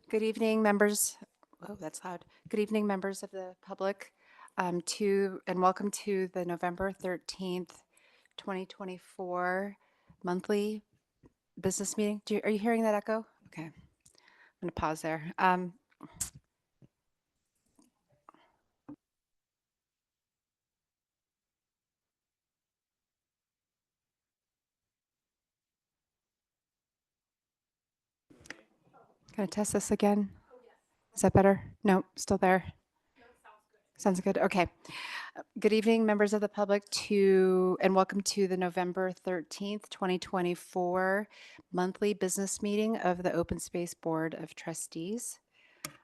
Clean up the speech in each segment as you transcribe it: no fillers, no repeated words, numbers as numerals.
Good evening, members. Oh, that's loud. Good evening, members of the public, and welcome to the November 13th, 2024 monthly business meeting. Are you hearing that echo? Okay, I'm going to pause there. Going to test this again. Is that better? No, still there. Sounds good. Okay. Good evening, members of the public, and welcome to the November 13th, 2024 monthly business meeting of the Open Space Board of Trustees.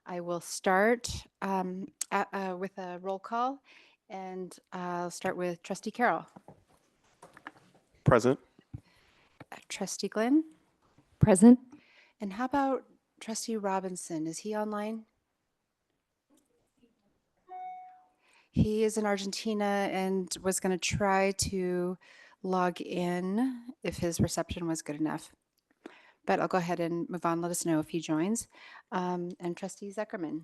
I will start with a roll call, and I'll start with Trustee Carroll. Present. Trustee Glenn? Present. And how about Trustee Robinson? Is he online? He is in Argentina and was going to try to log in if his reception was good enough. But I'll go ahead and move on. Let us know if he joins. And Trustee Zuckerman.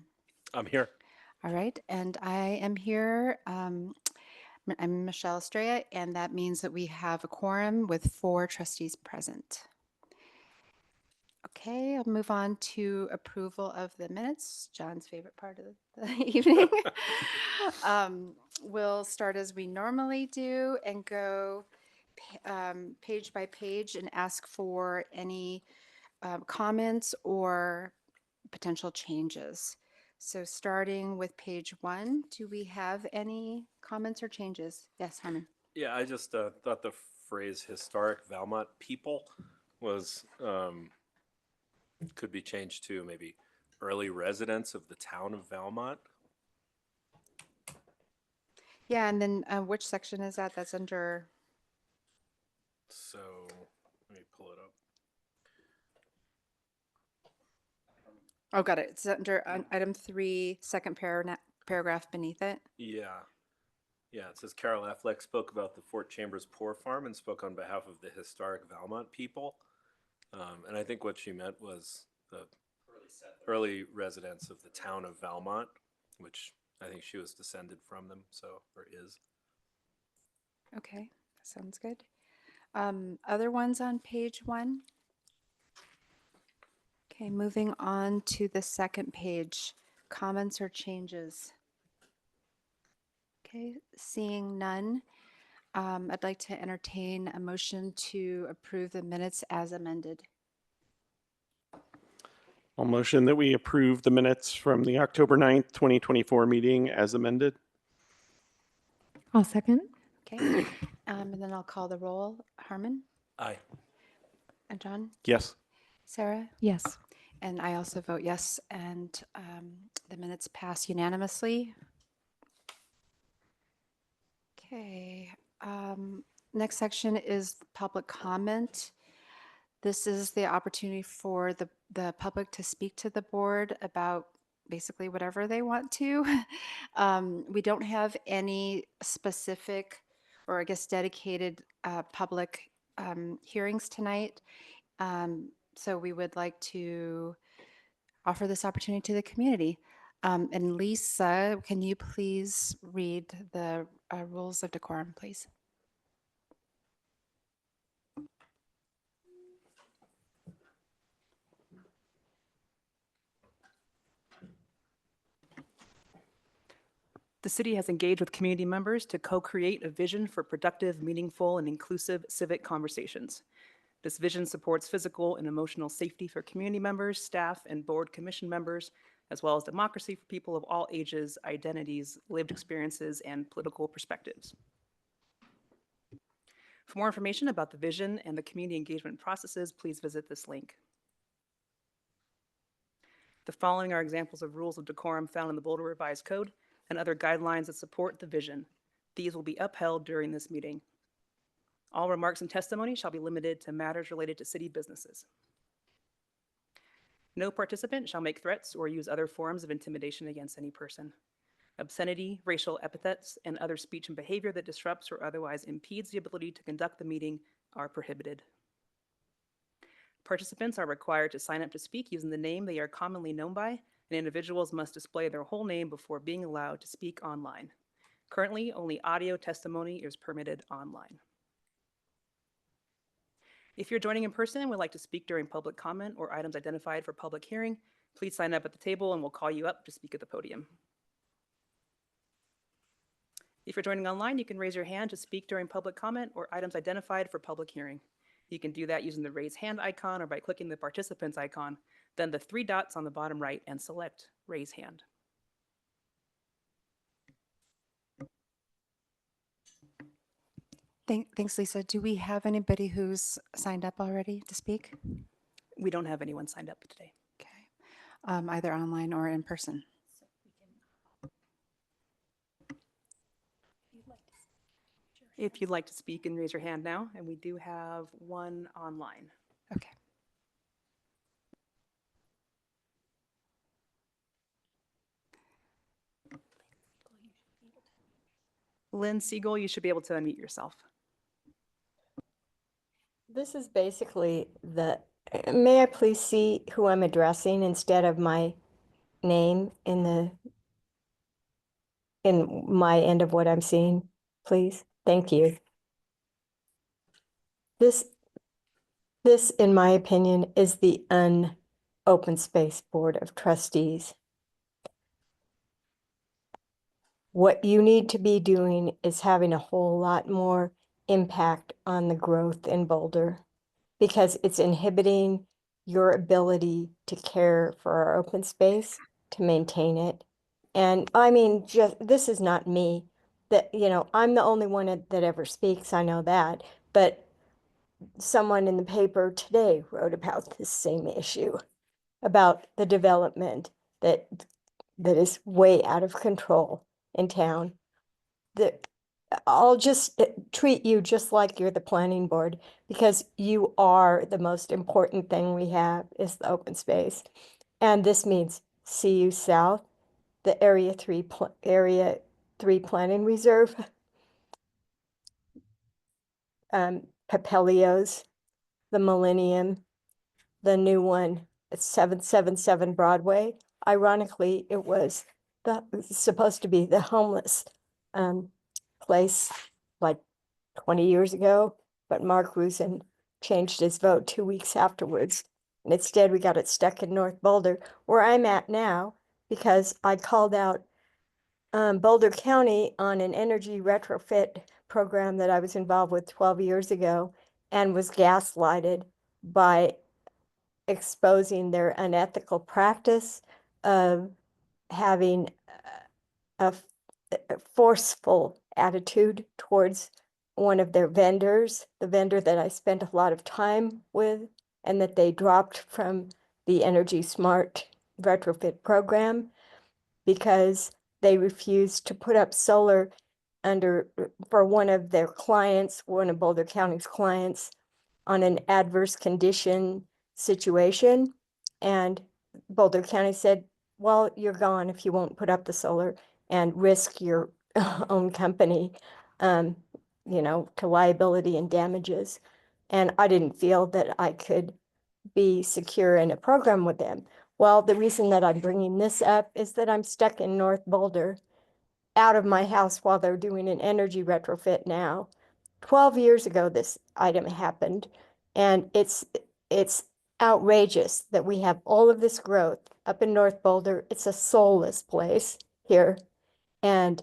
I'm here. All right. And I am here. I'm Michelle Estrella, and that means that we have a quorum with 4 trustees present. Okay, I'll move on to approval of the minutes, John's favorite part of the evening. We'll start as we normally do and go page by page and ask for any comments or potential changes. So starting with page 1, do we have any comments or changes? Yes, Harmon. Yeah, I just thought the phrase historic Valmont people was could be changed to maybe early residents of the town of Valmont. Yeah, and then which section is that? That's under, So let me pull it up. oh, got it. It's under item 3, second paragraph beneath it. Yeah. Yeah, it says Carol Affleck spoke about the Fort Chambers Poor Farm and spoke on behalf of the historic Valmont people. And I think what she meant was the early residents of the town of Valmont, which I think she was descended from them, or is. Okay, sounds good. Other ones on page 1? Okay, moving on to the second page. Comments or changes? Okay, seeing none, I'd like to entertain a motion to approve the minutes as amended. I'll motion that we approve the minutes from the October 9th, 2024 meeting as amended. I'll second. Okay, and then I'll call the roll. Harmon? Aye. And John? Yes. Sarah? Yes. And I also vote yes, and the minutes pass unanimously. Okay, next section is public comment. This is the opportunity for the public to speak to the board about basically whatever they want to. We don't have any specific, or I guess dedicated public hearings tonight. So we would like to offer this opportunity to the community. And Lisa, can you please read the rules of decorum, please? The city has engaged with community members to co-create a vision for productive, meaningful, and inclusive civic conversations. This vision supports physical and emotional safety for community members, staff, and board commission members, as well as democracy for people of all ages, identities, lived experiences, and political perspectives. For more information about the vision and the community engagement processes, please visit this link. The following are examples of rules of decorum found in the Boulder Revised Code and other guidelines that support the vision. These will be upheld during this meeting. All remarks and testimony shall be limited to matters related to city businesses. No participant shall make threats or use other forms of intimidation against any person. Obscenity, racial epithets, and other speech and behavior that disrupts or otherwise impedes the ability to conduct the meeting are prohibited. Participants are required to sign up to speak using the name they are commonly known by, and individuals must display their whole name before being allowed to speak online. Currently, only audio testimony is permitted online. If you're joining in person and would like to speak during public comment or items identified for public hearing, please sign up at the table and we'll call you up to speak at the podium. If you're joining online, you can raise your hand to speak during public comment or items identified for public hearing. You can do that using the raise hand icon or by clicking the participants icon, then the 3 dots on the bottom right and select raise hand. Thanks, Lisa. Do we have anybody who's signed up already to speak? We don't have anyone signed up today. Okay, either online or in person. If you'd like to speak and raise your hand now, and we do have one online. Okay. Lynn Siegel, you should be able to unmute yourself. This is basically may I please see who I'm addressing instead of my name in my end of what I'm seeing, please? Thank you. This, in my opinion, is the Open Space Board of Trustees. What you need to be doing is having a whole lot more impact on the growth in Boulder, because it's inhibiting your ability to care for our open space, to maintain it. And I mean, this is not me, that, I'm the only one that ever speaks, I know that, but someone in the paper today wrote about this same issue, about the development that is way out of control in town. I'll just treat you just like you're the planning board, because you are the most important thing we have is the open space. And this means CU South, the Area 3 Planning Reserve, Papelios, the Millennium, the new one at 777 Broadway. Ironically, it was supposed to be the homeless place like 20 years ago, but Mark Rusin changed his vote 2 weeks afterwards. And instead, we got it stuck in North Boulder, where I'm at now, because I called out Boulder County on an energy retrofit program that I was involved with 12 years ago, and was gaslighted by exposing their unethical practice of having a forceful attitude towards one of their vendors, the vendor that I spent a lot of time with, and that they dropped from the Energy Smart retrofit program because they refused to put up solar for one of their clients, one of Boulder County's clients, on an adverse condition situation. And Boulder County said, well, you're gone if you won't put up the solar and risk your own company, to liability and damages. And I didn't feel that I could be secure in a program with them. Well, the reason that I'm bringing this up is that I'm stuck in North Boulder, out of my house while they're doing an energy retrofit now. 12 years ago, this item happened, and it's outrageous that we have all of this growth up in North Boulder. It's a soulless place here, and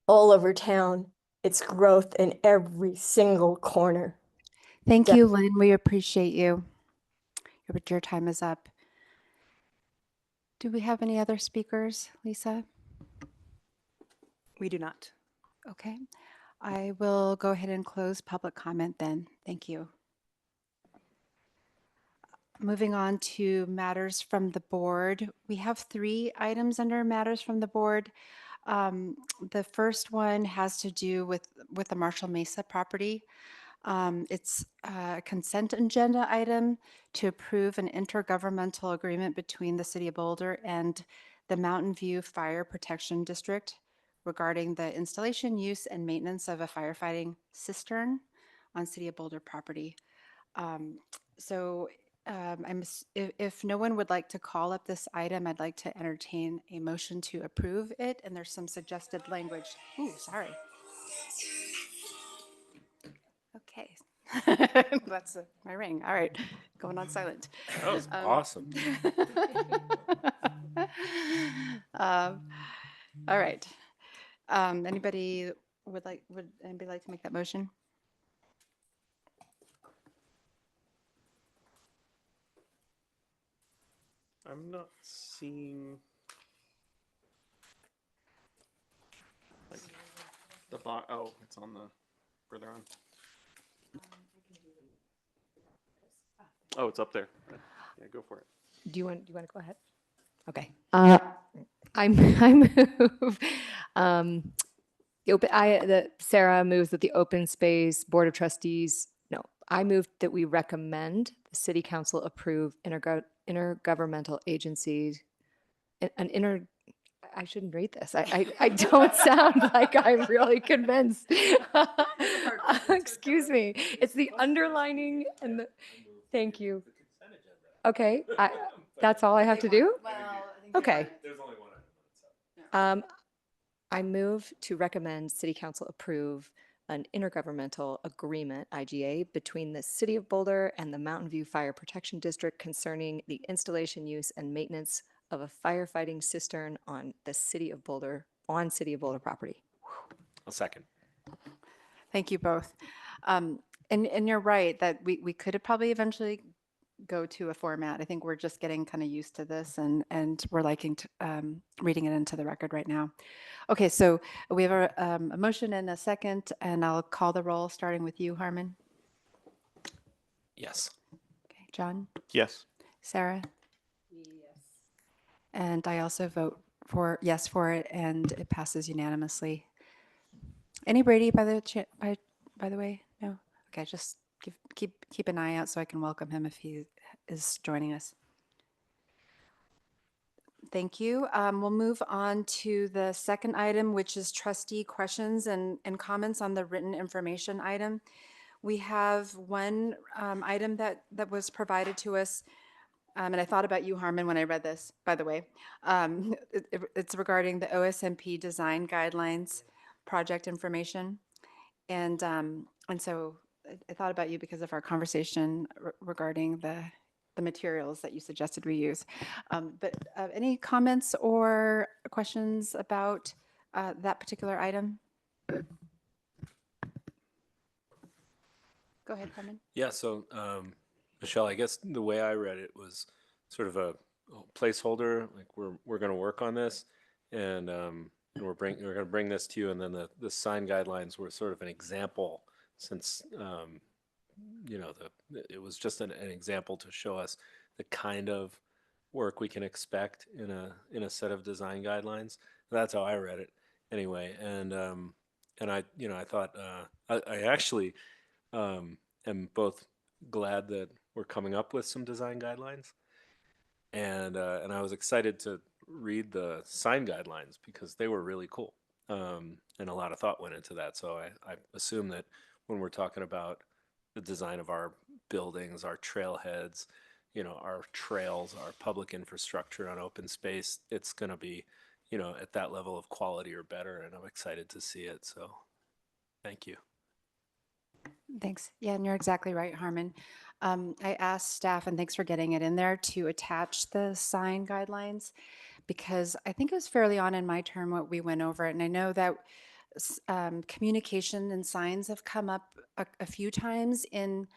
all over town, it's growth in every single corner. Thank So- you, Lynn. We appreciate you. Your time is up. Do we have any other speakers, Lisa? We do not. Okay. I will go ahead and close public comment then. Thank you. Moving on to matters from the board. We have 3 items under matters from the board. The first one has to do with the Marshall Mesa property. It's a consent agenda item to approve an intergovernmental agreement between the City of Boulder and the Mountain View Fire Protection District regarding the installation, use, and maintenance of a firefighting cistern on City of Boulder property. So if no one would like to call up this item, I'd like to entertain a motion to approve it. And there's some suggested language. Ooh, sorry. Okay. That's my ring. All right. Going on silent. That was awesome. Um, all right. Anybody would anybody like to make that motion? I'm not seeing like the box. Oh, it's on the further on. Oh, it's up there. Yeah, go for it. Do you want to go ahead? Okay. I move, Sarah moves that the Open Space Board of Trustees, no, I move that we recommend the city council approve intergovernmental agencies, I shouldn't read this. I don't sound like I'm really convinced. Excuse me. It's the underlining and the, thank you. Okay, that's all I have to do? Okay. There's only one item. I move to recommend city council approve an intergovernmental agreement, IGA, between the City of Boulder and the Mountain View Fire Protection District concerning the installation, use, and maintenance of a firefighting cistern on City of Boulder property. A second. Thank you both. And you're right that we could probably eventually go to a format. I think we're just getting kind of used to this and we're liking to, reading it into the record right now. Okay, so we have a motion and a second, and I'll call the roll, starting with you, Harmon. Yes. Okay, John, Yes. Sarah? And I also vote for yes for it, and it passes unanimously. Any Brady by the way? No. Okay, just keep an eye out so I can welcome him if he is joining us. Thank you. We'll move on to the second item, which is trustee questions and comments on the written information item. We have one item that was provided to us. And I thought about you, Harmon, when I read this, by the way. It's regarding the OSMP design guidelines project information. And so I thought about you because of our conversation regarding the materials that you suggested we use. But any comments or questions about that particular item? Go ahead, Harmon. Yeah, so Michelle, I guess the way I read it was sort of a placeholder, like we're going to work on this, and we're going to bring this to you, and then the sign guidelines were sort of an example, since it was just an example to show us the kind of work we can expect in a set of design guidelines. That's how I read it, anyway, and I thought I actually am both glad that we're coming up with some design guidelines, and I was excited to read the sign guidelines because they were really cool, and a lot of thought went into that. So I assume that when we're talking about the design of our buildings, our trailheads, our trails, our public infrastructure on open space, it's going to be, at that level of quality or better, and I'm excited to see it. So, thank you. Thanks. Yeah, and you're exactly right, Harmon. I asked staff, and thanks for getting it in there, to attach the sign guidelines because I think it was fairly on in my term what we went over it. And I know that communication and signs have come up a few times in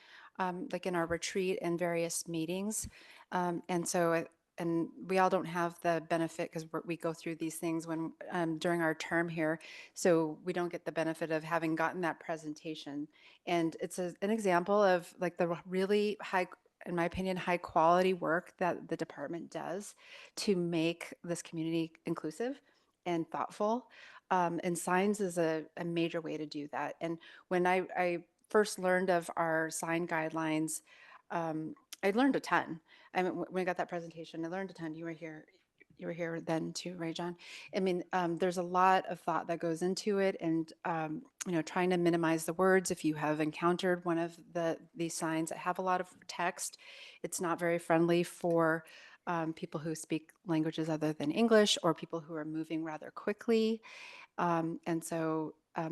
like in our retreat and various meetings. And we all don't have the benefit because we go through these things when during our term here, so we don't get the benefit of having gotten that presentation. And it's an example of like the really high, in my opinion, high quality work that the department does to make this community inclusive and thoughtful. And signs is a major way to do that. And when I first learned of our sign guidelines, I learned a ton. I mean, when I got that presentation, I learned a ton. You were here. you were here then too, right, John? I mean, there's a lot of thought that goes into it, and trying to minimize the words. If you have encountered one of these signs that have a lot of text, it's not very friendly for people who speak languages other than English or people who are moving rather quickly.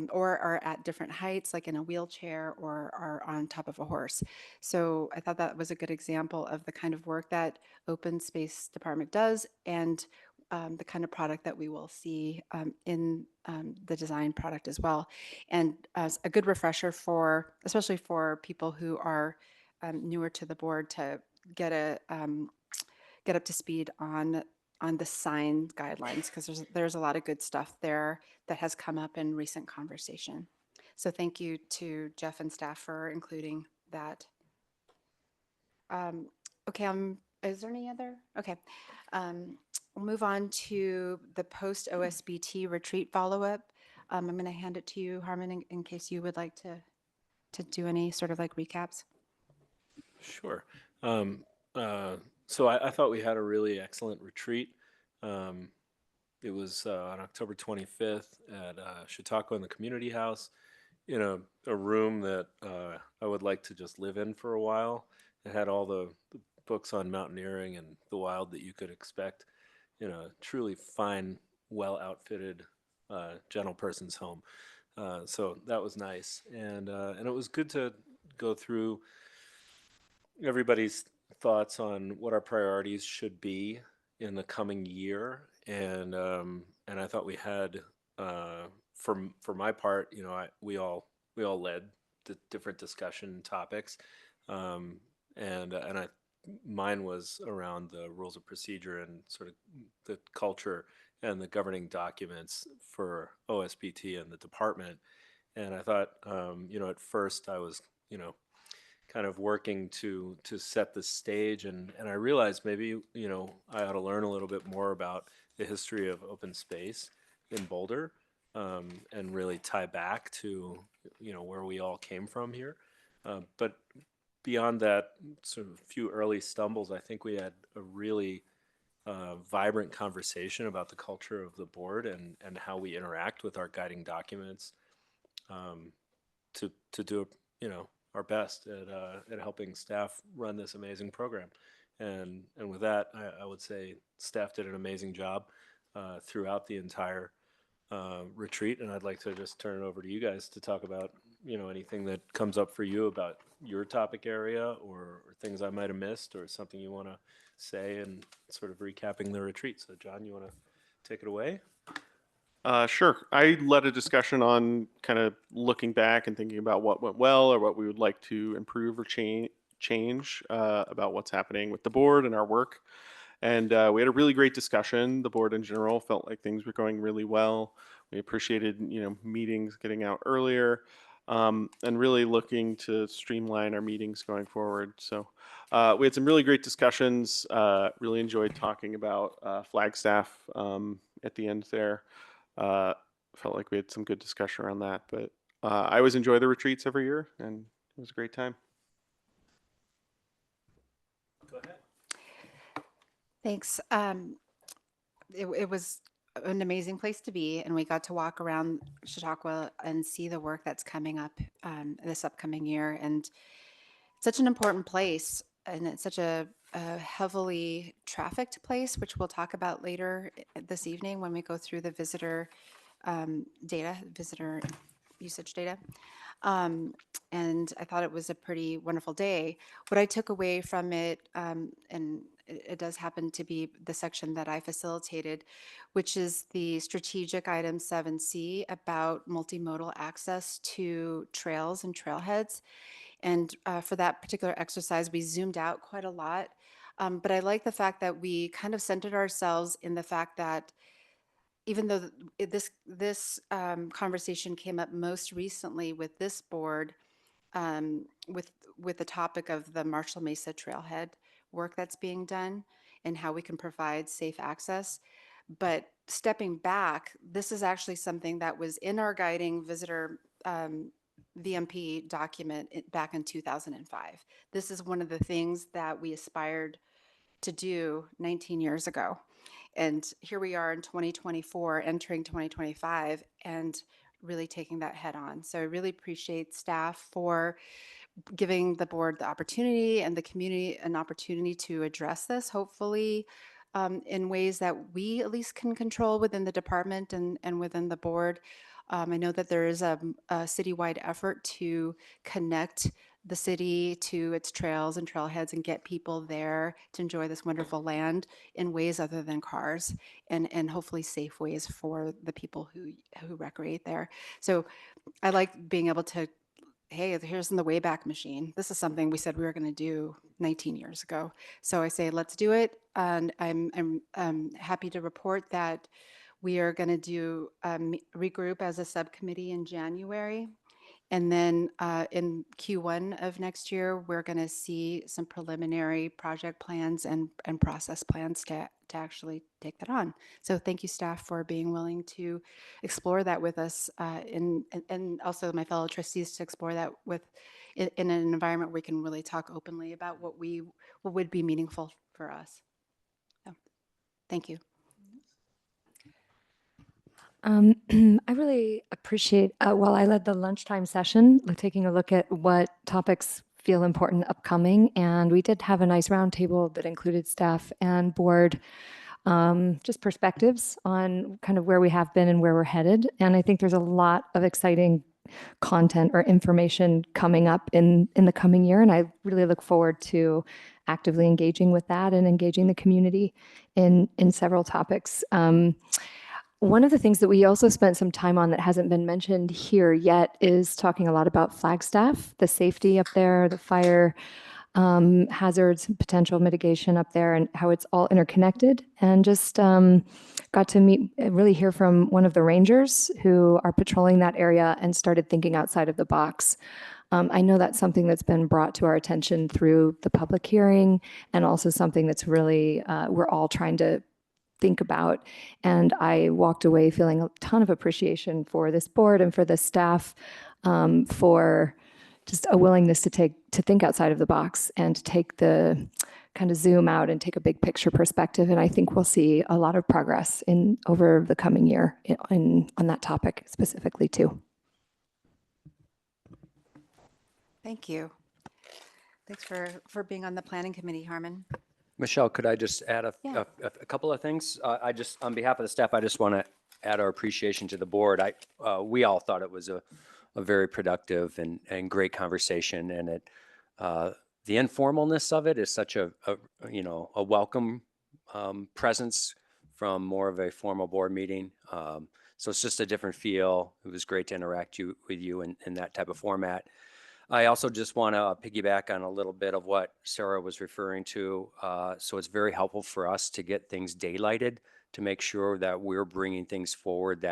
Or are at different heights, like in a wheelchair or are on top of a horse. So I thought that was a good example of the kind of work that Open Space Department does, and the kind of product that we will see in the design product as well. And as a good refresher especially for people who are newer to the board, to get up to speed on the sign guidelines, because there's a lot of good stuff there that has come up in recent conversation. So thank you to Jeff and staff for including that. Okay, is there any other? Okay. We'll move on to the post OSBT retreat follow-up. I'm going to hand it to you, Harmon, in case you would like to do any sort of like recaps. Sure. Um, so I thought we had a really excellent retreat. Um, it was on October 25th at Chautauqua in the Community House, in a room that I would like to just live in for a while. It had all the books on mountaineering and the wild that you could expect in a truly fine, well outfitted, gentle person's home. So that was nice, and it was good to go through everybody's thoughts on what our priorities should be in the coming year, and I thought we had, for my part, we all led the different discussion topics, um, and I mine was around the rules of procedure and sort of the culture and the governing documents for OSBT and the department. And I thought, at first I was, kind of working to set the stage, and I realized maybe I ought to learn a little bit more about the history of open space in Boulder, and really tie back to where we all came from here. But beyond that, sort of few early stumbles, I think we had a really vibrant conversation about the culture of the board and how we interact with our guiding documents, um, to do our best at helping staff run this amazing program. And with that, I would say staff did an amazing job throughout the entire retreat. And I'd like to just turn it over to you guys to talk about anything that comes up for you about your topic area, or things I might have missed, or something you want to say, and sort of recapping the retreat. So John, you want to take it away? Sure. I led a discussion on kind of looking back and thinking about what went well or what we would like to improve or change about what's happening with the board and our work. And we had a really great discussion. The board in general felt like things were going really well. We appreciated, meetings getting out earlier, and really looking to streamline our meetings going forward. So we had some really great discussions. Really enjoyed talking about Flagstaff at the end there. Uh, Felt like we had some good discussion around that. But I always enjoy the retreats every year, and it was a great time. Go ahead. Thanks. It was an amazing place to be, and we got to walk around Chautauqua and see the work that's coming up this upcoming year. And it's such an important place, and it's such a heavily trafficked place, which we'll talk about later this evening when we go through the visitor visitor usage data. And I thought it was a pretty wonderful day. What I took away from it, and it does happen to be the section that I facilitated, which is the strategic item 7C about multimodal access to trails and trailheads. And for that particular exercise, we zoomed out quite a lot. But I like the fact that we kind of centered ourselves in the fact that even though this conversation came up most recently with this board, with the topic of the Marshall Mesa Trailhead work that's being done and how we can provide safe access. But stepping back, this is actually something that was in our guiding visitor VMP document back in 2005. This is one of the things that we aspired to do 19 years ago. And here we are in 2024, entering 2025, and really taking that head on. So I really appreciate staff for giving the board the opportunity and the community an opportunity to address this, hopefully in ways that we at least can control within the department and within the board. I know that there is a citywide effort to connect the city to its trails and trailheads and get people there to enjoy this wonderful land in ways other than cars, and hopefully safe ways for the people who recreate there. So I like being able to, hey, here's in the Wayback Machine. This is something we said we were going to do 19 years ago. So I say, let's do it. And I'm happy to report that we are going to do regroup as a subcommittee in January. And then in Q1 of next year, we're going to see some preliminary project plans and process plans to actually take that on. So thank you, staff, for being willing to explore that with us, and also my fellow trustees to explore that in an environment where we can really talk openly about what would be meaningful for us. So, thank you. I really appreciate, while I led the lunchtime session, taking a look at what topics feel important upcoming. And we did have a nice roundtable that included staff and board, just perspectives on kind of where we have been and where we're headed. And I think there's a lot of exciting content or information coming up in the coming year. And I really look forward to actively engaging with that and engaging the community in several topics. One of the things that we also spent some time on that hasn't been mentioned here yet is talking a lot about Flagstaff, the safety up there, the fire hazards, potential mitigation up there, and how it's all interconnected. And just got to really hear from one of the rangers who are patrolling that area and started thinking outside of the box. I know that's something that's been brought to our attention through the public hearing, and also something that's really, we're all trying to think about. And I walked away feeling a ton of appreciation for this board and for the staff for just a willingness to think outside of the box and to take the kind of zoom out and take a big picture perspective. And I think we'll see a lot of progress over the coming year on that topic specifically too. Thank you. Thanks for being on the planning committee, Harmon. Michelle, could I just add Yeah. a couple of things? I just, on behalf of the staff, I just want to add our appreciation to the board. We all thought it was a very productive and great conversation, and the informalness of it is such a welcome presence from more of a formal board meeting. So it's just a different feel. It was great to interact with you in that type of format. I also just want to piggyback on a little bit of what Sarah was referring to. So it's very helpful for us to get things daylighted to make sure that we're bringing things forward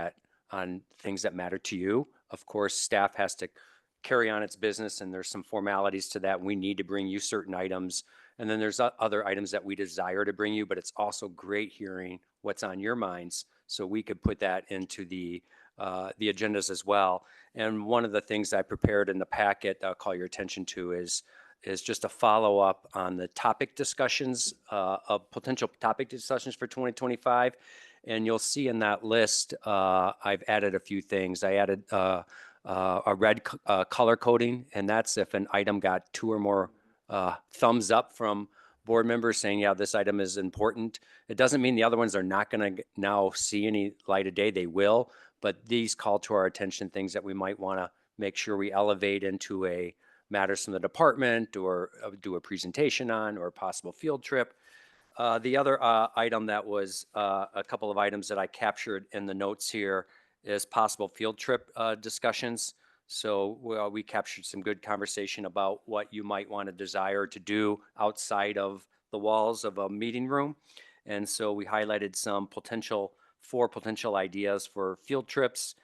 on things that matter to you. Of course, staff has to carry on its business, and there's some formalities to that. We need to bring you certain items, and then there's other items that we desire to bring you, but it's also great hearing what's on your minds so we could put that into the agendas as well. And one of the things I prepared in the packet that I'll call your attention to is just a follow up on the topic discussions of potential topic discussions for 2025. And you'll see in that list, I've added a few things. I added a red color coding, and that's if an item got 2 or more thumbs up from board members saying, yeah, this item is important. It doesn't mean the other ones are not going to now see any light of day. They will, but these call to our attention things that we might want to make sure we elevate into a matters from the department or do a presentation on or a possible field trip. The other item that was a couple of items that I captured in the notes here is possible field trip discussions. So we captured some good conversation about what you might want to desire to do outside of the walls of a meeting room. And so we highlighted some four potential ideas for field trips.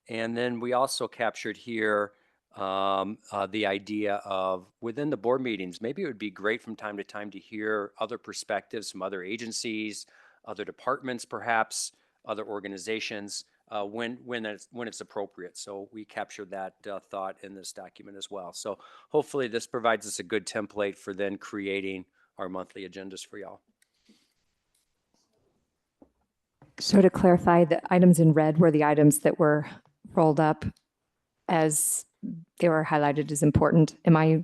And then we also captured here the idea of within the board meetings, maybe it would be great from time to time to hear other perspectives from other agencies, other departments, perhaps other organizations when it's appropriate. So we captured that thought in this document as well. So hopefully this provides us a good template for then creating our monthly agendas for y'all. So to clarify, the items in red were the items that were rolled up as they were highlighted as important. Am I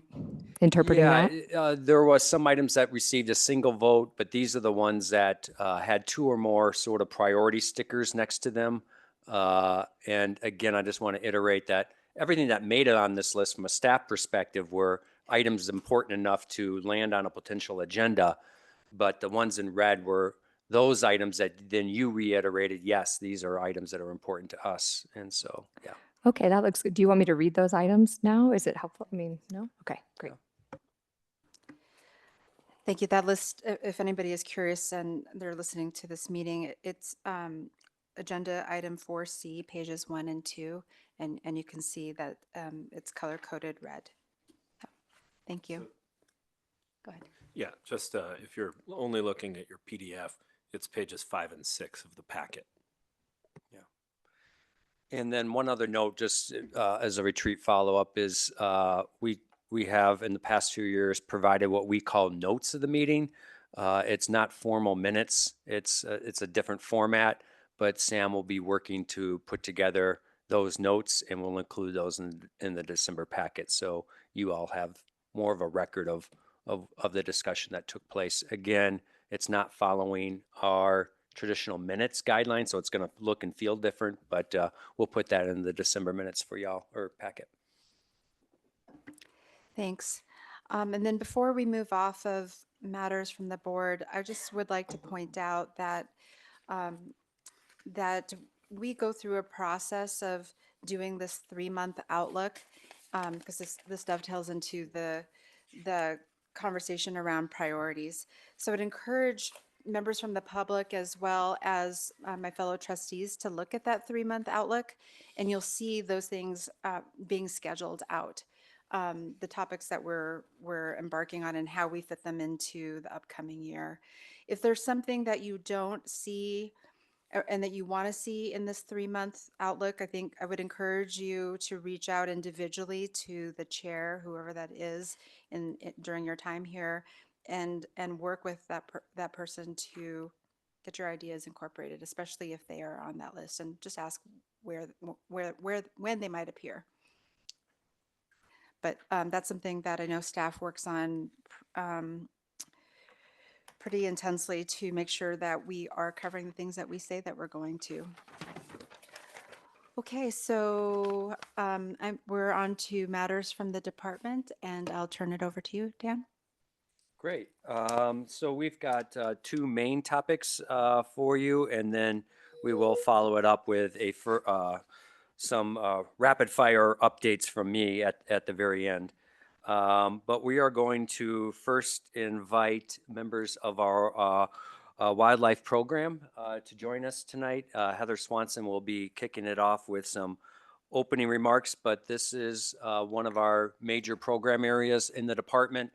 interpreting that? There was some items that received a single vote, but these are the ones that had two or more sort of priority stickers next to them. And again, I just want to iterate that everything that made it on this list from a staff perspective were items important enough to land on a potential agenda. But the ones in red were those items that then you reiterated, yes, these are items that are important to us. And so, yeah. Okay, that looks good. Do you want me to read those items now? Is it helpful? I mean, no? Okay, great. Thank you. That list, if anybody is curious and they're listening to this meeting, it's agenda item 4C, pages 1 and 2, and you can see that it's color-coded red. Thank you. Go ahead. Yeah, just if you're only looking at your PDF, it's pages 5 and 6 of the packet. And then one other note, just as a retreat follow-up, is we have in the past few years provided what we call notes of the meeting. It's not formal minutes. It's a different format, but Sam will be working to put together those notes, and we'll include those in the December packet. So you all have more of a record of the discussion that took place. Again, it's not following our traditional minutes guidelines, so it's going to look and feel different, but we'll put that in the December minutes for y'all, or packet. Thanks. And then before we move off of matters from the board, I just would like to point out that that we go through a process of doing this 3-month outlook, because this dovetails into the conversation around priorities. So I'd encourage members from the public as well as my fellow trustees to look at that 3-month outlook, and you'll see those things being scheduled out. The topics that we're embarking on and how we fit them into the upcoming year. If there's something that you don't see and that you want to see in this 3-month outlook, I think I would encourage you to reach out individually to the chair, whoever that is, during your time here, and work with that person to get your ideas incorporated, especially if they are on that list, and just ask when they might appear. But that's something that I know staff works on pretty intensely to make sure that we are covering the things that we say that we're going to. Okay, so we're on to matters from the department, and I'll turn it over to you, Dan. Great. So we've got two main topics for you, and then we will follow it up with some rapid fire updates from me at the very end. But we are going to first invite members of our wildlife program to join us tonight. Heather Swanson will be kicking it off with some opening remarks, but this is one of our major program areas in the department.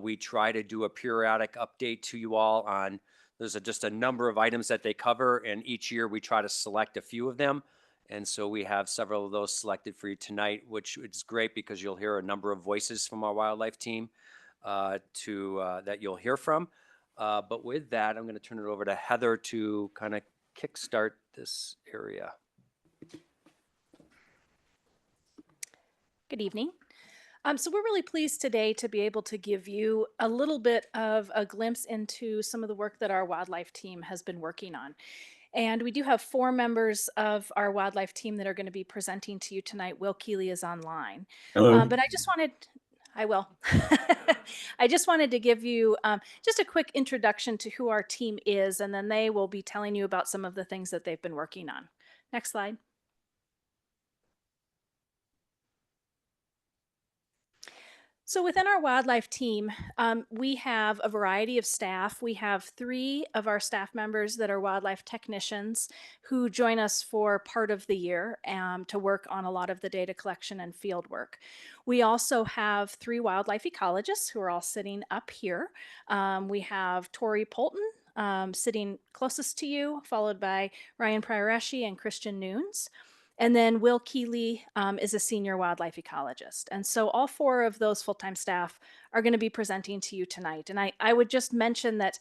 We try to do a periodic update to you all on, there's just a number of items that they cover, and each year we try to select a few of them. And so we have several of those selected for you tonight, which is great because you'll hear a number of voices from our wildlife team that you'll hear from. But with that, I'm going to turn it over to Heather to kind of kickstart this area. Good evening. So we're really pleased today to be able to give you a little bit of a glimpse into some of the work that our wildlife team has been working on. And we do have 4 members of our wildlife team that are going to be presenting to you tonight. Will Keeley is online. Hello. But I will. I just wanted to give you just a quick introduction to who our team is, and then they will be telling you about some of the things that they've been working on. Next slide. So within our wildlife team, we have a variety of staff. We have 3 of our staff members that are wildlife technicians who join us for part of the year to work on a lot of the data collection and field work. We also have 3 wildlife ecologists who are all sitting up here. We have Tori Polton sitting closest to you, followed by Ryan Prioreschi and Christian Nunes. And then Will Keeley is a senior wildlife ecologist. And so all 4 of those full-time staff are going to be presenting to you tonight. And I would just mention that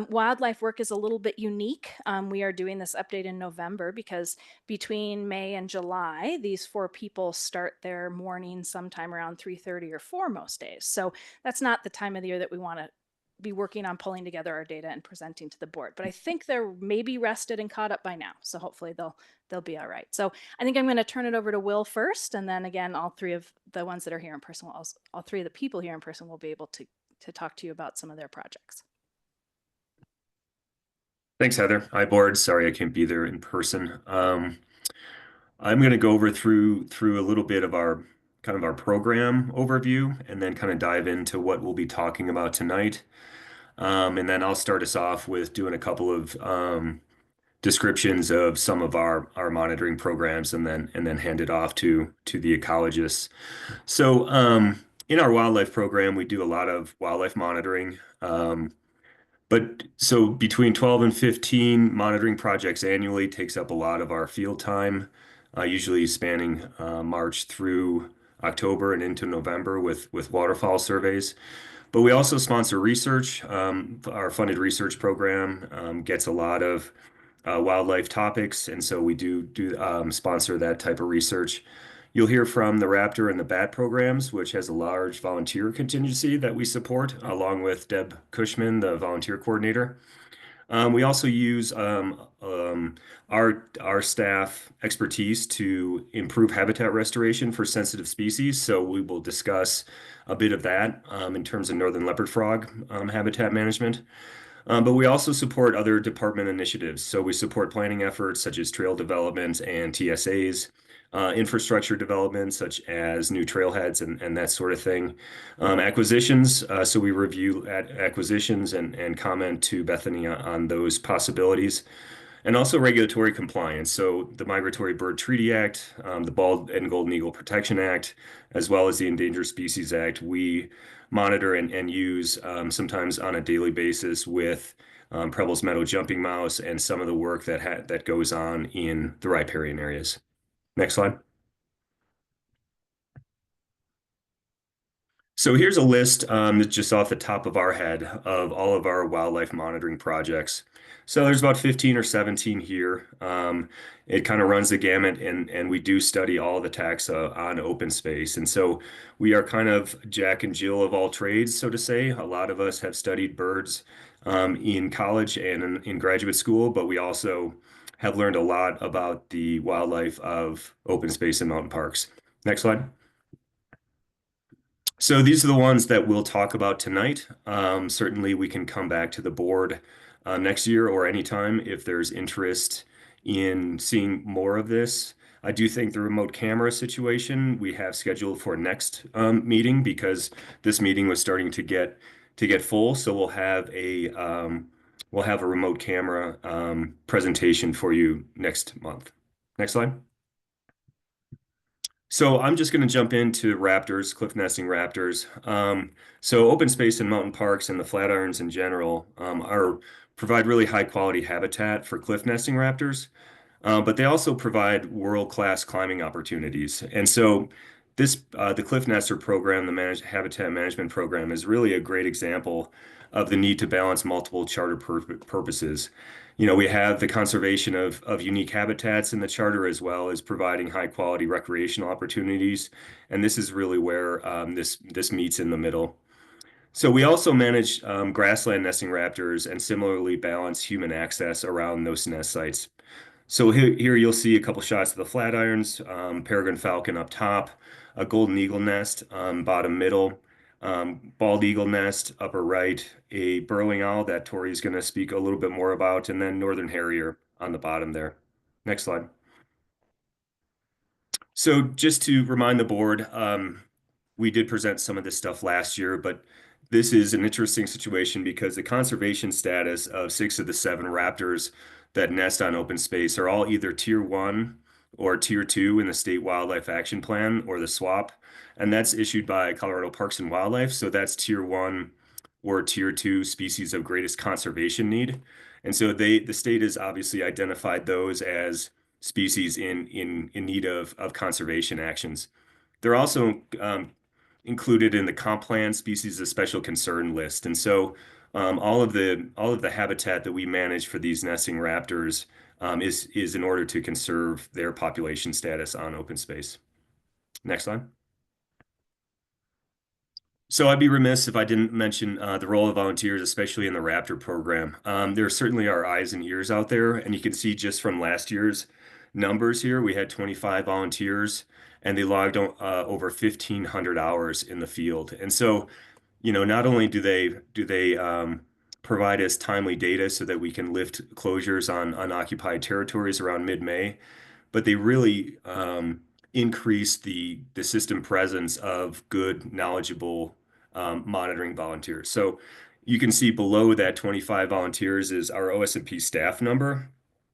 wildlife work is a little bit unique. We are doing this update in November because between May and July, these 4 people start their morning sometime around 3:30 or 4 most days. So that's not the time of the year that we want to be working on pulling together our data and presenting to the board. But I think they're maybe rested and caught up by now. So hopefully they'll be all right. So I think I'm going to turn it over to Will first, and then again, all 3 of the ones that are here in person, all 3 of the people here in person will be able to talk to you about some of their projects. Thanks, Heather. Hi, board. Sorry I can't be there in person. I'm going to go over through a little bit of our kind of our program overview, and then kind of dive into what we'll be talking about tonight. And then I'll start us off with doing a couple of descriptions of some of our monitoring programs, and then hand it off to the ecologists. So in our wildlife program, we do a lot of wildlife monitoring. But so between 12 and 15 monitoring projects annually takes up a lot of our field time, usually spanning March through October and into November with waterfowl surveys. But we also sponsor research. Our funded research program gets a lot of wildlife topics, and so we do sponsor that type of research. You'll hear from the Raptor and the Bat programs, which has a large volunteer contingency that we support, along with Deb Cushman, the volunteer coordinator. We also use our staff expertise to improve habitat restoration for sensitive species. So we will discuss a bit of that in terms of northern leopard frog habitat management. But we also support other department initiatives. So we support planning efforts such as trail development and TSAs, infrastructure development such as new trailheads and that sort of thing. Acquisitions, so we review acquisitions and comment to Bethany on those possibilities. And also regulatory compliance. So the Migratory Bird Treaty Act, the Bald and Golden Eagle Protection Act, as well as the Endangered Species Act, we monitor and use sometimes on a daily basis with Preble's meadow jumping mouse and some of the work that goes on in the riparian areas. Next slide. So here's a list that's just off the top of our head of all of our wildlife monitoring projects. So there's about 15 or 17 here. It kind of runs the gamut, and we do study all the taxa on open space. And so we are kind of Jack and Jill of all trades, so to say. A lot of us have studied birds in college and in graduate school, but we also have learned a lot about the wildlife of open space and mountain parks. Next slide. So these are the ones that we'll talk about tonight. Certainly we can come back to the board next year or anytime if there's interest in seeing more of this. I do think the remote camera situation we have scheduled for next meeting, because this meeting was starting to get full. So we'll have a remote camera presentation for you next month. Next slide. So I'm just going to jump into raptors, cliff nesting raptors. So open space and mountain parks and the Flatirons in general provide really high quality habitat for cliff nesting raptors, but they also provide world-class climbing opportunities. And so the Cliff Nester program, the habitat management program, is really a great example of the need to balance multiple charter purposes. You know, we have the conservation of unique habitats in the charter, as well as providing high quality recreational opportunities. And this is really where this meets in the middle. So we also manage grassland nesting raptors and similarly balance human access around those nest sites. So here you'll see a couple shots of the Flatirons, peregrine falcon up top, a golden eagle nest bottom middle, bald eagle nest upper right, a burrowing owl that Tori is going to speak a little bit more about, and then northern harrier on the bottom there. Next slide. So just to remind the board, we did present some of this stuff last year, but this is an interesting situation because the conservation status of 6 of the 7 raptors that nest on open space are all either Tier 1 or Tier 2 in the State Wildlife Action Plan, or the SWAP, and that's issued by Colorado Parks and Wildlife. So that's Tier 1 or Tier 2 species of greatest conservation need. And so the state has obviously identified those as species in need of conservation actions. They're also included in the comp plan species of special concern list. And so all of the habitat that we manage for these nesting raptors is in order to conserve their population status on open space. Next slide. So I'd be remiss if I didn't mention the role of volunteers, especially in the Raptor program. There certainly are eyes and ears out there, and you can see just from last year's numbers here, we had 25 volunteers, and they logged over 1,500 hours in the field. And so, not only do they provide us timely data so that we can lift closures on unoccupied territories around mid-May, but they really increase the system presence of good, knowledgeable monitoring volunteers. So you can see below that 25 volunteers is our OSMP staff number,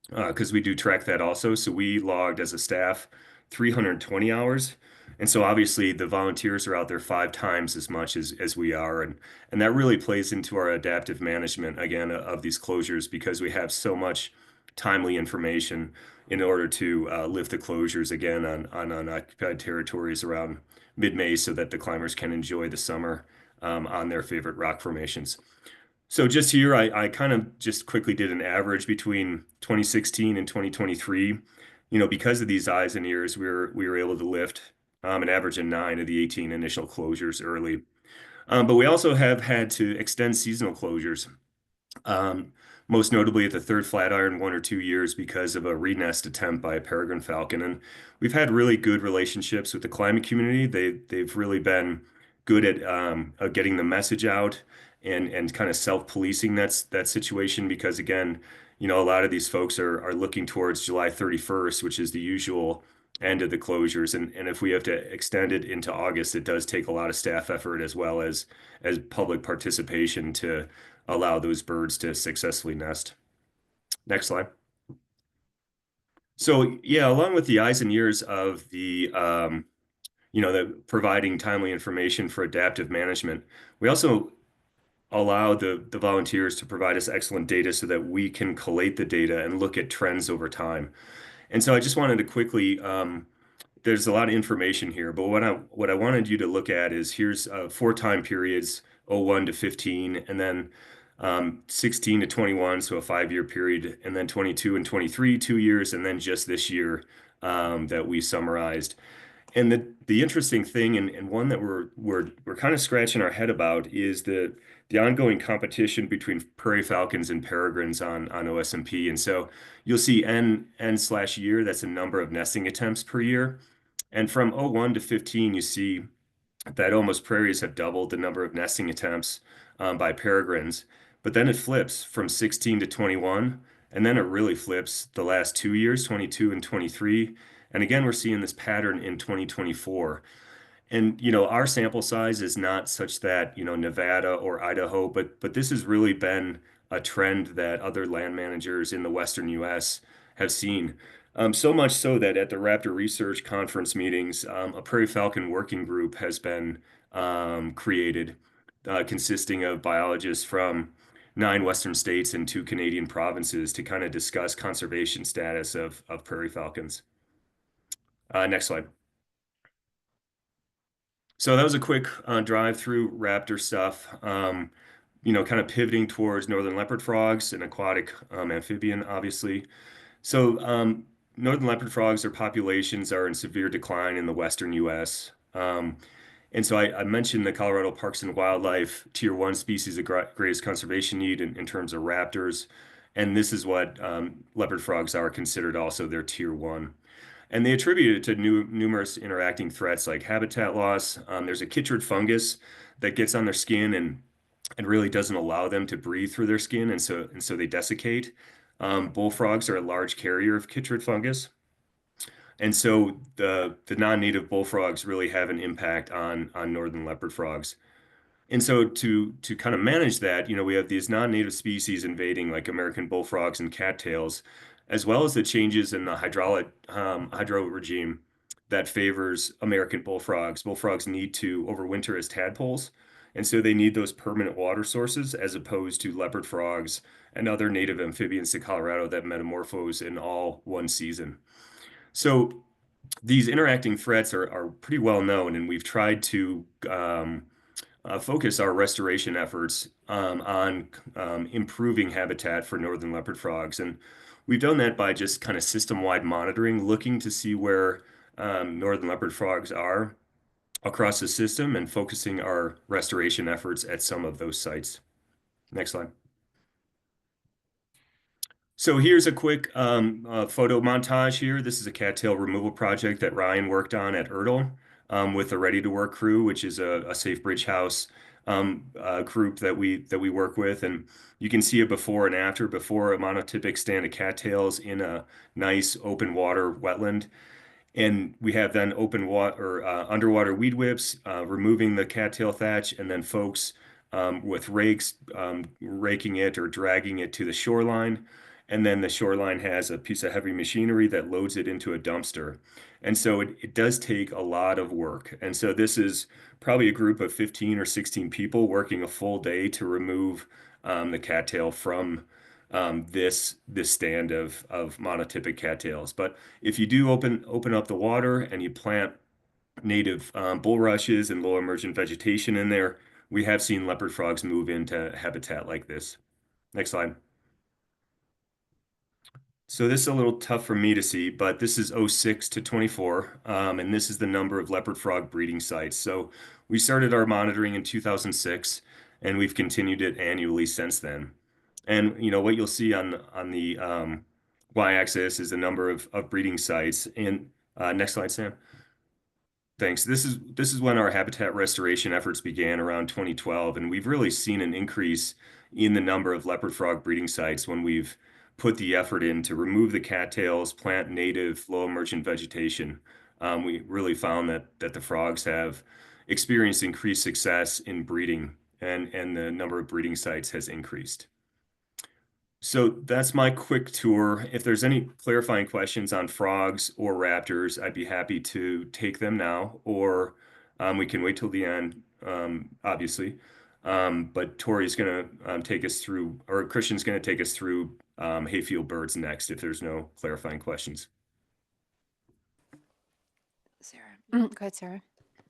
because we do track that also. So we logged as a staff 320 hours. And so obviously the volunteers are out there 5 times as much as we are. And that really plays into our adaptive management, again, of these closures, because we have so much timely information in order to lift the closures again on unoccupied territories around mid-May so that the climbers can enjoy the summer on their favorite rock formations. So just here, I kind of just quickly did an average between 2016 and 2023. Because of these eyes and ears, we were able to lift an average of 9 of the 18 initial closures early. But we also have had to extend seasonal closures, most notably at the third Flatiron 1 or 2 years because of a renest attempt by a peregrine falcon. And we've had really good relationships with the climate community. They've really been good at getting the message out and kind of self-policing that situation, because again, a lot of these folks are looking towards July 31st, which is the usual end of the closures. And if we have to extend it into August, it does take a lot of staff effort as well as public participation to allow those birds to successfully nest. Next slide. So yeah, along with the eyes and ears of the providing timely information for adaptive management, we also allow the volunteers to provide us excellent data so that we can collate the data and look at trends over time. And so I just wanted to quickly, there's a lot of information here, but what I wanted you to look at is here's 4 time periods, 01 to 15, and then 16 to 21, so a 5-year period, and then 22 and 23, 2 years, and then just this year that we summarized. And the interesting thing, and one that we're kind of scratching our head about, is the ongoing competition between prairie falcons and peregrines on OSMP. And so you'll see N/year, that's a number of nesting attempts per year. And from 01 to 15, you see that almost prairies have doubled the number of nesting attempts by peregrines. But then it flips from 16 to 21, and then it really flips the last 2 years, 22 and 23. And again, we're seeing this pattern in 2024. And our sample size is not such that Nevada or Idaho, but this has really been a trend that other land managers in the Western U.S. have seen. So much so that at the Raptor Research Conference meetings, a prairie falcon working group has been created, consisting of biologists from 9 Western states and 2 Canadian provinces to kind of discuss conservation status of prairie falcons. Next slide. So that was a quick drive through raptor stuff, kind of pivoting towards northern leopard frogs, an aquatic amphibian, obviously. So northern leopard frogs, their populations are in severe decline in the western U.S. And so I mentioned the Colorado Parks and Wildlife Tier 1 species of greatest conservation need in terms of raptors. And this is what leopard frogs are considered also their Tier 1. And they attribute it to numerous interacting threats like habitat loss. There's a chytrid fungus that gets on their skin and really doesn't allow them to breathe through their skin, and so they desiccate. Bullfrogs are a large carrier of chytrid fungus, and so the non-native bullfrogs really have an impact on northern leopard frogs. And so to kind of manage that, we have these non-native species invading, like American bullfrogs and cattails, as well as the changes in the hydro regime that favors American bullfrogs. Bullfrogs need to overwinter as tadpoles, And so they need those permanent water sources as opposed to leopard frogs and other native amphibians to Colorado that metamorphose in all one season. So these interacting threats are pretty well known, and we've tried to focus our restoration efforts on improving habitat for northern leopard frogs. And we've done that by just kind of system-wide monitoring, looking to see where northern leopard frogs are across the system and focusing our restoration efforts at some of those sites. Next slide. So here's a quick photo montage here. This is a cattail removal project that Ryan worked on at Ertl with the Ready to Work crew, which is a Safe Bridge House group that we work with. And you can see a before and after. Before, a monotypic stand of cattails in a nice open water wetland. And we have then open water or underwater weed whips, removing the cattail thatch, and then folks with rakes raking it or dragging it to the shoreline. And then the shoreline has a piece of heavy machinery that loads it into a dumpster. And so it does take a lot of work. And so this is probably a group of 15 or 16 people working a full day to remove the cattail from this stand of monotypic cattails. But if you do open up the water and you plant native bulrushes and low emergent vegetation in there, we have seen leopard frogs move into habitat like this. Next slide. So this is a little tough for me to see, but this is 06 to 24, and this is the number of leopard frog breeding sites. So we started our monitoring in 2006, and we've continued it annually since then. And what you'll see on the y-axis is the number of breeding sites. And next slide, Sam. Thanks. This is when our habitat restoration efforts began around 2012, and we've really seen an increase in the number of leopard frog breeding sites when we've put the effort in to remove the cattails, plant native low emergent vegetation. We really found that the frogs have experienced increased success in breeding, and the number of breeding sites has increased. So that's my quick tour. If there's any clarifying questions on frogs or raptors, I'd be happy to take them now, or we can wait till the end, obviously. But Tori's going to take us through, or Christian's going to take us through hayfield birds next, if there's no clarifying questions. Sarah. Go ahead, Sarah.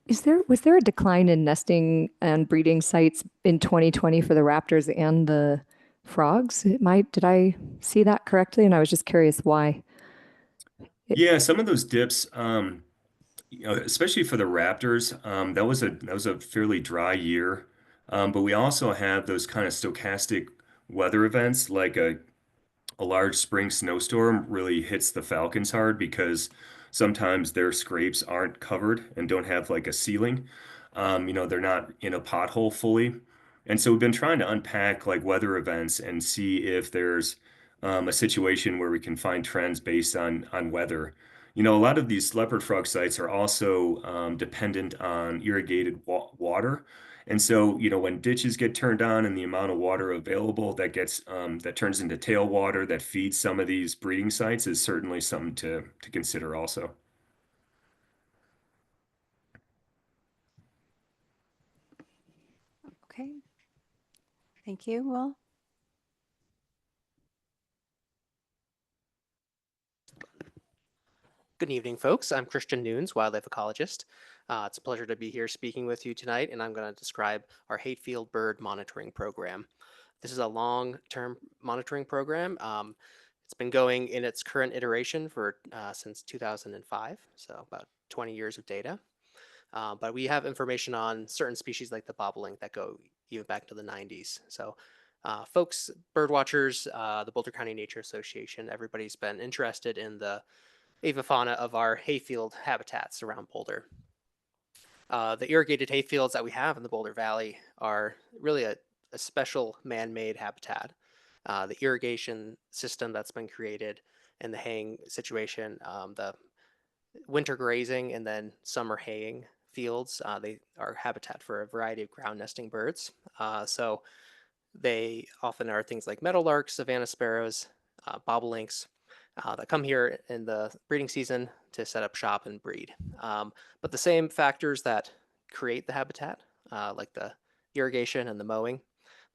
Was there a decline in nesting and breeding sites in 2020 for the raptors and the frogs? Did I see that correctly? And I was just curious why. Yeah, some of those dips, especially for the raptors, that was a fairly dry year. But we also have those kind of stochastic weather events, like a large spring snowstorm really hits the falcons hard because sometimes their scrapes aren't covered and don't have like a ceiling. They're not in a pothole fully. And so we've been trying to unpack like weather events and see if there's a situation where we can find trends based on weather. A lot of these leopard frog sites are also dependent on irrigated water. And so, when ditches get turned on and the amount of water available that turns into tailwater that feeds some of these breeding sites is certainly something to consider also. Okay. Thank you. Will? Good evening, folks. I'm Christian Nunes, wildlife ecologist. It's a pleasure to be here speaking with you tonight, and I'm going to describe our Hayfield bird monitoring program. This is a long-term monitoring program. It's been going in its current iteration for since 2005, so about 20 years of data. But we have information on certain species like the bobolink that go even back to the 90s. So folks, bird watchers, the Boulder County Nature Association, everybody's been interested in the avifauna of our hayfield habitats around Boulder. The irrigated hayfields that we have in the Boulder Valley are really a special man-made habitat. The irrigation system that's been created and the haying situation, the winter grazing and then summer haying fields, they are habitat for a variety of ground nesting birds. So they often are things like meadowlarks, savanna sparrows, bobolinks, that come here in the breeding season to set up shop and breed. But the same factors that create the habitat, like the irrigation and the mowing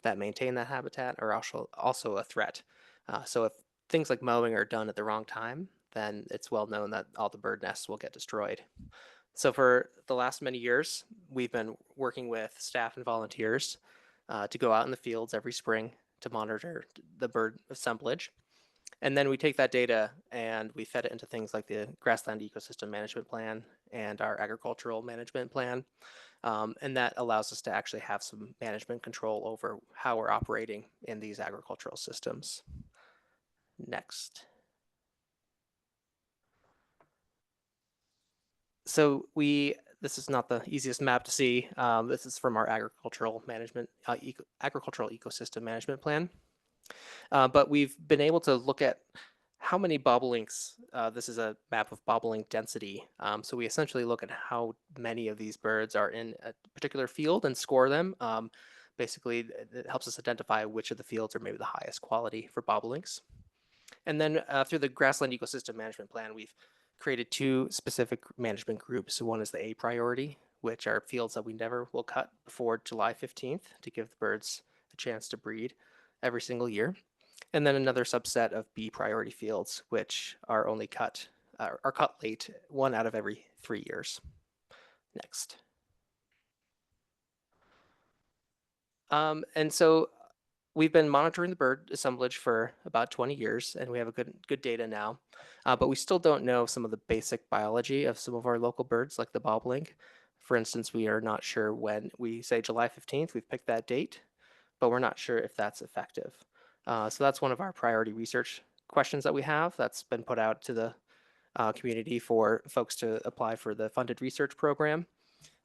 that maintain that habitat are also a threat. So if things like mowing are done at the wrong time, then it's well known that all the bird nests will get destroyed. So for the last many years, we've been working with staff and volunteers to go out in the fields every spring to monitor the bird assemblage. And then we take that data and we fed it into things like the grassland ecosystem management plan and our agricultural management plan. And that allows us to actually have some management control over how we're operating in these agricultural systems. Next. So this is not the easiest map to see. This is from our agricultural management, agricultural ecosystem management plan. But we've been able to look at how many bobolinks. This is a map of bobolink density. So we essentially look at how many of these birds are in a particular field and score them. Basically, it helps us identify which of the fields are maybe the highest quality for bobolinks. And then through the grassland ecosystem management plan, we've created two specific management groups. One is the A priority, which are fields that we never will cut before July 15th to give the birds a chance to breed every single year. And then another subset of B priority fields, which are only cut late, 1 out of every 3 years. Next. And so we've been monitoring the bird assemblage for about 20 years, and we have a good data now. But we still don't know some of the basic biology of some of our local birds, like the bobolink. For instance, we are not sure when we say July 15th, we've picked that date, but we're not sure if that's effective. So that's one of our priority research questions that we have that's been put out to the community for folks to apply for the funded research program.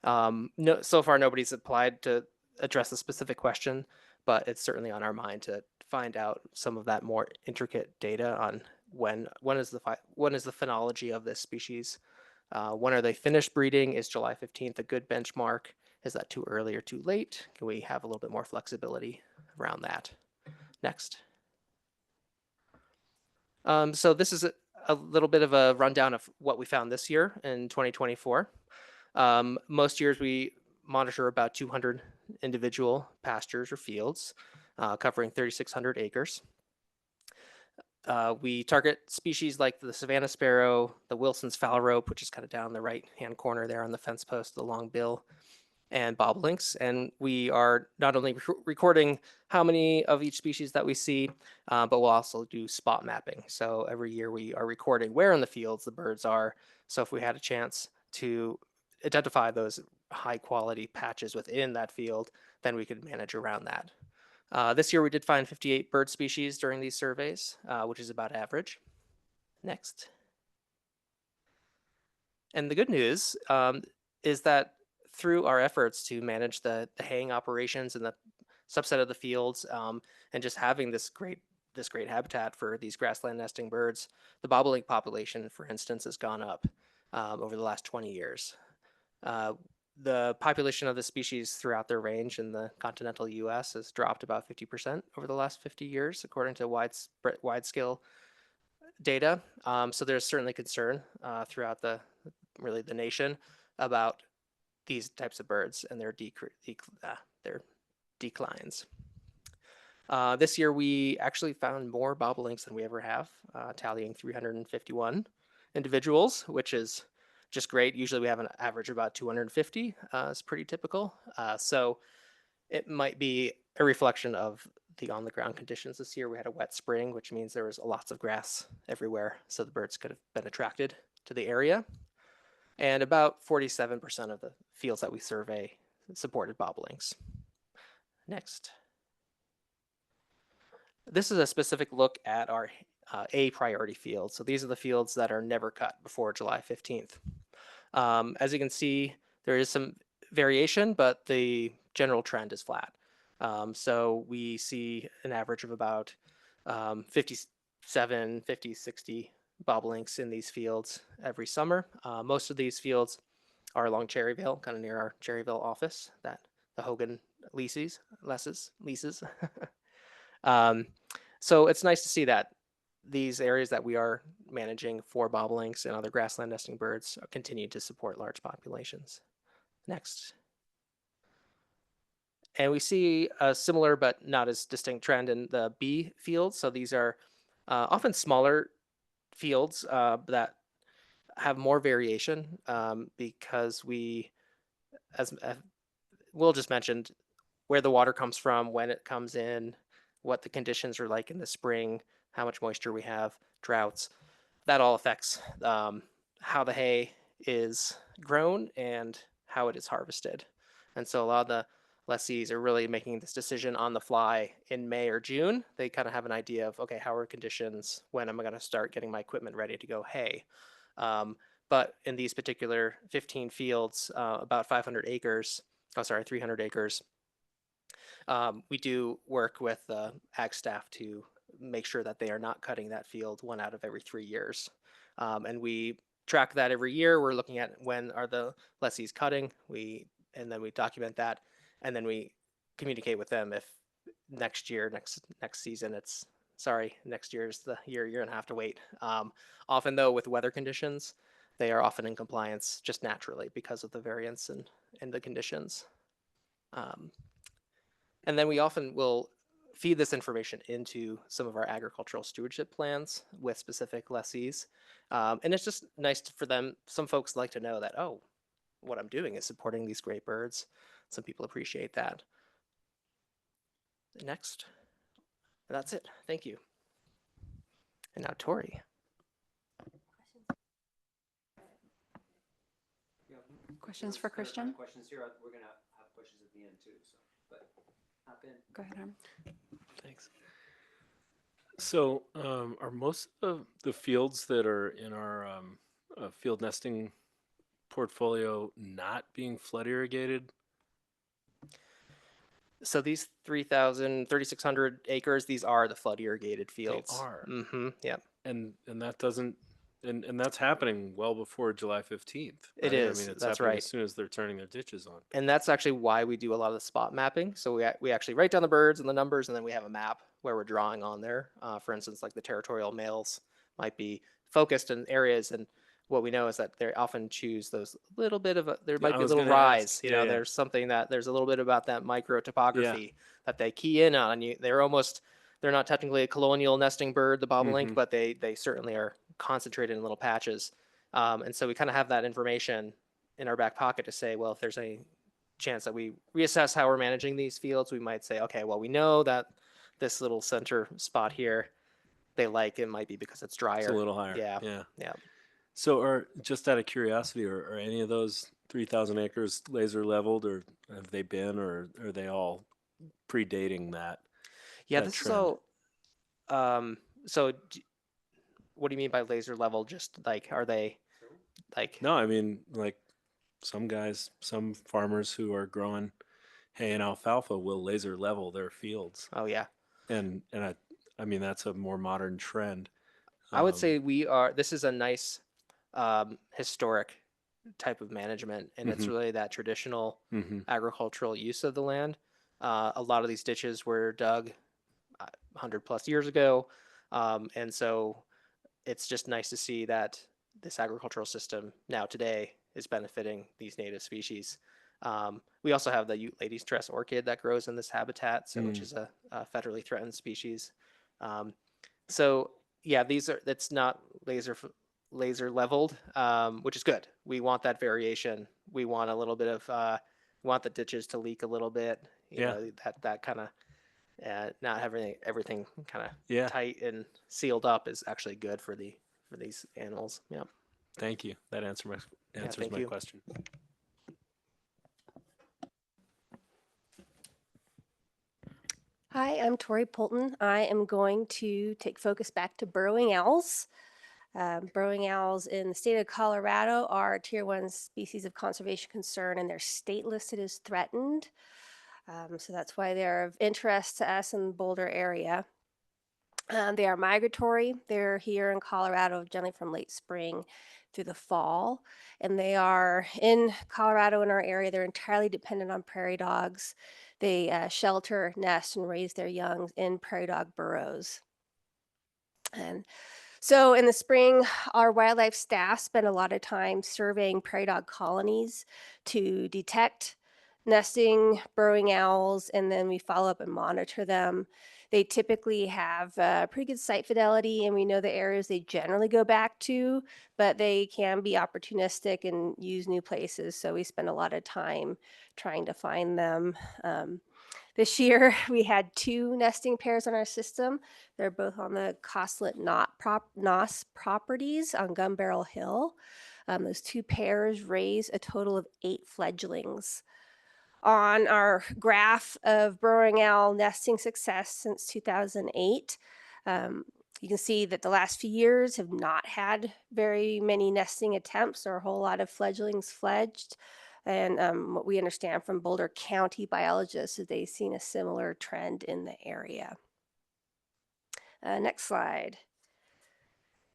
So far, nobody's applied to address the specific question, but it's certainly on our mind to find out some of that more intricate data on when is the phenology of this species. When are they finished breeding? Is July 15th a good benchmark? Is that too early or too late? Can we have a little bit more flexibility around that? Next. So this is a little bit of a rundown of what we found this year in 2024. Most years we monitor about 200 individual pastures or fields, covering 3,600 acres. We target species like the Savannah sparrow, the Wilson's phalarope, which is kind of down in the right-hand corner there on the fence post, the long bill, and bobolinks. And we are not only recording how many of each species that we see, but we'll also do spot mapping. So every year we are recording where in the fields the birds are. So if we had a chance to identify those high quality patches within that field, then we could manage around that. This year we did find 58 bird species during these surveys, which is about average. Next. And the good news is that through our efforts to manage the haying operations and the subset of the fields, and just having this great habitat for these grassland nesting birds, the bobolink population, for instance, has gone up over the last 20 years. The population of the species throughout their range in the continental U.S. has dropped about 50% over the last 50 years, according to wide-scale data. So there's certainly concern throughout the nation about these types of birds and their declines. This year we actually found more bobolinks than we ever have, tallying 351 individuals, which is just great. Usually we have an average of about 250. It's pretty typical. So it might be a reflection of the on-the-ground conditions this year. We had a wet spring, which means there was lots of grass everywhere, so the birds could have been attracted to the area. And about 47% of the fields that we survey supported bobolinks. Next. This is a specific look at our A priority fields. So these are the fields that are never cut before July 15th. As you can see, there is some variation, but the general trend is flat. So we see an average of about 57, 50, 60 bobolinks in these fields every summer. Most of these fields are along Cherryvale, kind of near our Cherryvale office that the Hogan leases. So it's nice to see that these areas that we are managing for bobolinks and other grassland nesting birds continue to support large populations. Next. And we see a similar but not as distinct trend in the bee fields. So these are often smaller fields that have more variation because we, as Will just mentioned, where the water comes from, when it comes in, what the conditions are like in the spring, how much moisture we have, droughts. That all affects how the hay is grown and how it is harvested. And so a lot of the lessees are really making this decision on the fly in May or June. They kind of have an idea of, okay, how are conditions? When am I going to start getting my equipment ready to go hay? But in these particular 15 fields, about 500 acres, 300 acres, we do work with ag staff to make sure that they are not cutting that field 1 out of every 3 years. And we track that every year. We're looking at when are the lessees cutting. And then we document that, and then we communicate with them if next year, next season, it's sorry, next year is the year you're gonna have to wait. Often though, with weather conditions, they are often in compliance just naturally because of the variance in the conditions. And then we often will feed this information into some of our agricultural stewardship plans with specific lessees. And it's just nice for them. Some folks like to know that, oh, what I'm doing is supporting these great birds. Some people appreciate that. Next. And that's it. Thank you. And now Tori. Questions for Christian? Questions here. We're going to have questions at the end too. So, but hop in. Go ahead, Harm. Thanks. So, are most of the fields that are in our field nesting portfolio not being flood irrigated? So these 3,600 acres, these are the flood irrigated fields. They are. Mm-hmm. Yep. And that doesn't, and that's happening well before July 15th. It Right? is. I mean, it's That's happening right. as soon as they're turning their ditches on. And that's actually why we do a lot of the spot mapping. So we actually write down the birds and the numbers, and then we have a map where we're drawing on there. For instance, like the territorial males might be focused in areas, and what we know is that they often choose those little bit of there Yeah, might I be a was little gonna ask. rise. Yeah, yeah. There's something that there's a little bit about that micro topography that they key in on. They're not technically a colonial nesting bird, the bobolink, Mhm. but they certainly are concentrated in little patches. And so we kind of have that information in our back pocket to say, well, if there's any chance that we reassess how we're managing these fields, we might say, okay, well, we know that this little center spot here, they like it might be because it's drier. It's a little higher. Yeah. Yeah. Yeah. So, just out of curiosity, are any of those 3,000 acres laser leveled, or have they been, or are they all predating that? Yeah. That This trend. is all. So what do you mean by laser level? Just like, are they like? No, I mean, like some farmers who are growing hay and alfalfa will laser level their fields, Oh yeah. and I mean that's a more modern trend. I would say this is a nice historic type of management, and it's Mhm. really that traditional Mhm. agricultural use of the land. A lot of these ditches were dug 100 plus years ago, and so it's just nice to see that this agricultural system now today is benefiting these native species. We also have the Ute lady's tress orchid that grows in this habitat, which is a federally threatened species. So yeah, that's not laser leveled, which is good. We want that variation. We want a little bit of we want the ditches to leak a little bit. Yeah. That kind of not having everything kind of Yeah. tight and sealed up is actually good for these animals. Yeah. Thank you. That answers thank my you. question. Hi, I'm Tori Poulton. I am going to take focus back to burrowing owls. Burrowing owls in the state of Colorado are a Tier 1 species of conservation concern, and they're state listed as threatened. So that's why they're of interest to us in the Boulder area. They are migratory. They're here in Colorado generally from late spring through the fall. And they are in Colorado in our area. They're entirely dependent on prairie dogs. They shelter, nest, and raise their young in prairie dog burrows. And so in the spring, our wildlife staff spend a lot of time surveying prairie dog colonies to detect nesting burrowing owls, and then we follow up and monitor them. They typically have pretty good site fidelity, and we know the areas they generally go back to, but they can be opportunistic and use new places. So we spend a lot of time trying to find them. This year, we had 2 nesting pairs on our system. They're both on the Costlet Nos properties on Gun Barrel Hill. Those 2 pairs raised a total of 8 fledglings. On our graph of burrowing owl nesting success since 2008, you can see that the last few years have not had very many nesting attempts or a whole lot of fledglings fledged. And what we understand from Boulder County biologists is they've seen a similar trend in the area. Next slide.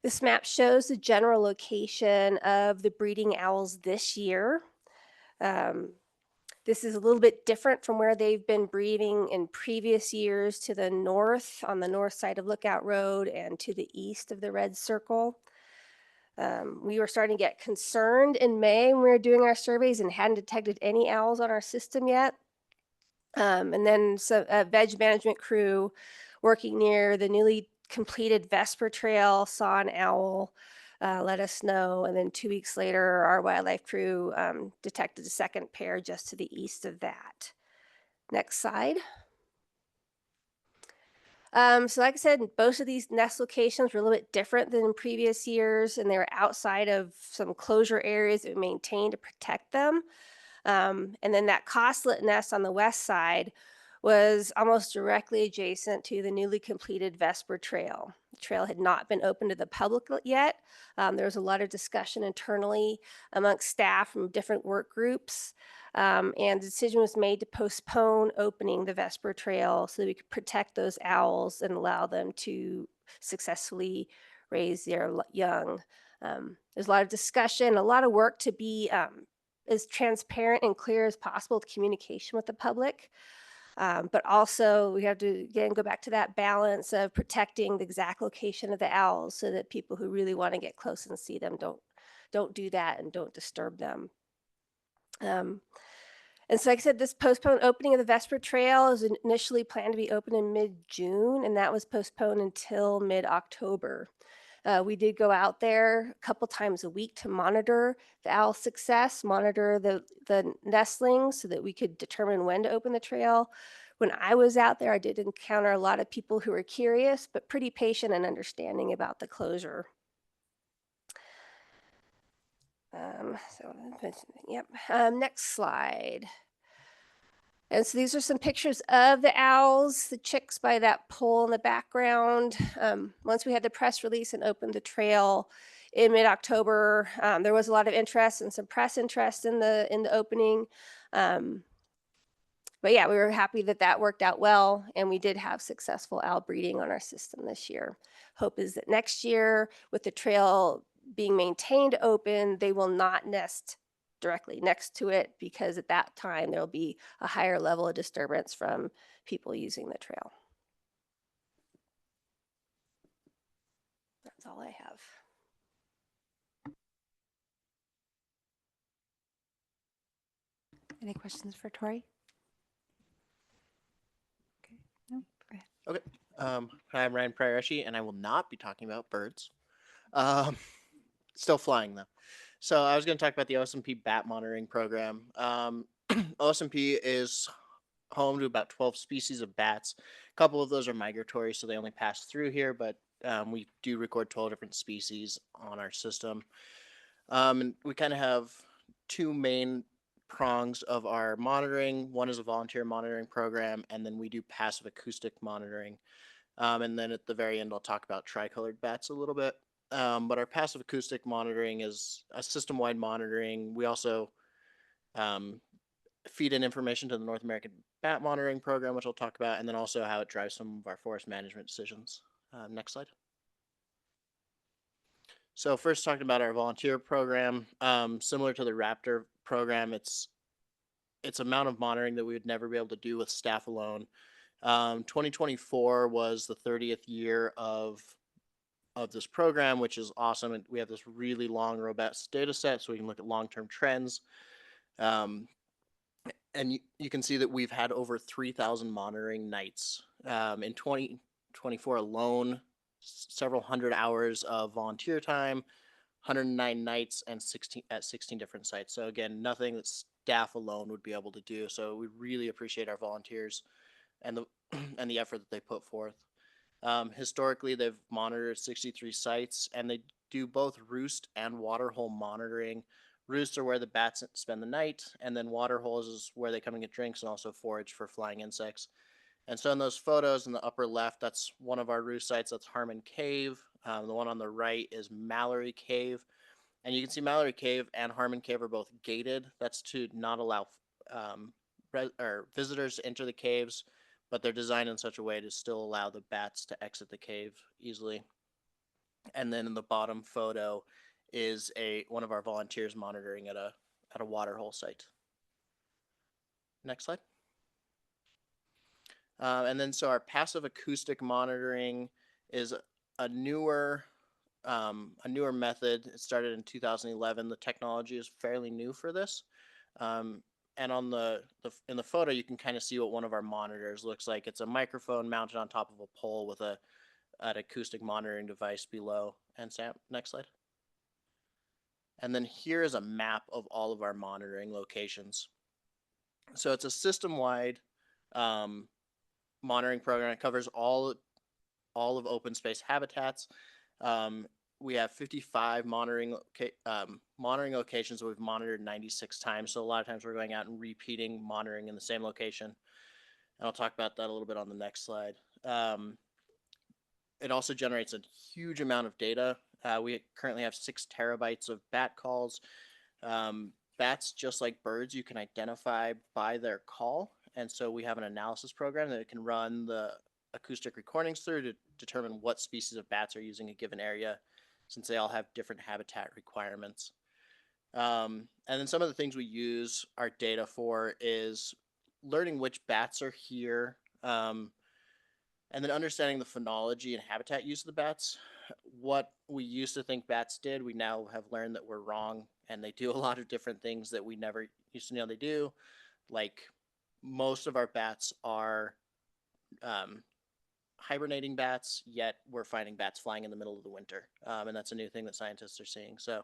This map shows the general location of the breeding owls this year. This is a little bit different from where they've been breeding in previous years, to the north on the north side of Lookout Road and to the east of the red circle. We were starting to get concerned in May when we were doing our surveys and hadn't detected any owls on our system yet. And then a veg management crew working near the newly completed Vesper Trail saw an owl, let us know. And then 2 weeks later, our wildlife crew detected a second pair just to the east of that. Next slide. So like I said, both of these nest locations were a little bit different than in previous years, and they were outside of some closure areas that we maintained to protect them. And then that Costlet nest on the west side was almost directly adjacent to the newly completed Vesper Trail. The trail had not been open to the public yet. There was a lot of discussion internally amongst staff from different work groups. And the decision was made to postpone opening the Vesper Trail so that we could protect those owls and allow them to successfully raise their young. There's a lot of discussion, a lot of work to be as transparent and clear as possible with communication with the public. But also we have to, again, go back to that balance of protecting the exact location of the owls so that people who really want to get close and see them don't do that and don't disturb them. And so like I said, this postponed opening of the Vesper Trail is initially planned to be open in mid-June, and that was postponed until mid-October. We did go out there a couple times a week to monitor the owl success, monitor the nestlings so that we could determine when to open the trail. When I was out there, I did encounter a lot of people who were curious, but pretty patient and understanding about the closure. Next slide. And so these are some pictures of the owls, the chicks by that pole in the background. Once we had the press release and opened the trail in mid-October, there was a lot of interest and some press interest in the opening. But yeah, we were happy that that worked out well, and we did have successful owl breeding on our system this year. Hope is that next year, with the trail being maintained open, they will not nest directly next to it, because at that time there will be a higher level of disturbance from people using the trail. That's all I have. Any questions for Tori? Okay, no, go ahead. Okay. Hi, I'm Ryan Prioreshi, and I will not be talking about birds. Still flying though. So I was going to talk about the OSMP bat monitoring program. OSMP is home to about 12 species of bats. A couple of those are migratory, so they only pass through here, but we do record 12 different species on our system. And we kind of have 2 main prongs of our monitoring. One is a volunteer monitoring program, and then we do passive acoustic monitoring. And then at the very end, I'll talk about tricolored bats a little bit. But our passive acoustic monitoring is a system-wide monitoring. We also feed in information to the North American Bat Monitoring Program, which I'll talk about, and then also how it drives some of our forest management decisions. Next slide. So first, talking about our volunteer program, similar to the Raptor program, it's amount of monitoring that we would never be able to do with staff alone. 2024 was the 30th year of this program, which is awesome. And we have this really long, robust data set, so we can look at long-term trends. And you can see that we've had over 3,000 monitoring nights. In 2024 alone, several hundred hours of volunteer time, 109 nights, and 16 different sites. So again, nothing that staff alone would be able to do. So we really appreciate our volunteers and the and the effort that they put forth. Historically, they've monitored 63 sites, and they do both roost and water hole monitoring. Roosts are where the bats spend the night, and then water holes is where they come and get drinks and also forage for flying insects. And so in those photos in the upper left, that's one of our roost sites. That's Harmon Cave. The one on the right is Mallory Cave. And you can see Mallory Cave and Harmon Cave are both gated. That's to not allow visitors to enter the caves, but they're designed in such a way to still allow the bats to exit the cave easily. And then in the bottom photo is one of our volunteers monitoring at a water hole site. Next slide. And then so our passive acoustic monitoring is a newer method. It started in 2011. The technology is fairly new for this. And on in the photo, you can kind of see what one of our monitors looks like. It's a microphone mounted on top of a pole with an acoustic monitoring device below. And Sam, next slide. And then here is a map of all of our monitoring locations. So it's a system-wide monitoring program. It covers all of open space habitats. We have 55 monitoring locations that we've monitored 96 times. So a lot of times we're going out and repeating monitoring in the same location. And I'll talk about that a little bit on the next slide. It also generates a huge amount of data. We currently have 6 terabytes of bat calls. Bats, just like birds, you can identify by their call. And so we have an analysis program that can run the acoustic recordings through to determine what species of bats are using a given area, since they all have different habitat requirements. And then some of the things we use our data for is learning which bats are here, and then understanding the phenology and habitat use of the bats. What we used to think bats did, we now have learned that we're wrong, and they do a lot of different things that we never used to know they do. Like, most of our bats are hibernating bats, yet we're finding bats flying in the middle of the winter. And that's a new thing that scientists are seeing. So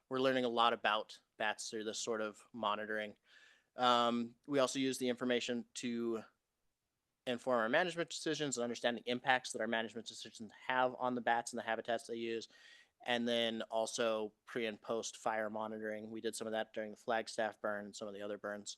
we're learning a lot about bats through this sort of monitoring. We also use the information to inform our management decisions and understand the impacts that our management decisions have on the bats and the habitats they use. And then also pre and post fire monitoring. We did some of that during the Flagstaff burn and some of the other burns.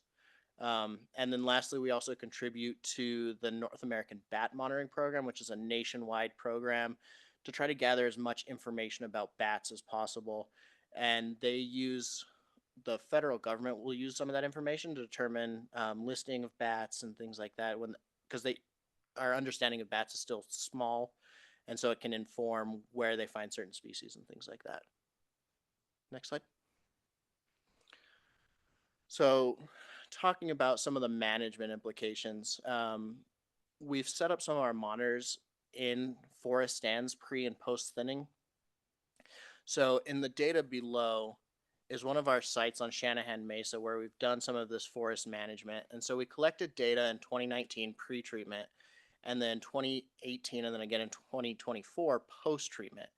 And then lastly, we also contribute to the North American Bat Monitoring Program, which is a nationwide program to try to gather as much information about bats as possible. And the federal government will use some of that information to determine listing of bats and things like that, because our understanding of bats is still small, and so it can inform where they find certain species and things like that. Next slide. So, talking about some of the management implications, we've set up some of our monitors in forest stands pre and post thinning. So in the data below is one of our sites on Shanahan Mesa where we've done some of this forest management. And so we collected data in 2019 pre-treatment, and then 2018, and then again in 2024 post-treatment.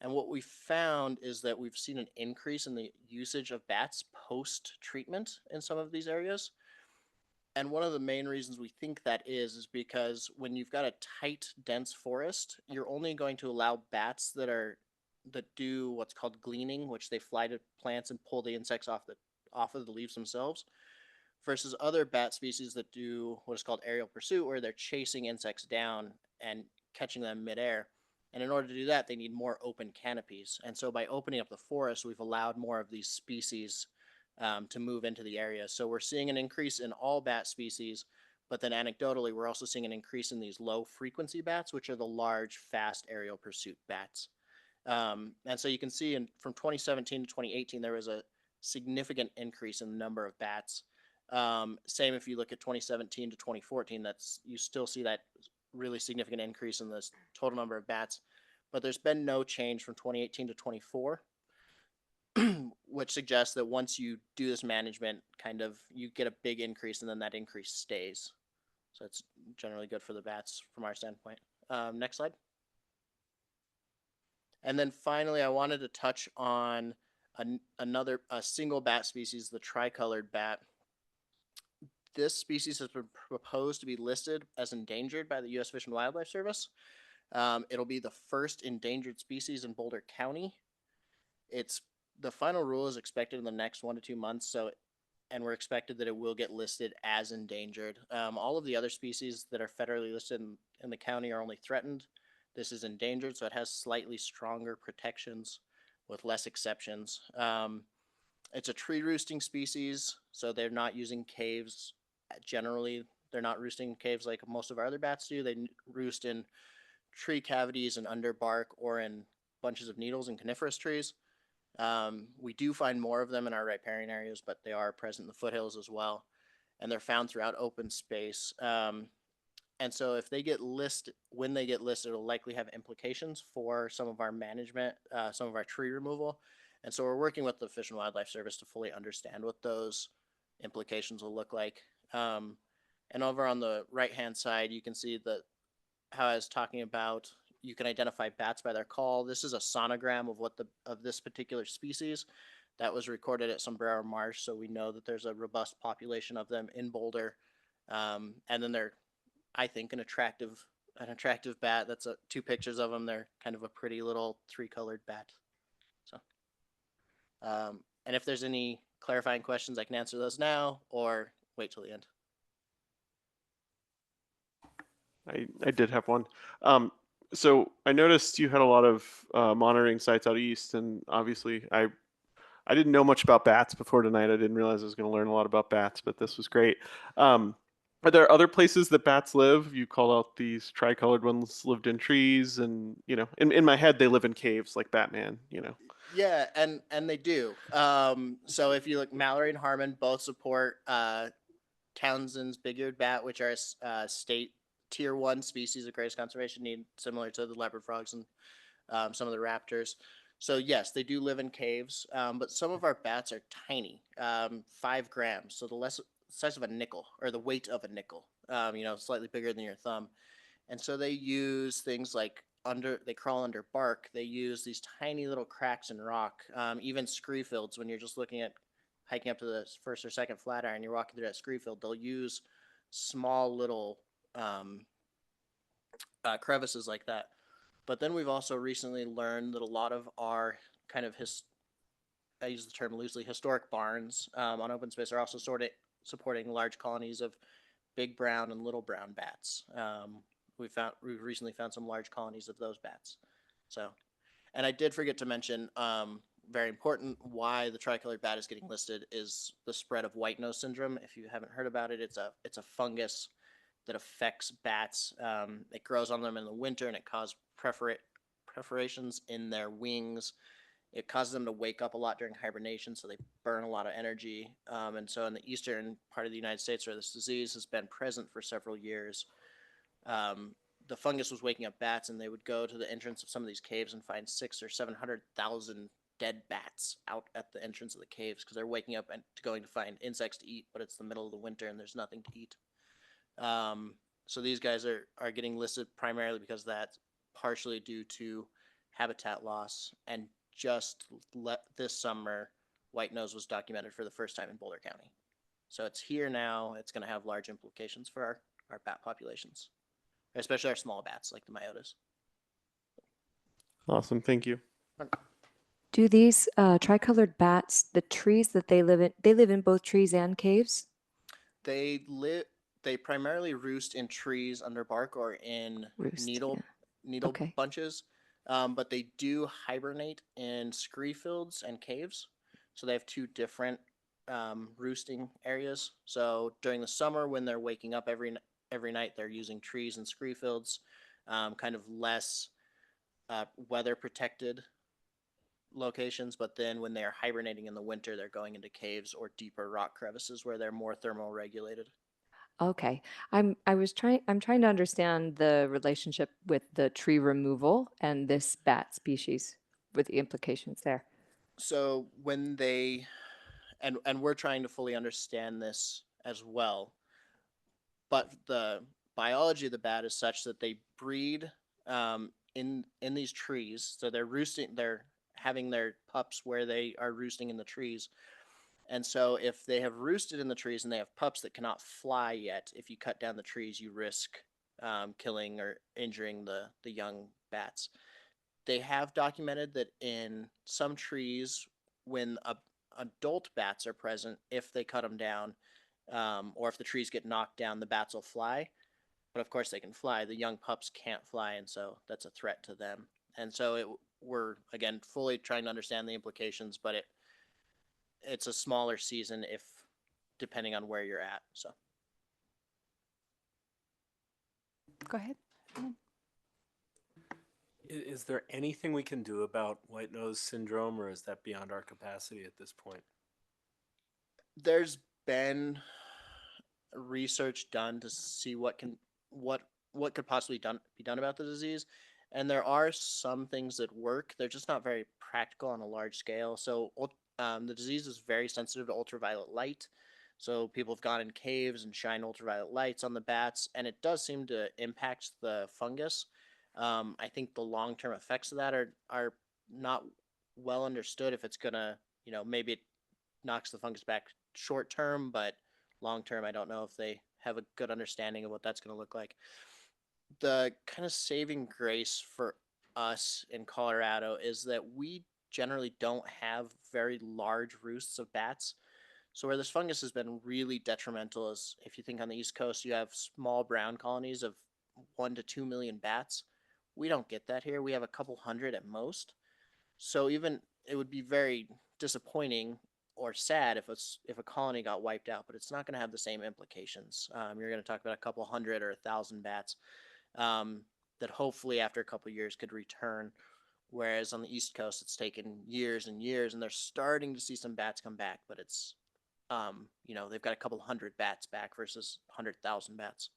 And what we found is that we've seen an increase in the usage of bats post-treatment in some of these areas. And one of the main reasons we think that is because when you've got a tight, dense forest, you're only going to allow bats that do what's called gleaning, which they fly to plants and pull the insects off of the leaves themselves, versus other bat species that do what is called aerial pursuit, where they're chasing insects down and catching them midair. And in order to do that, they need more open canopies. And so by opening up the forest, we've allowed more of these species to move into the area. So we're seeing an increase in all bat species, but then anecdotally, we're also seeing an increase in these low frequency bats, which are the large, fast aerial pursuit bats. And so you can see from 2017 to 2018, there was a significant increase in the number of bats. Same if you look at 2017 to 2014, you still see that really significant increase in the total number of bats, but there's been no change from 2018 to 24. which suggests that once you do this management, kind of you get a big increase, and then that increase stays. So it's generally good for the bats from our standpoint. Next slide. And then finally, I wanted to touch on another single bat species, the tricolored bat. This species has been proposed to be listed as endangered by the U.S. Fish and Wildlife Service. It'll be the first endangered species in Boulder County. The final rule is expected in the next 1 to 2 months. And we're expected that it will get listed as endangered. All of the other species that are federally listed in the county are only threatened. This is endangered, so it has slightly stronger protections with less exceptions. It's a tree roosting species, so they're not using caves. Generally, they're not roosting in caves like most of our other bats do. They roost in tree cavities and under bark or in bunches of needles and coniferous trees. We do find more of them in our riparian areas, but they are present in the foothills as well. And they're found throughout open space. And so if they get listed, when they get listed, it'll likely have implications for some of our management, some of our tree removal. And so we're working with the Fish and Wildlife Service to fully understand what those implications will look like. And over on the right-hand side, you can see that how I was talking about, you can identify bats by their call. This is a sonogram of this particular species that was recorded at Sombrero Marsh, so we know that there's a robust population of them in Boulder. And then they're, I think, an attractive bat. That's two pictures of them. They're kind of a pretty little three-colored bat. So, and if there's any clarifying questions, I can answer those now or wait till the end. I did have one. So I noticed you had a lot of monitoring sites out east, and obviously I didn't know much about bats before tonight. I didn't realize I was going to learn a lot about bats, but this was great. Are there other places that bats live? You called out these tricolored ones lived in trees, and in my head they live in caves like Batman. Yeah, and they do. So if you look, Mallory and Harmon both support Townsend's big-eared bat, which are state tier 1 species of greatest conservation need, similar to the leopard frogs and some of the raptors. So yes, they do live in caves, but some of our bats are tiny, 5 grams, so the size of a nickel, or the weight of a nickel, slightly bigger than your thumb. And so they use things like they crawl under bark. They use these tiny little cracks in rock, even scree fields. When you're just looking at hiking up to the first or second Flatiron, you're walking through that scree field, they'll use small little crevices like that. But then we've also recently learned that a lot of our kind of I use the term loosely, historic barns on open space are also supporting large colonies of big brown and little brown bats. We've recently found some large colonies of those bats. So, and I did forget to mention, very important, why the tricolored bat is getting listed is the spread of white nose syndrome. If you haven't heard about it, it's a fungus that affects bats. It grows on them in the winter, and it causes perforations in their wings. It causes them to wake up a lot during hibernation, so they burn a lot of energy. And so in the eastern part of the United States, where this disease has been present for several years, the fungus was waking up bats, and they would go to the entrance of some of these caves and find 600,000 or 700,000 dead bats out at the entrance of the caves because they're waking up and going to find insects to eat, but it's the middle of the winter and there's nothing to eat. So these guys are getting listed primarily because that's partially due to habitat loss, and just this summer, white nose was documented for the first time in Boulder County. So it's here now. It's going to have large implications for our bat populations, especially our small bats like the myotas. Awesome, thank you. Do these tricolored bats, the trees that they live in both trees and caves? They primarily roost in trees under bark or in needle Okay. bunches, but they do hibernate in scree fields and caves. So they have two different roosting areas. So during the summer, when they're waking up every night, they're using trees and scree fields, kind of less weather protected locations. But then when they're hibernating in the winter, they're going into caves or deeper rock crevices where they're more thermal regulated. Okay. I'm trying to understand the relationship with the tree removal and this bat species with the implications there. So when they, and we're trying to fully understand this as well, but the biology of the bat is such that they breed in these trees. So they're roosting, they're having their pups where they are roosting in the trees. And so if they have roosted in the trees and they have pups that cannot fly yet, if you cut down the trees, you risk killing or injuring the young bats. They have documented that in some trees, when adult bats are present, if they cut them down, or if the trees get knocked down, the bats will fly. But of course, they can fly. The young pups can't fly, and so that's a threat to them. And so we're again fully trying to understand the implications, but it's a smaller season if depending on where you're at. So Go ahead. Is there anything we can do about white nose syndrome, or is that beyond our capacity at this point? there's been research done to see what could possibly be done about the disease, and there are some things that work. They're just not very practical on a large scale. So the disease is very sensitive to ultraviolet light. So people have gone in caves and shine ultraviolet lights on the bats, and it does seem to impact the fungus. I think the long term effects of that are not well understood. If it's gonna, maybe it knocks the fungus back short term, but long term, I don't know if they have a good understanding of what that's going to look like. The kind of saving grace for us in Colorado is that we generally don't have very large roosts of bats. So where this fungus has been really detrimental is if you think on the East Coast, you have small brown colonies of 1 to 2 million bats. We don't get that here. We have a couple hundred at most. So even it would be very disappointing or sad if a colony got wiped out, but it's not going to have the same implications. You're going to talk about a couple hundred or 1,000 bats that hopefully after a couple years could return. Whereas on the East Coast, it's taken years and years, and they're starting to see some bats come back, but it's they've got a couple hundred bats back versus 100,000 bats.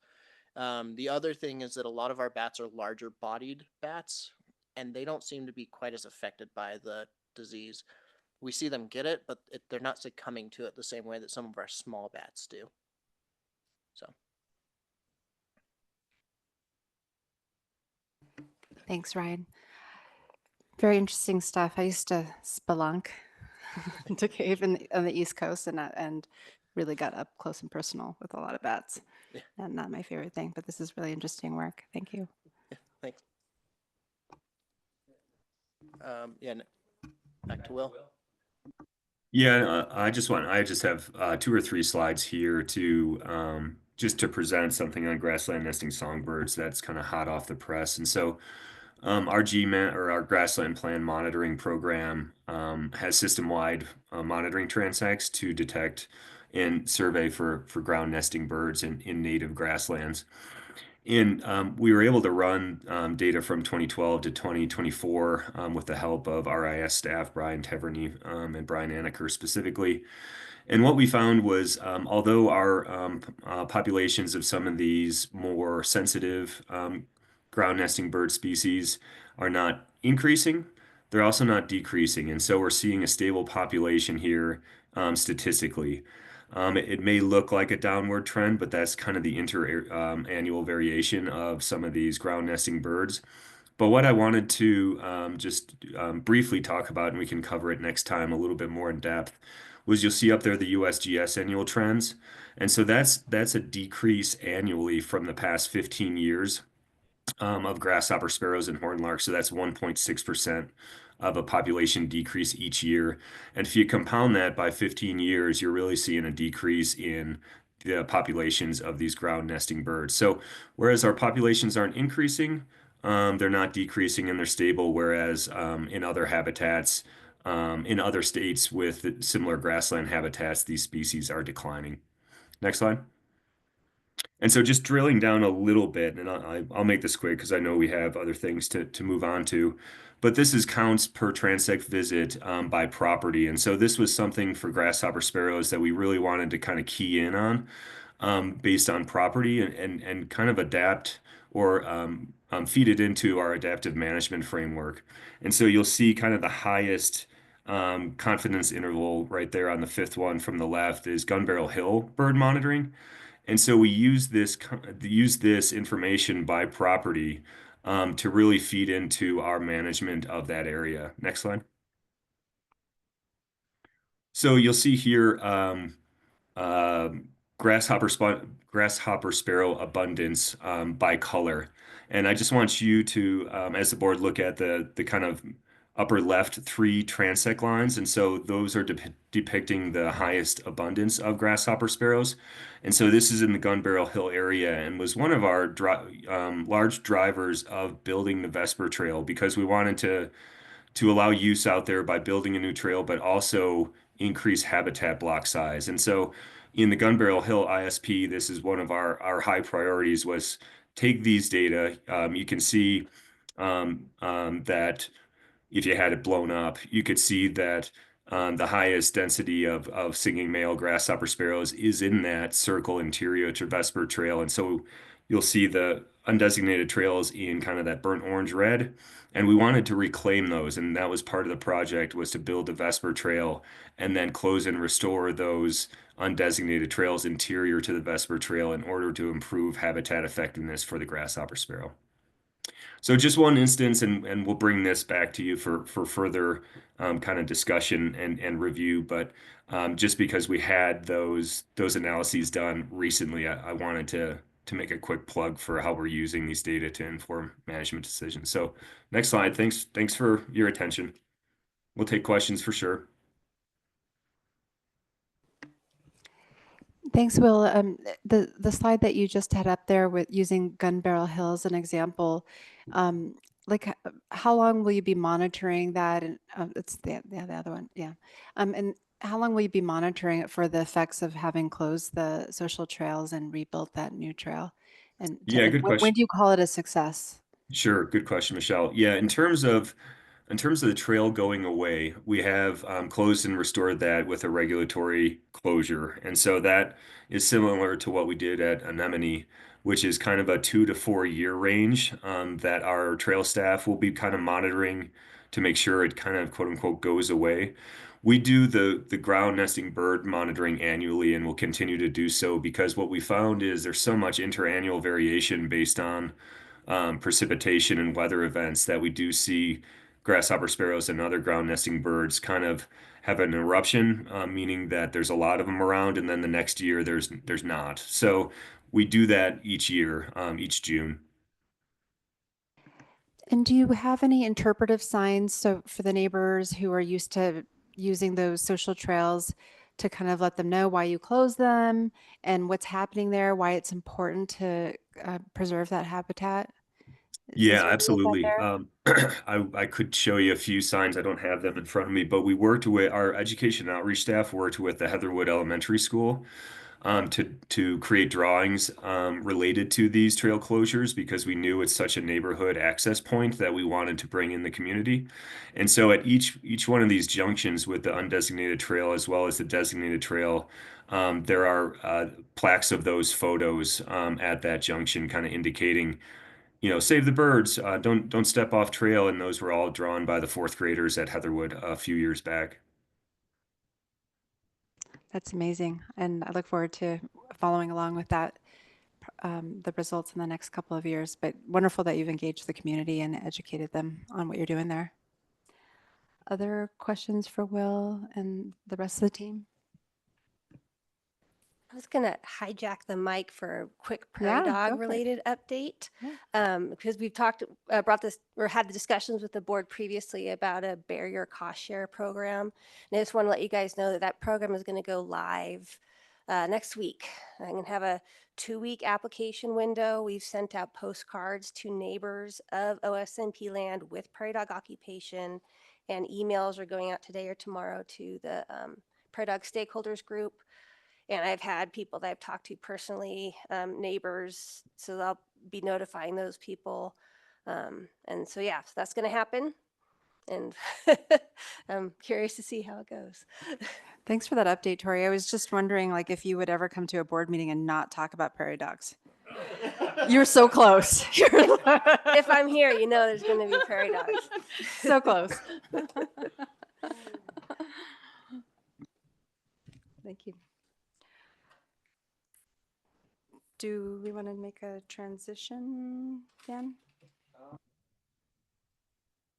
The other thing is that a lot of our bats are larger bodied bats, and they don't seem to be quite as affected by the disease. We see them get it, but they're not succumbing to it the same way that some of our small bats do. So Thanks, Ryan. Very interesting stuff. I used to spelunk to cave on the East Coast and really got up close and personal with a lot of bats. Yeah. And not my favorite thing, but this is really interesting work. Thank you. thanks. Back to Will. Yeah, I just have 2 or 3 slides here to just to present something on grassland nesting songbirds that's kind of hot off the press. And so our GMAT or our grassland plan monitoring program has system-wide monitoring transects to detect and survey for ground nesting birds in native grasslands. And we were able to run data from 2012 to 2024 with the help of RIS staff, Brian Teverney and Brian Anaker specifically. And what we found was, although our populations of some of these more sensitive ground nesting bird species are not increasing, they're also not decreasing. And so we're seeing a stable population here statistically. It may look like a downward trend, but that's kind of the annual variation of some of these ground nesting birds. But what I wanted to just briefly talk about, and we can cover it next time a little bit more in depth, was you'll see up there the USGS annual trends. And so that's a decrease annually from the past 15 years of grasshopper sparrows and horned larks. So that's 1.6% of a population decrease each year. And if you compound that by 15 years, you're really seeing a decrease in the populations of these ground nesting birds. So whereas our populations aren't increasing, they're not decreasing and they're stable. Whereas in other habitats, in other states with similar grassland habitats, these species are declining. Next slide. And so just drilling down a little bit, and I'll make this quick because I know we have other things to move on to, but this is counts per transect visit by property. And so this was something for grasshopper sparrows that we really wanted to kind of key in on based on property and kind of adapt or feed it into our adaptive management framework. And so you'll see kind of the highest confidence interval right there on the fifth one from the left is Gun Barrel Hill bird monitoring. And so we use this information by property to really feed into our management of that area. Next slide. So you'll see here um, grasshopper sparrow abundance by color. And I just want you to, as the board, look at the kind of upper left three transect lines. And so those are depicting the highest abundance of grasshopper sparrows. And so this is in the Gun Barrel Hill area and was one of our large drivers of building the Vesper Trail because we wanted to allow use out there by building a new trail, but also increase habitat block size. And so in the Gun Barrel Hill ISP, this is one of our high priorities was take these data. You can see that if you had it blown up, you could see that the highest density of singing male grasshopper sparrows is in that circle interior to Vesper Trail. And so you'll see the undesignated trails in kind of that burnt orange red. And we wanted to reclaim those. And that was part of the project was to build the Vesper Trail and then close and restore those undesignated trails interior to the Vesper Trail in order to improve habitat effectiveness for the grasshopper sparrow. So just one instance, and we'll bring this back to you for further kind of discussion and review. But just because we had those analyses done recently, I wanted to make a quick plug for how we're using these data to inform management decisions. So next slide. Thanks for your attention. We'll take questions for sure. Thanks, Will. The slide that you just had up there with using Gun Barrel Hill as an example, like how long will you be monitoring that? And it's the other one, yeah. And how long will you be monitoring it for the effects of having closed the social trails and rebuilt that new trail? And Yeah, good when question. do you call it a success? Sure, good question, Michelle. Yeah, in terms of the trail going away, we have closed and restored that with a regulatory closure. And so that is similar to what we did at Anemone, which is kind of a 2 to 4 year range that our trail staff will be kind of monitoring to make sure it kind of quote unquote goes away. We do the ground nesting bird monitoring annually and will continue to do so because what we found is there's so much interannual variation based on precipitation and weather events that we do see grasshopper sparrows and other ground nesting birds kind of have an eruption, meaning that there's a lot of them around, and then the next year there's not. So we do that each year, each June. And do you have any interpretive signs so for the neighbors who are used to using those social trails to kind of let them know why you close them and what's happening there, why it's important to preserve that habitat? Yeah, Is there any of that absolutely. there? I could show you a few signs. I don't have them in front of me, but we worked with our education outreach staff worked with the Heatherwood Elementary School to create drawings related to these trail closures because we knew it's such a neighborhood access point that we wanted to bring in the community. And so at each one of these junctions with the undesignated trail as well as the designated trail, there are plaques of those photos at that junction, kind of indicating, save the birds, don't step off trail. And those were all drawn by the fourth graders at Heatherwood a few years back. That's amazing. And I look forward to following along with that, the results in the next couple of years. But wonderful that you've engaged the community and educated them on what you're doing there. Other questions for Will and the rest of the team? I was gonna hijack the mic for a quick prairie Yeah, dog go for it. related update. Yeah. Because we've brought this or had the discussions with the board previously about a barrier cost share program. And I just want to let you guys know that that program is going to go live next week. I'm going to have a 2-week application window. We've sent out postcards to neighbors of OSMP land with prairie dog occupation, and emails are going out today or tomorrow to the prairie dog stakeholders group. And I've had people that I've talked to personally, neighbors, so I'll be notifying those people. And so, yeah, so that's going to happen. And I'm curious to see how it goes. Thanks for that update, Tori. I was just wondering, like, if you would ever come to a board meeting and not talk about prairie dogs. You're so close. If I'm here, there's going to be prairie dogs. So close. Thank you. Do we want to make a transition, Dan?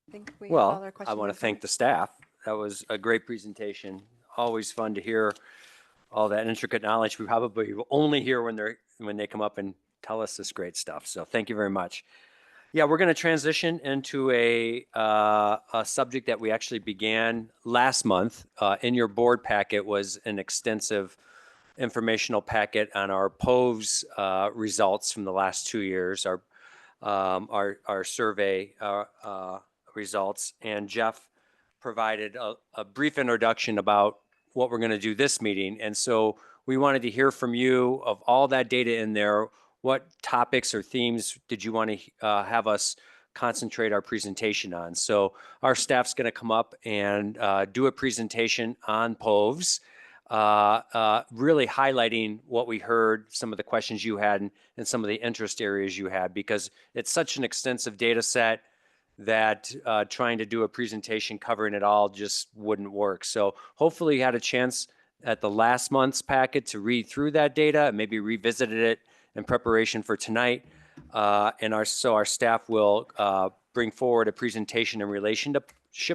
I think we have all Well, our I questions. want to answered. thank the staff. That was a great presentation. Always fun to hear all that intricate knowledge we probably will only hear when they come up and tell us this great stuff. So thank you very much. Yeah, we're going to transition into a subject that we actually began last month. In your board packet was an extensive informational packet on our POVS results from the last 2 years, our survey results, and Jeff provided a brief introduction about what we're going to do this meeting. And so we wanted to hear from you of all that data in there. What topics or themes did you want to have us concentrate our presentation on? So our staff's going to come up and do a presentation on POVS, really highlighting what we heard, some of the questions you had, and some of the interest areas you had, because it's such an extensive data set that trying to do a presentation covering it all just wouldn't work. So hopefully you had a chance at the last month's packet to read through that data and maybe revisited it in preparation for tonight. And our staff will bring forward a presentation in relationship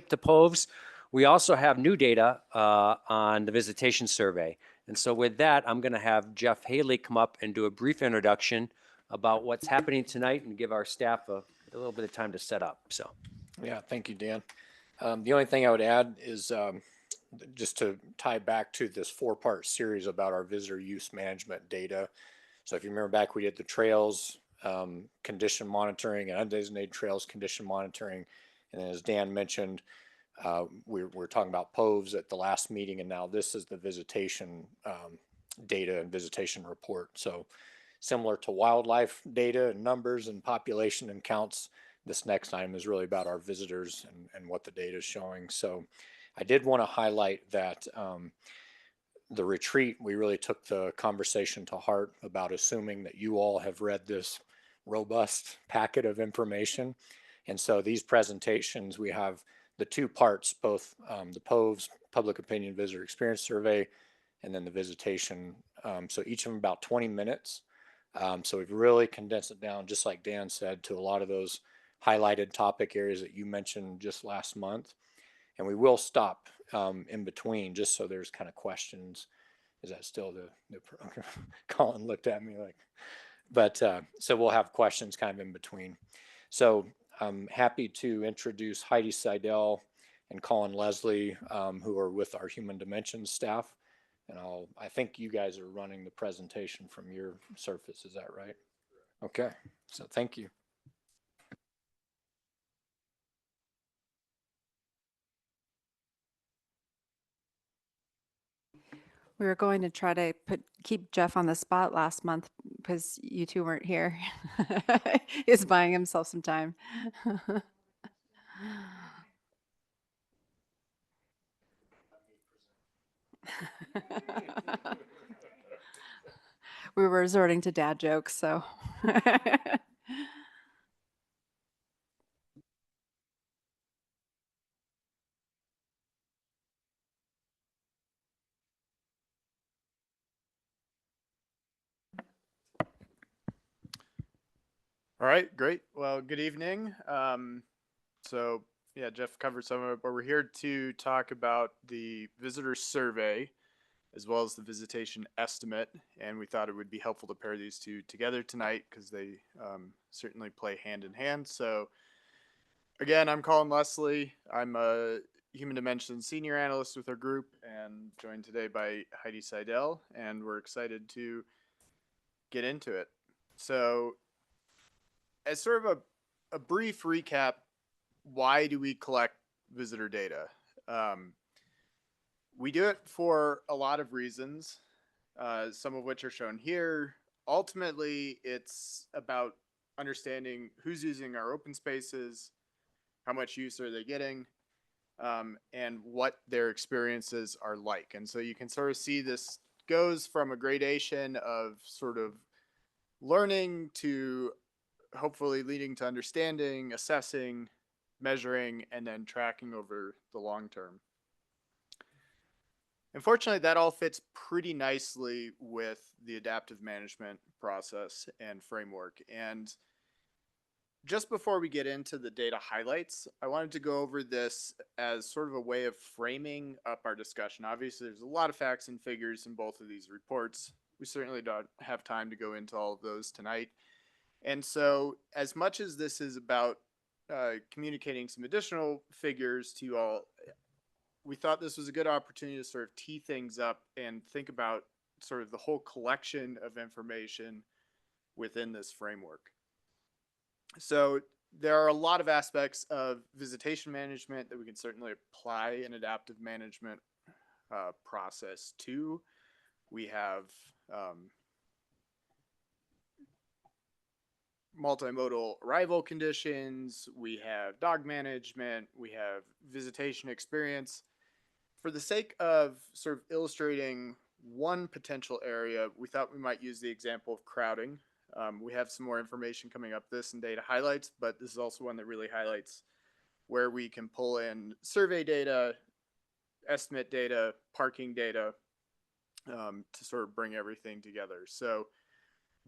to POVS. We also have new data on the visitation survey. And so with that, I'm going to have Jeff Haley come up and do a brief introduction about what's happening tonight and give our staff a little bit of time to set up. So, yeah, thank you, Dan. The only thing I would add is just to tie back to this 4-part series about our visitor use management data. So if you remember back, we did the trails condition monitoring and undesignated trails condition monitoring. And then as Dan mentioned, we're talking about POVs at the last meeting, and now this is the visitation data and visitation report. So similar to wildlife data and numbers and population and counts, this next item is really about our visitors and what the data is showing. So I did want to highlight that the retreat, we really took the conversation to heart about assuming that you all have read this robust packet of information. And so these presentations, we have the 2 parts, both the POVS, Public Opinion Visitor Experience Survey, and then the visitation. So each of them about 20 minutes. So we've really condensed it down, just like Dan said, to a lot of those highlighted topic areas that you mentioned just last month. And we will stop in between just so there's kind of questions. Is that still the Colin looked at me like, but so we'll have questions kind of in between. So I'm happy to introduce Heidi Seidel and Colin Leslie, who are with our Human Dimensions staff. And I think you guys are running the presentation from your surface. Is that right? Okay. So thank you. We were going to try to keep Jeff on the spot last month because you two weren't here. He's buying himself some time. We were resorting to dad jokes, so. All right, great. Well, good evening. So yeah, Jeff covered some of it, but we're here to talk about the visitor survey as well as the visitation estimate. And we thought it would be helpful to pair these 2 together tonight because they certainly play hand in hand. So again, I'm Colin Leslie. I'm a Human Dimensions senior analyst with our group and joined today by Heidi Seidel. And we're excited to get into it. So as sort of a brief recap, why do we collect visitor data? We do it for a lot of reasons, some of which are shown here. Ultimately, it's about understanding who's using our open spaces, how much use are they getting, and what their experiences are like. And so you can sort of see this goes from a gradation of sort of learning to hopefully leading to understanding, assessing, measuring, and then tracking over the long term. Unfortunately, that all fits pretty nicely with the adaptive management process and framework. And just before we get into the data highlights, I wanted to go over this as sort of a way of framing up our discussion. Obviously, there's a lot of facts and figures in both of these reports. We certainly don't have time to go into all of those tonight. And so, as much as this is about communicating some additional figures to you all, we thought this was a good opportunity to sort of tee things up and think about sort of the whole collection of information within this framework. So there are a lot of aspects of visitation management that we can certainly apply an adaptive management process to. We have multimodal arrival conditions, we have dog management, we have visitation experience. For the sake of sort of illustrating one potential area, we thought we might use the example of crowding. We have some more information coming up this and data highlights, but this is also one that really highlights where we can pull in survey data, estimate data, parking data, to sort of bring everything together. So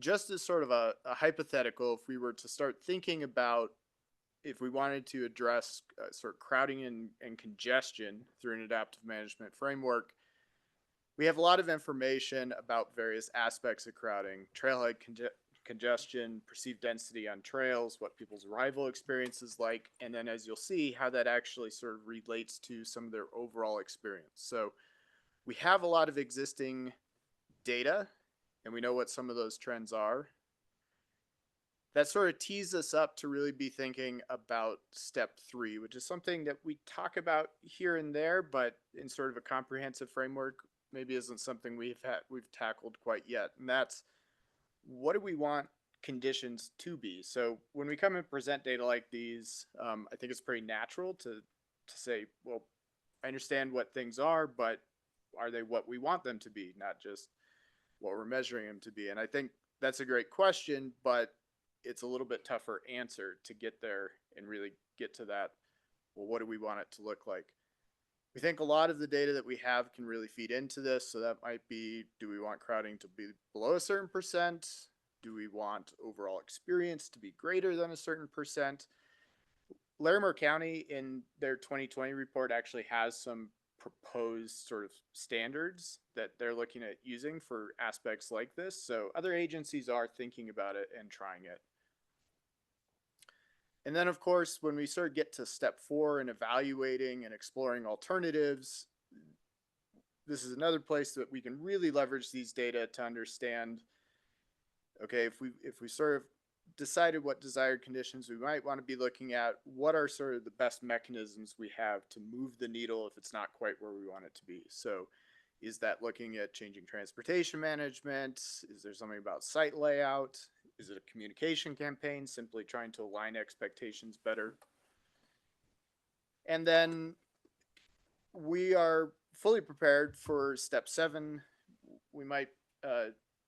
just as sort of a hypothetical, if we were to start thinking about if we wanted to address sort of crowding and congestion through an adaptive management framework, we have a lot of information about various aspects of crowding, trailhead congestion, perceived density on trails, what people's arrival experience is like, and then as you'll see, how that actually sort of relates to some of their overall experience. So we have a lot of existing data, and we know what some of those trends are. That sort of tees us up to really be thinking about step 3, which is something that we talk about here and there, but in sort of a comprehensive framework, maybe isn't something we've tackled quite yet. And that's, what do we want conditions to be? So when we come and present data like these, I think it's pretty natural to say, well, I understand what things are, but are they what we want them to be, not just what we're measuring them to be? And I think that's a great question, but it's a little bit tougher answer to get there and really get to that. Well, what do we want it to look like? We think a lot of the data that we have can really feed into this. So that might be, do we want crowding to be below a certain percent? Do we want overall experience to be greater than a certain percent? Larimer County in their 2020 report actually has some proposed sort of standards that they're looking at using for aspects like this. So other agencies are thinking about it and trying it. And then, of course, when we sort of get to step 4 and evaluating and exploring alternatives, this is another place that we can really leverage these data to understand, okay, if we sort of decided what desired conditions we might want to be looking at, what are sort of the best mechanisms we have to move the needle if it's not quite where we want it to be? So is that looking at changing transportation management? Is there something about site layout? Is it a communication campaign, simply trying to align expectations better? And then we are fully prepared for step 7. We might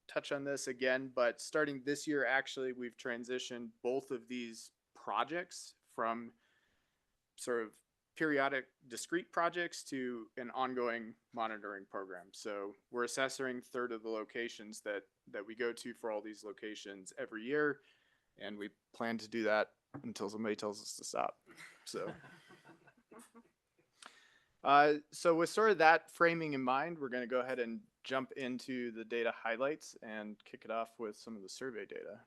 touch on this again, but starting this year, actually, we've transitioned both of these projects from sort of periodic discrete projects to an ongoing monitoring program. So we're assessing 1/3 of the locations that we go to for all these locations every year, and we plan to do that until somebody tells us to stop. So so with sort of that framing in mind, we're going to go ahead and jump into the data highlights and kick it off with some of the survey data.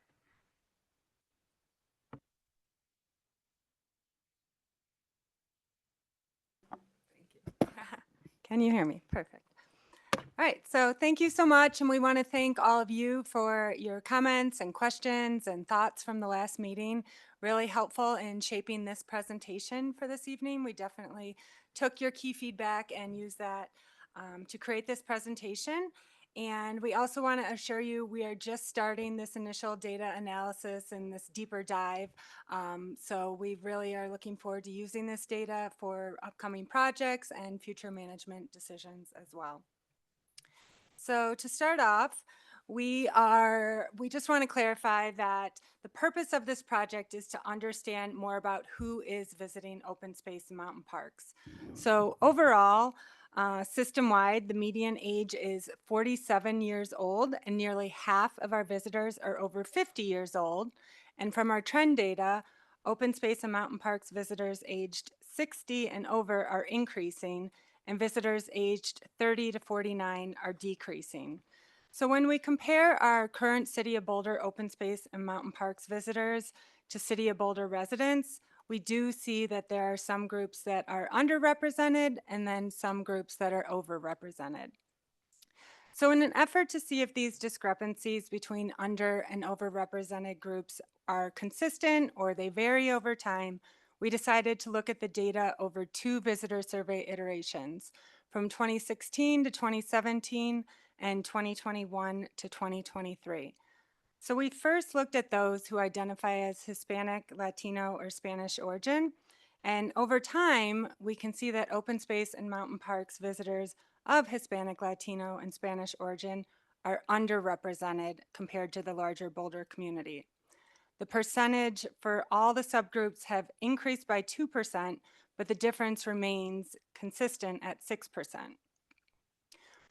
Can you hear me? Perfect. All right, so thank you so much, and we want to thank all of you for your comments and questions and thoughts from the last meeting. Really helpful in shaping this presentation for this evening. We definitely took your key feedback and used that to create this presentation. And we also want to assure you we are just starting this initial data analysis and this deeper dive. So we really are looking forward to using this data for upcoming projects and future management decisions as well. So to start off, we just want to clarify that the purpose of this project is to understand more about who is visiting open space and mountain parks. So overall, System-wide, the median age is 47 years old, and nearly half of our visitors are over 50 years old. And from our trend data, open space and mountain parks visitors aged 60 and over are increasing, and visitors aged 30 to 49 are decreasing. So when we compare our current City of Boulder open space and mountain parks visitors to City of Boulder residents, we do see that there are some groups that are underrepresented and then some groups that are overrepresented. So in an effort to see if these discrepancies between under and overrepresented groups are consistent or they vary over time, we decided to look at the data over 2 visitor survey iterations, from 2016 to 2017 and 2021 to 2023. So we first looked at those who identify as Hispanic, Latino, or Spanish origin. And over time, we can see that open space and mountain parks visitors of Hispanic, Latino, and Spanish origin are underrepresented compared to the larger Boulder community. The percentage for all the subgroups have increased by 2%, but the difference remains consistent at 6%.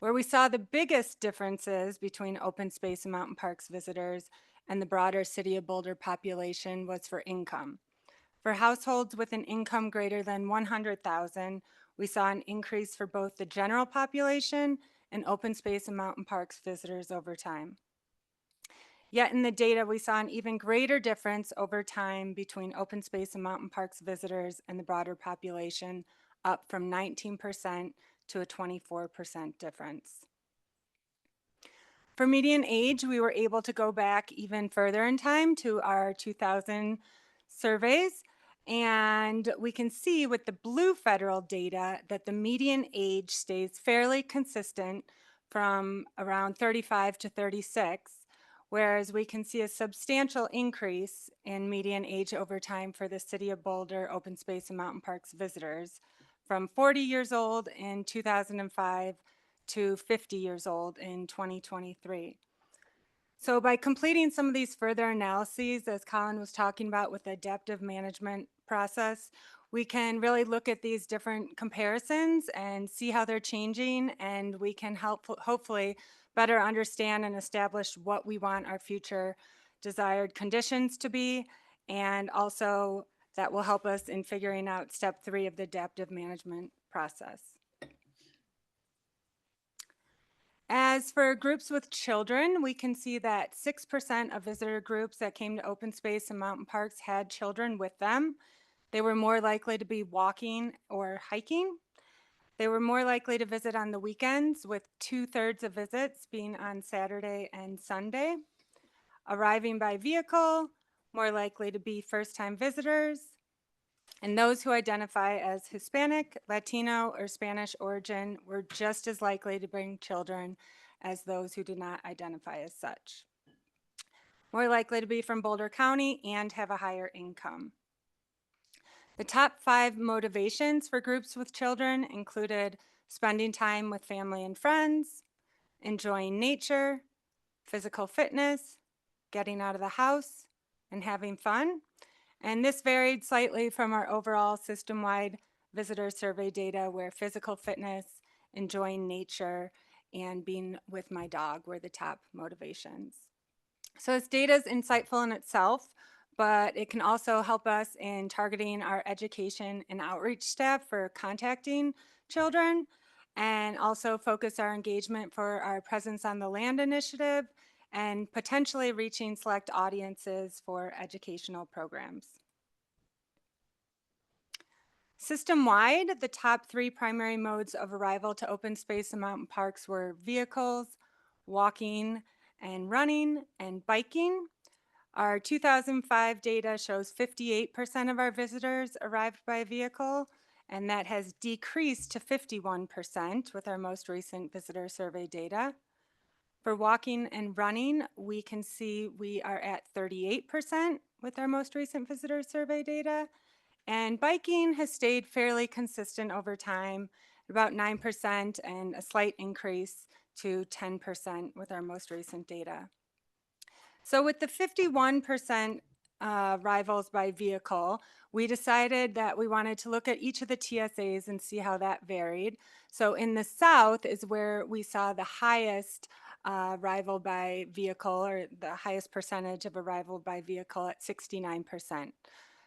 Where we saw the biggest differences between open space and mountain parks visitors and the broader City of Boulder population was for income. For households with an income greater than 100,000, we saw an increase for both the general population and open space and mountain parks visitors over time. Yet in the data, we saw an even greater difference over time between open space and mountain parks visitors and the broader population, up from 19% to a 24% difference. For median age, we were able to go back even further in time to our 2000 surveys, and we can see with the blue federal data that the median age stays fairly consistent from around 35 to 36, whereas we can see a substantial increase in median age over time for the City of Boulder open space and mountain parks visitors, from 40 years old in 2005 to 50 years old in 2023. So by completing some of these further analyses, as Colin was talking about with the adaptive management process, we can really look at these different comparisons and see how they're changing, and we can hopefully better understand and establish what we want our future desired conditions to be, and also that will help us in figuring out step 3 of the adaptive management process. As for groups with children, we can see that 6% of visitor groups that came to open space and mountain parks had children with them. They were more likely to be walking or hiking. They were more likely to visit on the weekends, with 2/3 of visits being on Saturday and Sunday. Arriving by vehicle, more likely to be first-time visitors. And those who identify as Hispanic, Latino, or Spanish origin were just as likely to bring children as those who did not identify as such. More likely to be from Boulder County and have a higher income. The top 5 motivations for groups with children included spending time with family and friends, enjoying nature, physical fitness, getting out of the house, and having fun. And this varied slightly from our overall system-wide visitor survey data, where physical fitness, enjoying nature, and being with my dog were the top motivations. So this data is insightful in itself, but it can also help us in targeting our education and outreach staff for contacting children, and also focus our engagement for our Presence on the Land initiative, and potentially reaching select audiences for educational programs. System-wide, the top 3 primary modes of arrival to open space and mountain parks were vehicles, walking and running, and biking. Our 2005 data shows 58% of our visitors arrived by vehicle, and that has decreased to 51% with our most recent visitor survey data. For walking and running, we can see we are at 38% with our most recent visitor survey data. And biking has stayed fairly consistent over time, about 9%, and a slight increase to 10% with our most recent data. So with the 51% arrivals by vehicle, we decided that we wanted to look at each of the TSAs and see how that varied. So in the south is where we saw the highest arrival by vehicle, or the highest percentage of arrival by vehicle at 69%.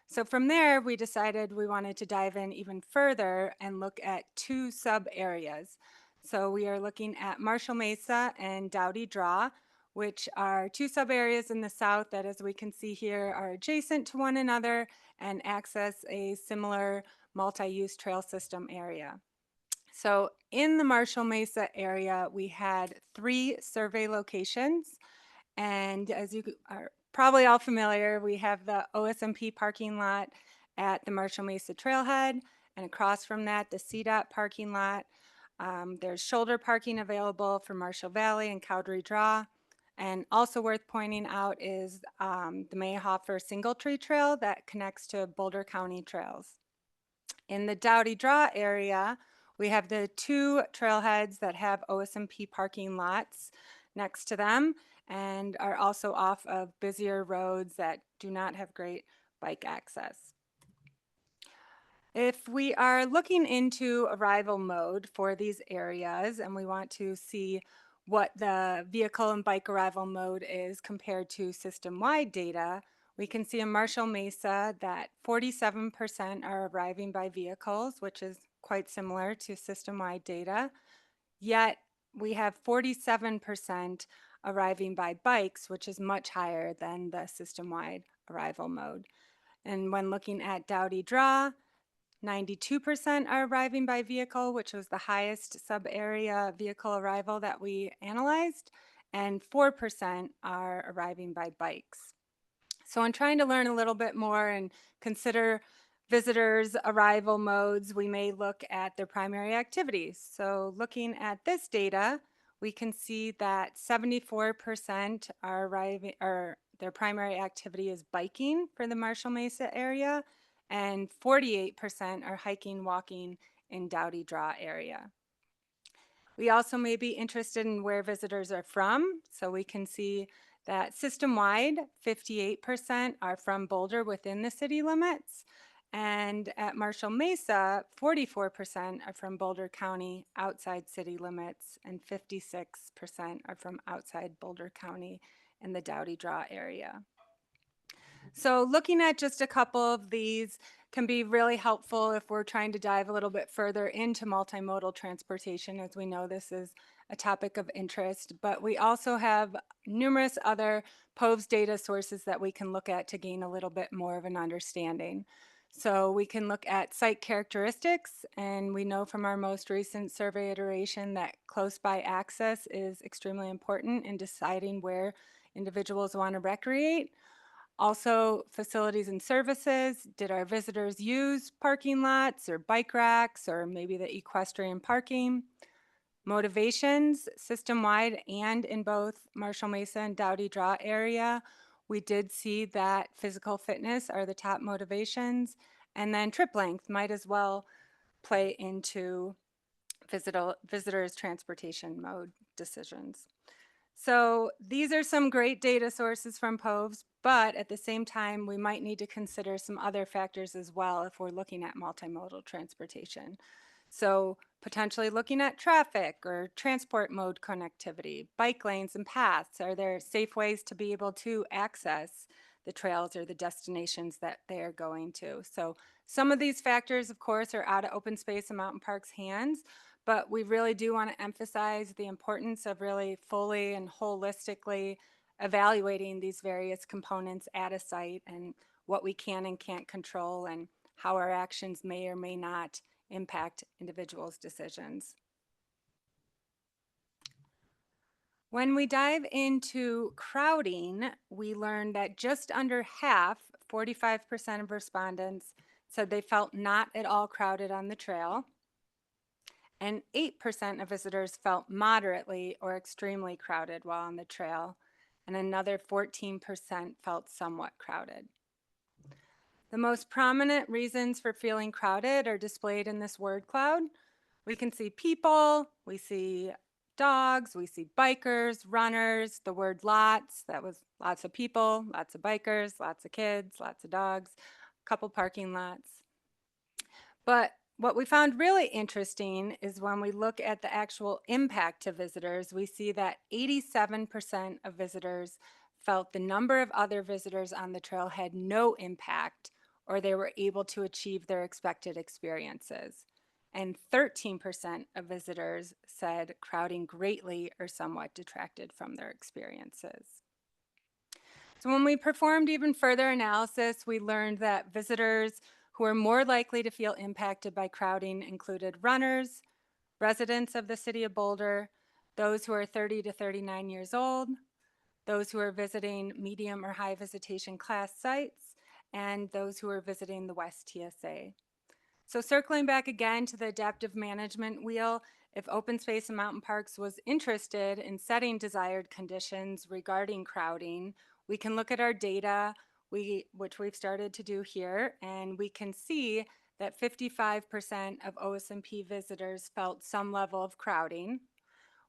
So from there, we decided we wanted to dive in even further and look at two sub areas. So we are looking at Marshall Mesa and Dowdy Draw, which are two sub areas in the south that, as we can see here, are adjacent to one another and access a similar multi-use trail system area. So in the Marshall Mesa area, we had 3 survey locations. And as you are probably all familiar, we have the OSMP parking lot at the Marshall Mesa Trailhead, and across from that, the CDOT parking lot. There's shoulder parking available for Marshall Valley and Cowdery Draw. And also worth pointing out is the Mayhofer Single Tree Trail that connects to Boulder County trails. In the Dowdy Draw area, we have the 2 trailheads that have OSMP parking lots next to them and are also off of busier roads that do not have great bike access. If we are looking into arrival mode for these areas and we want to see what the vehicle and bike arrival mode is compared to system-wide data, we can see in Marshall Mesa that 47% are arriving by vehicles, which is quite similar to system-wide data. Yet we have 47% arriving by bikes, which is much higher than the system-wide arrival mode. And when looking at Dowdy Draw, 92% are arriving by vehicle, which was the highest sub-area vehicle arrival that we analyzed, and 4% are arriving by bikes. So in trying to learn a little bit more and consider visitors' arrival modes, we may look at their primary activities. So looking at this data, we can see that 74% are arriving, or their primary activity is biking for the Marshall Mesa area, and 48% are hiking, walking in Dowdy Draw area. We also may be interested in where visitors are from, so we can see that system-wide, 58% are from Boulder within the city limits, and at Marshall Mesa, 44% are from Boulder County outside city limits, and 56% are from outside Boulder County in the Dowdy Draw area. So looking at just a couple of these can be really helpful if we're trying to dive a little bit further into multimodal transportation, as we know this is a topic of interest, but we also have numerous other POVES data sources that we can look at to gain a little bit more of an understanding. So we can look at site characteristics, and we know from our most recent survey iteration that close by access is extremely important in deciding where individuals want to recreate. Also, facilities and services. Did our visitors use parking lots or bike racks or maybe the equestrian parking? Motivations, system-wide and in both Marshall Mesa and Dowdy Draw area. We did see that physical fitness are the top motivations, and then trip length might as well play into visitors' transportation mode decisions. So these are some great data sources from POVES, but at the same time, we might need to consider some other factors as well if we're looking at multimodal transportation. So potentially looking at traffic or transport mode connectivity, bike lanes and paths. Are there safe ways to be able to access the trails or the destinations that they are going to? So some of these factors, of course, are out of open space and mountain parks' hands, but we really do want to emphasize the importance of really fully and holistically evaluating these various components at a site and what we can and can't control and how our actions may or may not impact individuals' decisions. When we dive into crowding, we learned that just under half, 45% of respondents, said they felt not at all crowded on the trail. And 8% of visitors felt moderately or extremely crowded while on the trail, and another 14% felt somewhat crowded. The most prominent reasons for feeling crowded are displayed in this word cloud. We can see people, we see dogs, we see bikers, runners, the word lots, that was lots of people, lots of bikers, lots of kids, lots of dogs, a couple parking lots. But what we found really interesting is when we look at the actual impact to visitors, we see that 87% of visitors felt the number of other visitors on the trail had no impact, or they were able to achieve their expected experiences. And 13% of visitors said crowding greatly or somewhat detracted from their experiences. So when we performed even further analysis, we learned that visitors who are more likely to feel impacted by crowding included runners, residents of the city of Boulder, those who are 30 to 39 years old, those who are visiting medium or high visitation class sites, and those who are visiting the West TSA. So circling back again to the adaptive management wheel, if open space and mountain parks was interested in setting desired conditions regarding crowding, we can look at our data, which we've started to do here, and we can see that 55% of OSMP visitors felt some level of crowding.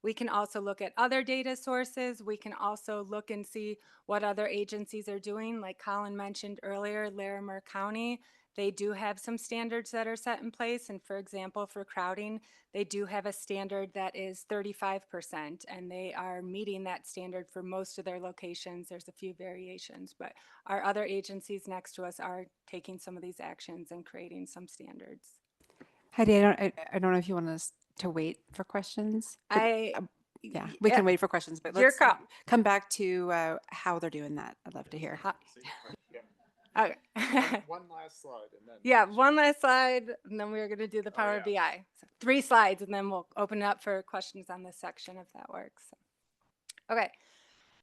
We can also look at other data sources. We can also look and see what other agencies are doing. Like Colin mentioned earlier, Larimer County, they do have some standards that are set in place. And for example, for crowding, they do have a standard that is 35%, and they are meeting that standard for most of their locations. There's a few variations, but our other agencies next to us are taking some of these actions and creating some standards. Heidi, I don't know if you want us to wait for questions. Yeah, we can wait for questions, but Your let's call. come back to how they're doing that. I'd love to hear. Okay. One last slide and then. Yeah, one last slide, and then we're going to do the Power BI. So 3 slides, and then we'll open it up for questions on this section if that works. Okay.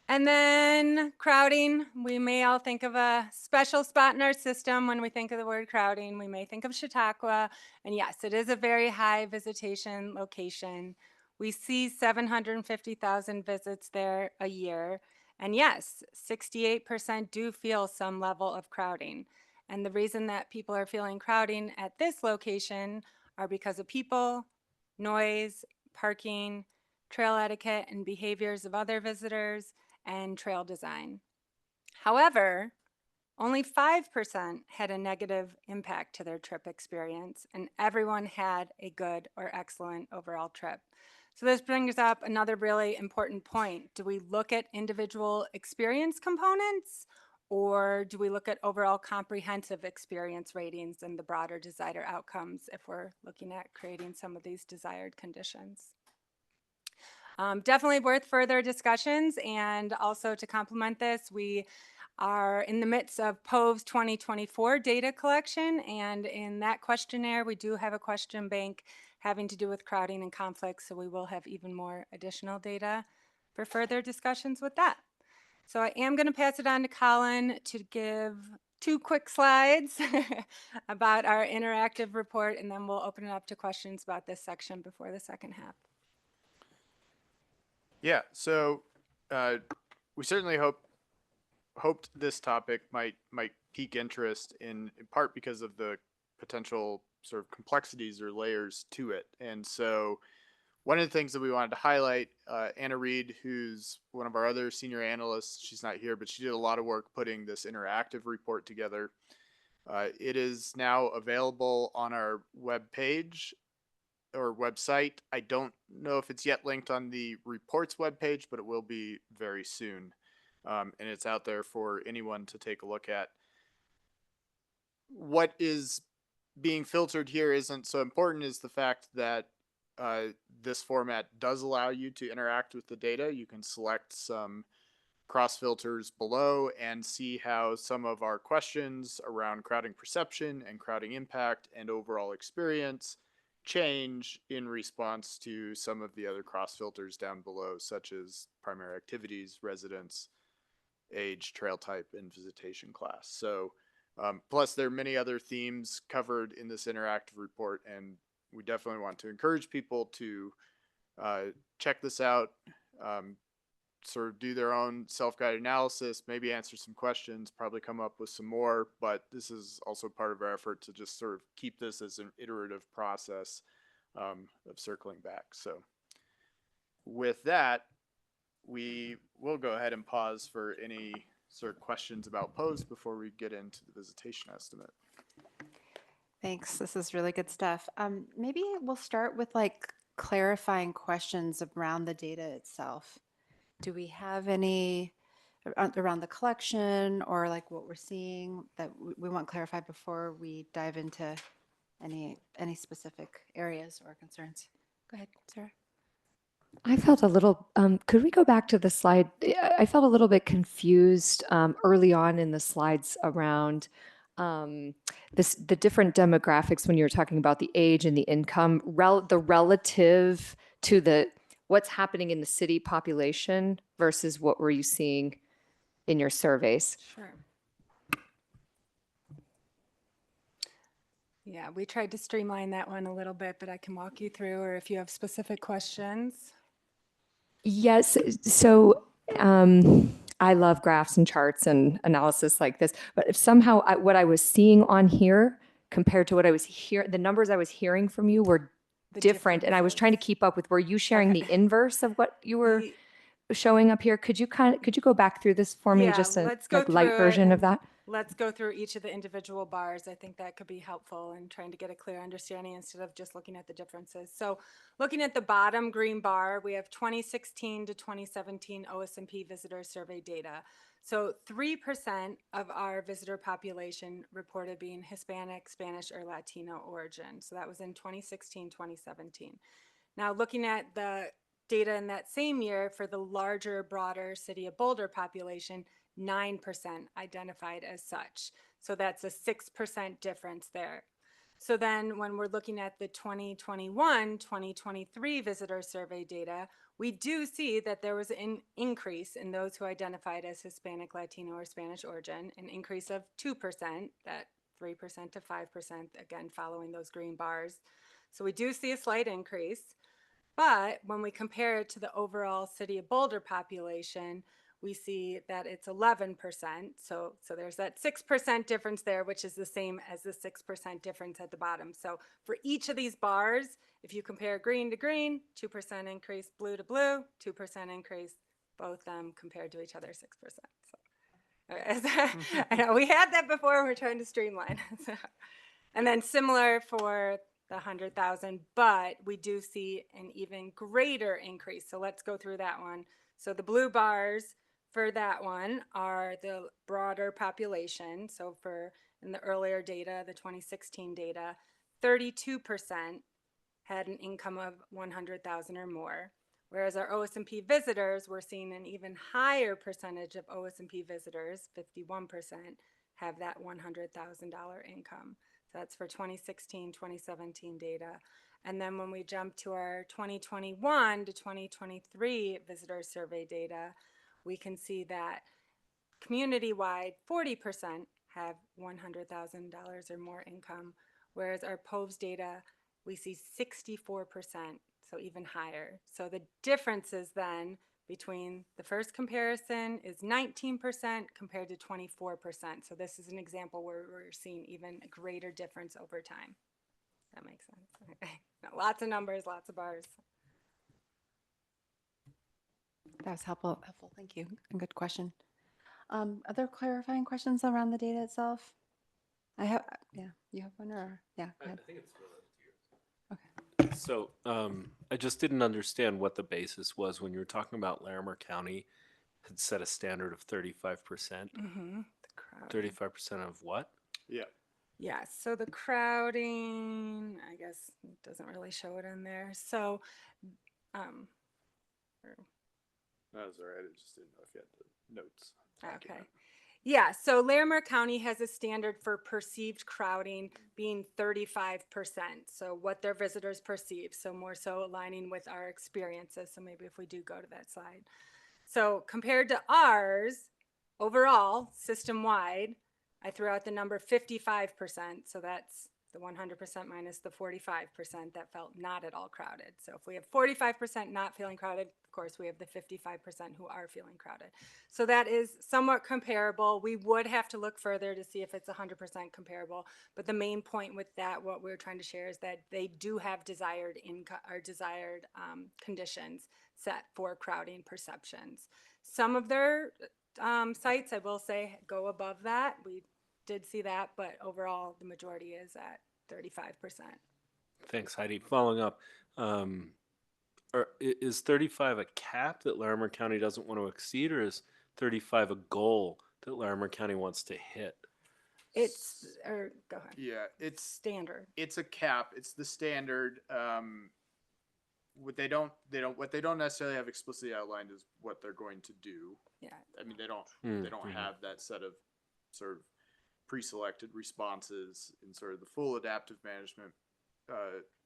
And then crowding, we may all think of a special spot in our system when we think of the word crowding. We may think of Chautauqua, and yes, it is a very high visitation location. We see 750,000 visits there a year. And yes, 68% do feel some level of crowding. And the reason that people are feeling crowding at this location are because of people, noise, parking, trail etiquette, and behaviors of other visitors, and trail design. However, only 5% had a negative impact to their trip experience, and everyone had a good or excellent overall trip. So this brings up another really important point. Do we look at individual experience components, or do we look at overall comprehensive experience ratings and the broader desired outcomes if we're looking at creating some of these desired conditions? Definitely worth further discussions, and also to complement this, we are in the midst of POVE's 2024 data collection, and in that questionnaire, we do have a question bank having to do with crowding and conflicts, so we will have even more additional data for further discussions with that. So I am going to pass it on to Colin to give 2 quick slides about our interactive report, and then we'll open it up to questions about this section before the second half. Yeah, so we certainly hoped this topic might pique interest in part because of the potential sort of complexities or layers to it. And so one of the things that we wanted to highlight, Anna Reed, who's one of our other senior analysts, she's not here, but she did a lot of work putting this interactive report together. It is now available on our web page or website. I don't know if it's yet linked on the reports webpage, but it will be very soon. And it's out there for anyone to take a look at. What is being filtered here isn't so important is the fact that this format does allow you to interact with the data. You can select some cross filters below and see how some of our questions around crowding perception and crowding impact and overall experience change in response to some of the other cross filters down below, such as primary activities, residents, age, trail type, and visitation class. So plus there are many other themes covered in this interactive report, and we definitely want to encourage people to check this out, sort of do their own self-guided analysis, maybe answer some questions, probably come up with some more, but this is also part of our effort to just sort of keep this as an iterative process of circling back. So with that, we will go ahead and pause for any sort of questions about post before we get into the visitation estimate. Thanks. This is really good stuff. Maybe we'll start with like clarifying questions around the data itself. Do we have any around the collection or like what we're seeing that we want clarified before we dive into any specific areas or concerns? Go ahead, Sarah. I felt a little, could we go back to the slide? I felt a little bit confused early on in the slides around the different demographics when you were talking about the age and the income, the relative to what's happening in the city population versus what were you seeing in your surveys? Sure. Yeah, we tried to streamline that one a little bit, but I can walk you through, or if you have specific questions. Yes. So I love graphs and charts and analysis like this, but if somehow what I was seeing on here compared to what I was hearing, the numbers I was hearing from you were different. And I was trying to keep up with, were you sharing the inverse of what you were showing up here? Could you go back through this for me? Yeah, Just a let's go like light through it version of and that? Let's go through each of the individual bars. I think that could be helpful in trying to get a clear understanding instead of just looking at the differences. So looking at the bottom green bar, we have 2016 to 2017 OSMP visitor survey data. So 3% of our visitor population reported being Hispanic, Spanish, or Latino origin. So that was in 2016, 2017. Now looking at the data in that same year for the larger, broader City of Boulder population, 9% identified as such. So that's a 6% difference there. So then when we're looking at the 2021-2023 visitor survey data, we do see that there was an increase in those who identified as Hispanic, Latino, or Spanish origin, an increase of 2%, that 3% to 5%, again, following those green bars. So we do see a slight increase. But when we compare it to the overall City of Boulder population, we see that it's 11%. So there's that 6% difference there, which is the same as the 6% difference at the bottom. So for each of these bars, if you compare green to green, 2% increase, blue to blue, 2% increase, both compared to each other, 6%. So, I know we had that before, we're trying to streamline. And then similar for the 100,000, but we do see an even greater increase. So let's go through that one. So the blue bars for that one are the broader population. So in the earlier data, the 2016 data, 32% had an income of 100,000 or more. Whereas our OSMP visitors, we're seeing an even higher percentage of OSMP visitors, 51%, have that $100,000 income. So that's for 2016, 2017 data. And then when we jump to our 2021 to 2023 visitor survey data, we can see that community-wide, 40% have $100,000 or more income, whereas our POVS data, we see 64%, so even higher. So the differences then between the first comparison is 19% compared to 24%. So this is an example where we're seeing even a greater difference over time. That makes sense. Okay. Lots of numbers, lots of bars. That was helpful. Thank you. Good question. Other clarifying questions around the data itself? I have, yeah, you have one or, yeah, go ahead. I think it's related to yours. Okay. So I just didn't understand what the basis was when you were talking about Larimer County had set a standard of 35%. Mm-hmm. The 35% of what? Yeah. Yeah, so the crowding, I guess it doesn't really show it in there. So, That was all right. I just didn't know if you had the notes. okay. Yeah, so Larimer County has a standard for perceived crowding being 35%. So what their visitors perceive. So more so aligning with our experiences. So maybe if we do go to that slide. So compared to ours, overall, system-wide, I threw out the number 55%. So that's the 100% minus the 45% that felt not at all crowded. So if we have 45% not feeling crowded, of course, we have the 55% who are feeling crowded. So that is somewhat comparable. We would have to look further to see if it's 100% comparable. But the main point with that, what we're trying to share is that they do have desired income or desired conditions. set for crowding perceptions. Some of their sites, I will say, go above that. We did see that, but overall, the majority is at 35%. Thanks, Heidi. Following up, is 35 a cap that Larimer County doesn't want to exceed, or is 35 a goal that Larimer County wants to hit? It's, or go ahead. Yeah, it's Standard. it's a cap. It's the standard. What they don't necessarily have explicitly outlined is what they're going to do. Yeah. I mean, they don't Mm-hmm. have that set of sort of pre-selected responses in sort of the full adaptive management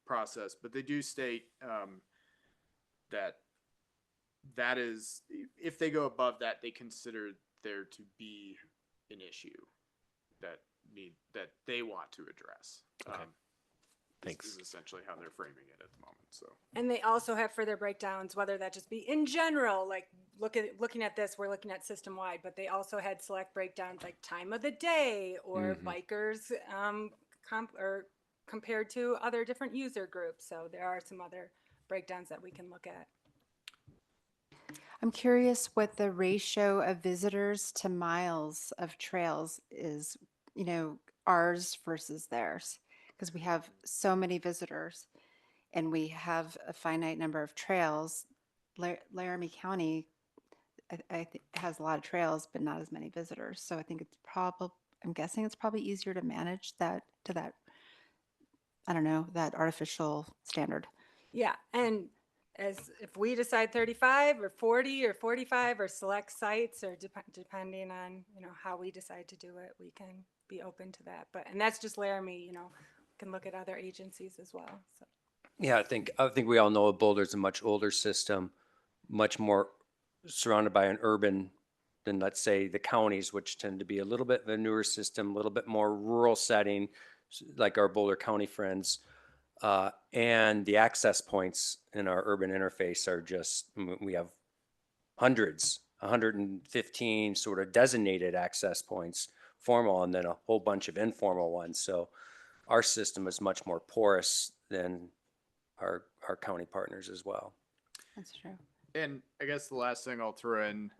process, but they do state that is, if they go above that, they consider there to be an issue that they want to address. Okay. Thanks. Is essentially how they're framing it at the moment. So. And they also have further breakdowns, whether that just be in general, like looking at this, we're looking at system wide, but they also had select breakdowns like time of the day or bikers compared to other different user groups. So there are some other breakdowns that we can look at. I'm curious what the ratio of visitors to miles of trails is, ours versus theirs, because we have so many visitors and we have a finite number of trails. Laramie County, I think, has a lot of trails, but not as many visitors. So I think I'm guessing it's probably easier to manage that to that, I don't know, that artificial standard. Yeah. And as if we decide 35 or 40 or 45 or select sites or depending on, how we decide to do it, we can be open to that. And that's just Laramie, we can look at other agencies as well. So. Yeah, I think we all know Boulder's a much older system, much more surrounded by an urban than, let's say, the counties, which tend to be a little bit of a newer system, a little bit more rural setting, like our Boulder County friends. And the access points in our urban interface are just, we have hundreds, 115 sort of designated access points, formal, and then a whole bunch of informal ones. So our system is much more porous than our county partners as well. That's true. And I guess the last thing I'll throw in,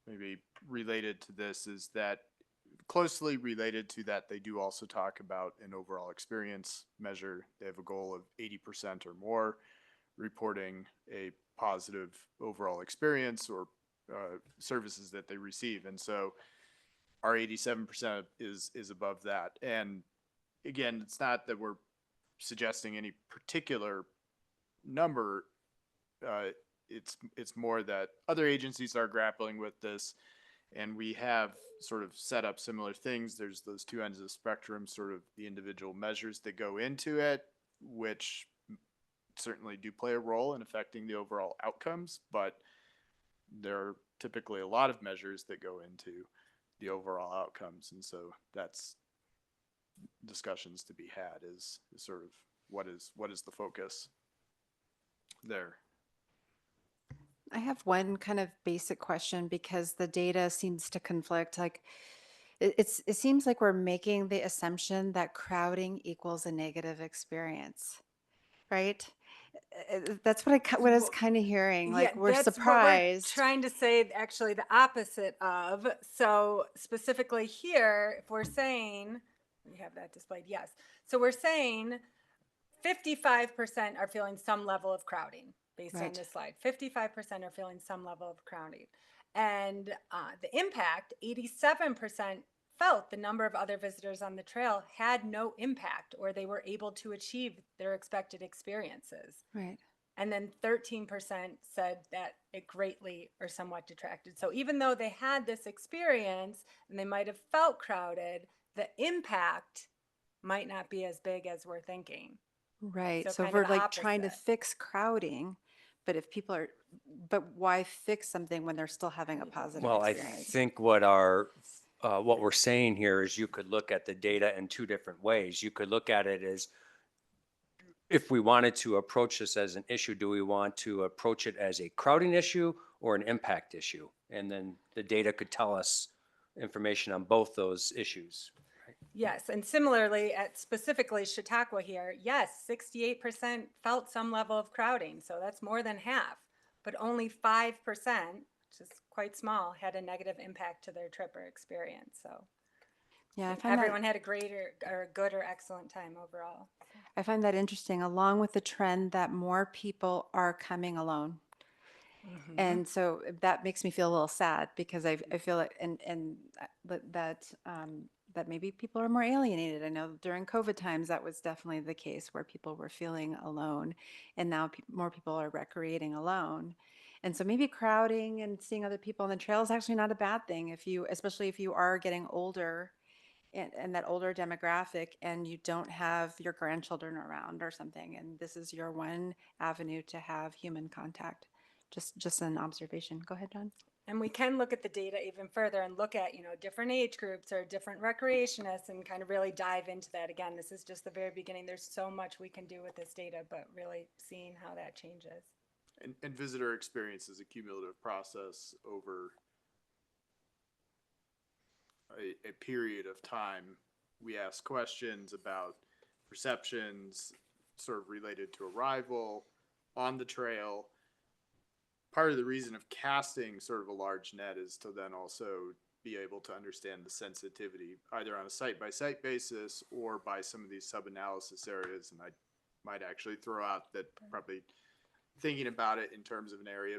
maybe related to this, is that closely related to that, they do also talk about an overall experience measure. They have a goal of 80% or more reporting a positive overall experience or services that they receive. And so our 87% is above that. And again, it's not that we're suggesting any particular number. It's more that other agencies are grappling with this, and we have sort of set up similar things. There's those two ends of the spectrum, sort of the individual measures that go into it, which certainly do play a role in affecting the overall outcomes, but there are typically a lot of measures that go into the overall outcomes. And so that's discussions to be had, is sort of what is the focus there. I have one kind of basic question because the data seems to conflict. Like it seems like we're making the assumption that crowding equals a negative experience, right? That's what I was kind of hearing. Like we're that's surprised. What we're trying to say actually the opposite of. So specifically here, if we're saying, we have that displayed, yes. So we're saying 55% are feeling some level of crowding based on this slide. 55% are feeling some level of crowding. And the impact, 87% felt the number of other visitors on the trail had no impact, or they were able to achieve their expected experiences. Right. And then 13% said that it greatly or somewhat detracted. So even though they had this experience and they might have felt crowded, the impact might not be as big as we're thinking. Right. So kind we're of the like trying to opposite. fix crowding, but if people are, but why fix something when they're still having a positive Well, I experience? think what we're saying here is you could look at the data in two different ways. You could look at it as, if we wanted to approach this as an issue, do we want to approach it as a crowding issue or an impact issue? And then the data could tell us information on both those issues. Yes, and similarly at specifically Chautauqua here, yes, 68% felt some level of crowding, so that's more than half. But only 5%, which is quite small, had a negative impact to their trip or experience. So Yeah, I find that everyone had a great or good or excellent time overall. I find that interesting, along with the trend that more people are coming alone. And so that makes me feel a little sad because I feel like, that maybe people are more alienated. I know during COVID times, that was definitely the case where people were feeling alone, and now more people are recreating alone. And so maybe crowding and seeing other people on the trail is actually not a bad thing if you, especially if you are getting older and that older demographic and you don't have your grandchildren around or something, and this is your one avenue to have human contact. Just an observation. Go ahead, John. And we can look at the data even further and look at, different age groups or different recreationists and kind of really dive into that. Again, this is just the very beginning. There's so much we can do with this data, but really seeing how that changes. And visitor experience is a cumulative process over a period of time. We ask questions about perceptions sort of related to arrival on the trail. Part of the reason of casting sort of a large net is to then also be able to understand the sensitivity either on a site by site basis or by some of these sub-analysis areas. And I might actually throw out that probably thinking about it in terms of an area,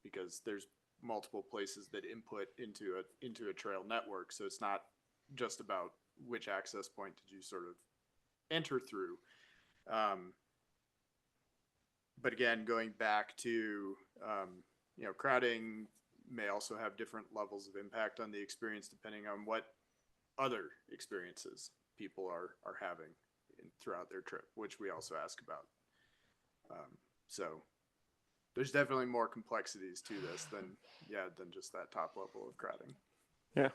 because there's multiple places that input into a trail network. So it's not just about which access point did you sort of enter through. But again, going back to, crowding may also have different levels of impact on the experience depending on what other experiences people are having throughout their trip, which we also ask about. So there's definitely more complexities to this than just that top level of crowding. Yeah.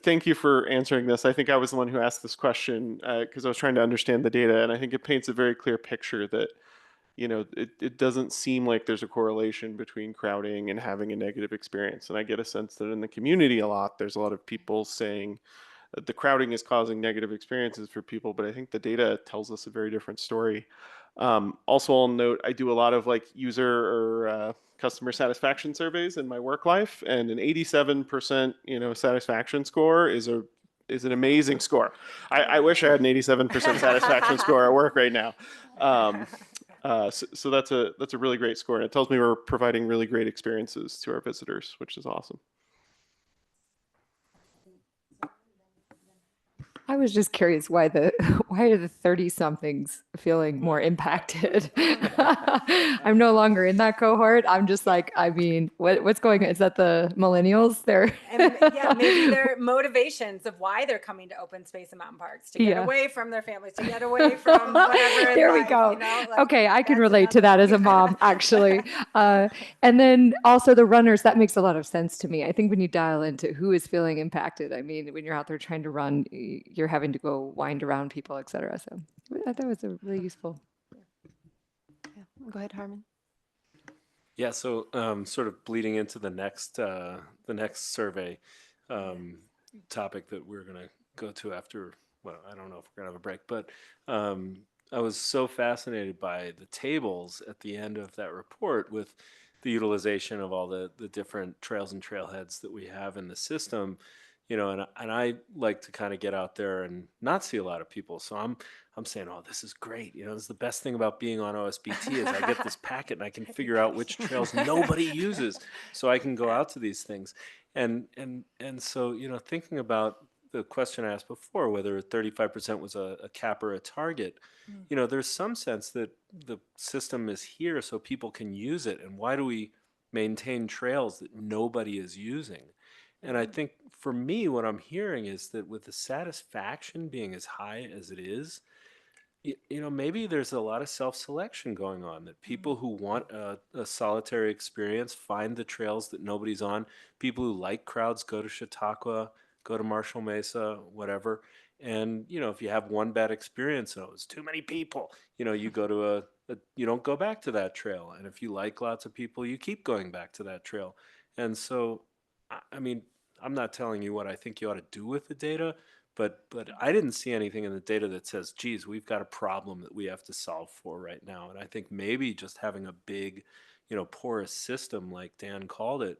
Thank you for answering this. I think I was the one who asked this question because I was trying to understand the data, and I think it paints a very clear picture that, it doesn't seem like there's a correlation between crowding and having a negative experience. And I get a sense that in the community a lot, there's a lot of people saying that the crowding is causing negative experiences for people, but I think the data tells us a very different story. Also, I'll note I do a lot of user or customer satisfaction surveys in my work life, and an 87% satisfaction score is an amazing score. I wish I had an 87% satisfaction score at work right now. So that's a really great score, and it tells me we're providing really great experiences to our visitors, which is awesome. I was just curious why are the 30 somethings feeling more impacted? I'm no longer in that cohort. I'm just what's going on? Is that the millennials? Maybe their motivations of why they're coming to open space and mountain parks to get away from their families, to get away from whatever. There we go. Okay, I can relate to that as a mom, actually. And then also the runners, that makes a lot of sense to me. I think when you dial into who is feeling impacted, I mean, when you're out there trying to run, you're having to go wind around people, et cetera. So I thought it was a really useful. Yeah. Go ahead, Harmon. Yeah, so sort of bleeding into the next survey topic that we're going to go to after, well, I don't know if we're going to have a break, but I was so fascinated by the tables at the end of that report with the utilization of all the different trails and trailheads that we have in the system. And I like to kind of get out there and not see a lot of people. So I'm saying, oh, this is great. This is the best thing about being on OSBT is I get this packet and I can figure out which trails nobody uses, so I can go out to these things. And so thinking about the question I asked before, whether 35% was a cap or a target, there's some sense that the system is here so people can use it. And why do we maintain trails that nobody is using? And I think for me, what I'm hearing is that with the satisfaction being as high as it is, maybe there's a lot of self-selection going on, that people who want a solitary experience find the trails that nobody's on. People who like crowds go to Chautauqua, go to Marshall Mesa, whatever. And, if you have one bad experience, oh, it's too many people, you go to you don't go back to that trail. And if you like lots of people, you keep going back to that trail. And so, I mean, I'm not telling you what I think you ought to do with the data, But I didn't see anything in the data that says, geez, we've got a problem that we have to solve for right now. And I think maybe just having a big, porous system like Dan called it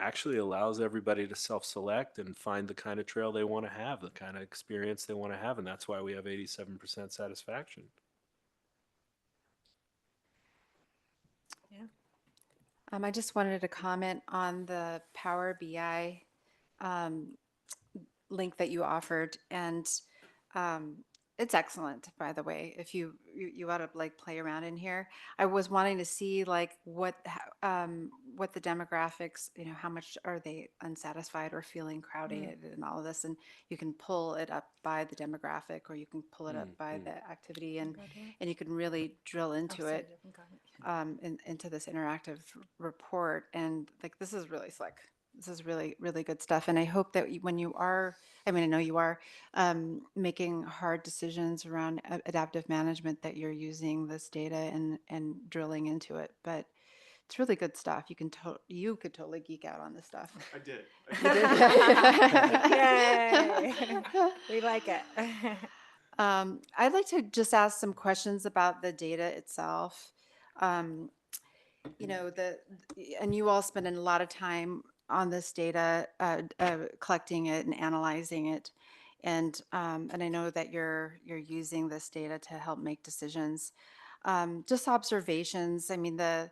actually allows everybody to self-select and find the kind of trail they want to have, the kind of experience they want to have. And that's why we have 87% satisfaction. I just wanted to comment on the Power BI um, link that you offered, and um, it's excellent, by the way. If you ought to like play around in here. I was wanting to see like what the demographics, how much are they unsatisfied or feeling crowded and all of this, and you can pull it up by the demographic, or you can pull it up by the activity, and you can really drill into it into this interactive report. And like, this is really slick. This is really, really good stuff. And I hope that when you are, I mean, I know you are making hard decisions around adaptive management, that you're using this data and drilling into it. But it's really good stuff. You could totally geek out on this stuff. I did. Yay. We like it. I'd like to just ask some questions about the data itself. Um, and you all spend a lot of time on this data, collecting it and analyzing it. And I know that you're using this data to help make decisions. Just observations. I mean, the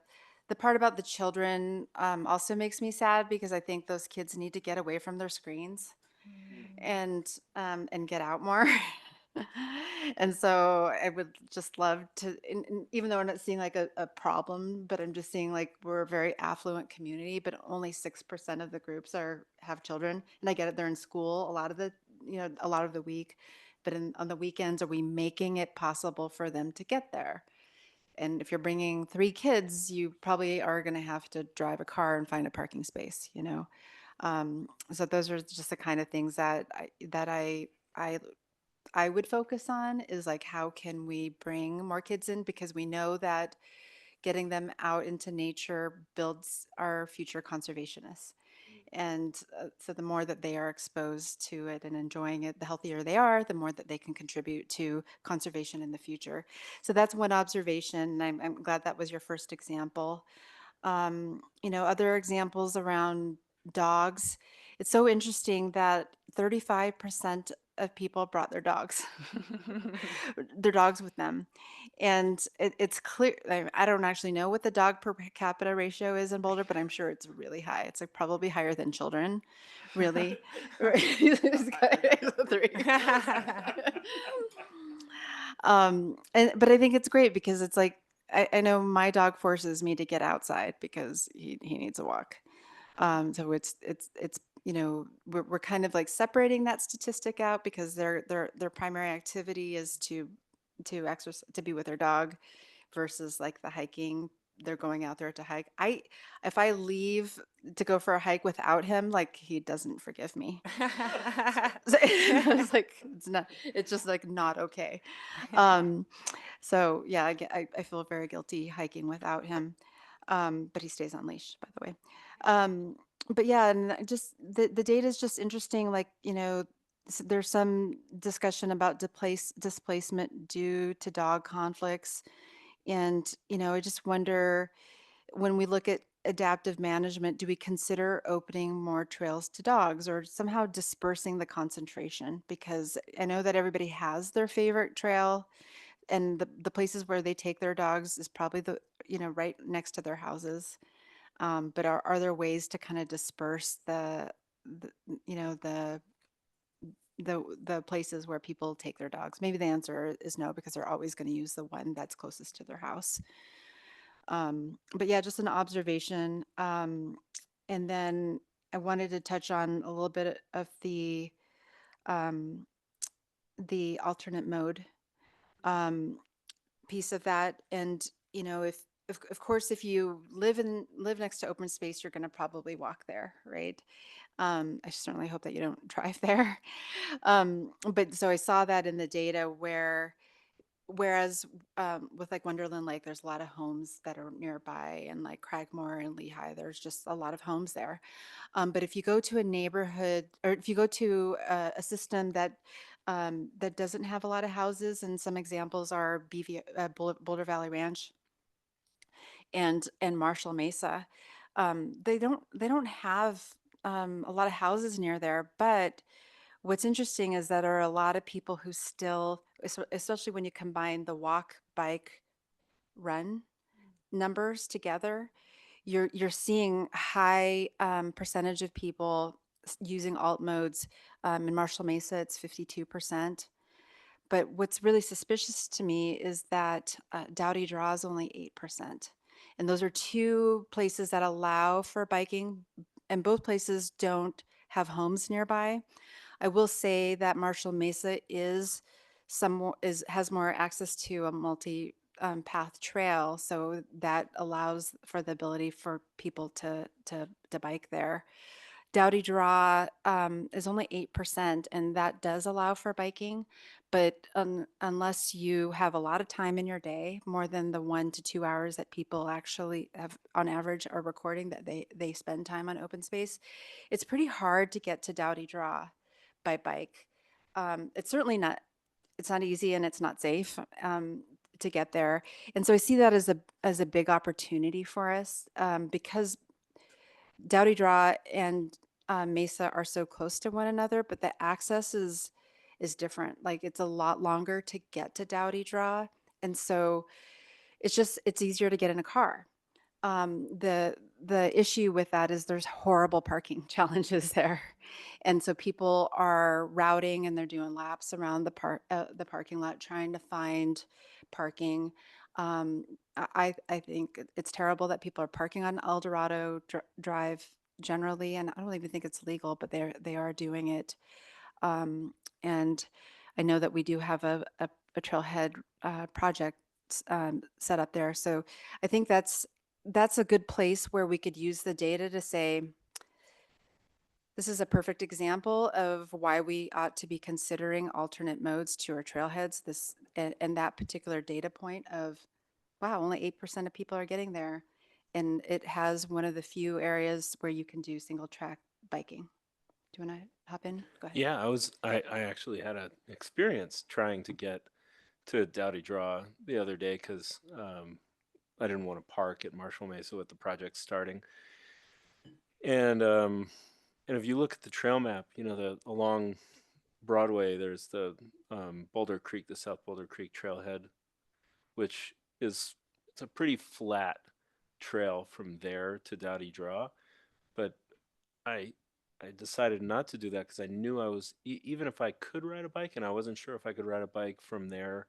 part about the children also makes me sad, because I think those kids need to get away from their screens and get out more. And so I would just love to, and even though we're not seeing like a problem, but I'm just seeing like we're a very affluent community, but only 6% of the groups have children. And I get it, they're in school a lot of the week, but on the weekends, are we making it possible for them to get there? And if you're bringing 3 kids, you probably are going to have to drive a car and find a parking space. So those are just the kind of things that I would focus on, is like, how can we bring more kids in? Because we know that getting them out into nature builds our future conservationists. And so the more that they are exposed to it and enjoying it, the healthier they are, the more that they can contribute to conservation in the future. So that's one observation. And I'm glad that was your first example. Other examples around dogs. It's so interesting that 35% of people brought their dogs, their dogs with them. And it's clear, I don't actually know what the dog per capita ratio is in Boulder, but I'm sure it's really high. It's like probably higher than children, really. But I think it's great, because it's like, I know my dog forces me to get outside because he needs a walk. So we're kind of like separating that statistic out, because their primary activity is to exercise, to be with their dog, versus like the hiking. They're going out there to hike. If I leave to go for a hike without him, like, he doesn't forgive me. It's like, it's just like not okay. So yeah, I feel very guilty hiking without him. But he stays on leash, by the way. But yeah, and just the data is just interesting. Like, there's some discussion about displacement due to dog conflicts. And, I just wonder, when we look at adaptive management, do we consider opening more trails to dogs, or somehow dispersing the concentration? Because I know that everybody has their favorite trail, and the places where they take their dogs is probably right next to their houses. But are there ways to kind of disperse the you know the places where people take their dogs? Maybe the answer is no, because they're always going to use the one that's closest to their house. But yeah, just an observation. And then I wanted to touch on a little bit of um, the alternate mode piece of that. And if of course, if you live next to open space, you're going to probably walk there, right? I certainly hope that you don't drive there. But so I saw that in the data, where whereas with like Wonderland Lake, there's a lot of homes that are nearby, and like Cragmore and Lehigh, there's just a lot of homes there. But if you go to a neighborhood, or if you go to a system that doesn't have a lot of houses, and some examples are Boulder Valley Ranch and Marshall Mesa, they don't have a lot of houses near there. But what's interesting is that there are a lot of people who still, especially when you combine the walk, bike, run numbers together, you're seeing high percentage of people using alt modes. In Marshall Mesa, it's 52%. But what's really suspicious to me is that Dowdy Draw is only 8%. And those are two places that allow for biking, and both places don't have homes nearby. I will say that Marshall Mesa has more access to a multi path trail, so that allows for the ability for people to bike there. Dowdy Draw is only 8%, and that does allow for biking, but unless you have a lot of time in your day, more than the 1 to 2 hours that people actually have on average are recording that they spend time on open space, it's pretty hard to get to Dowdy Draw by bike. It's certainly not, it's not easy, and it's not safe to get there. And so I see that as a big opportunity for us, because Dowdy Draw and Mesa are so close to one another, but the access is different. Like, it's a lot longer to get to Dowdy Draw, and so it's easier to get in a car. The issue with that is there's horrible parking challenges there, and so people are routing and they're doing laps around the parking lot trying to find parking. I think it's terrible that people are parking on El Dorado Drive generally, and I don't even think it's legal, but they are doing it. And I know that we do have a trailhead project set up there, so I think that's a good place where we could use the data to say, this is a perfect example of why we ought to be considering alternate modes to our trailheads. And that particular data point of, wow, only 8% of people are getting there. And it has one of the few areas where you can do single track biking. Do you want to hop in? Go ahead. Yeah, I actually had an experience trying to get to Dowdy Draw the other day because I didn't want to park at Marshall Mesa with the project starting. And if you look at the trail map, along Broadway, there's the Boulder Creek, the South Boulder Creek trailhead, which it's a pretty flat trail from there to Dowdy Draw. But I I decided not to do that because I knew even if I could ride a bike, and I wasn't sure if I could ride a bike from there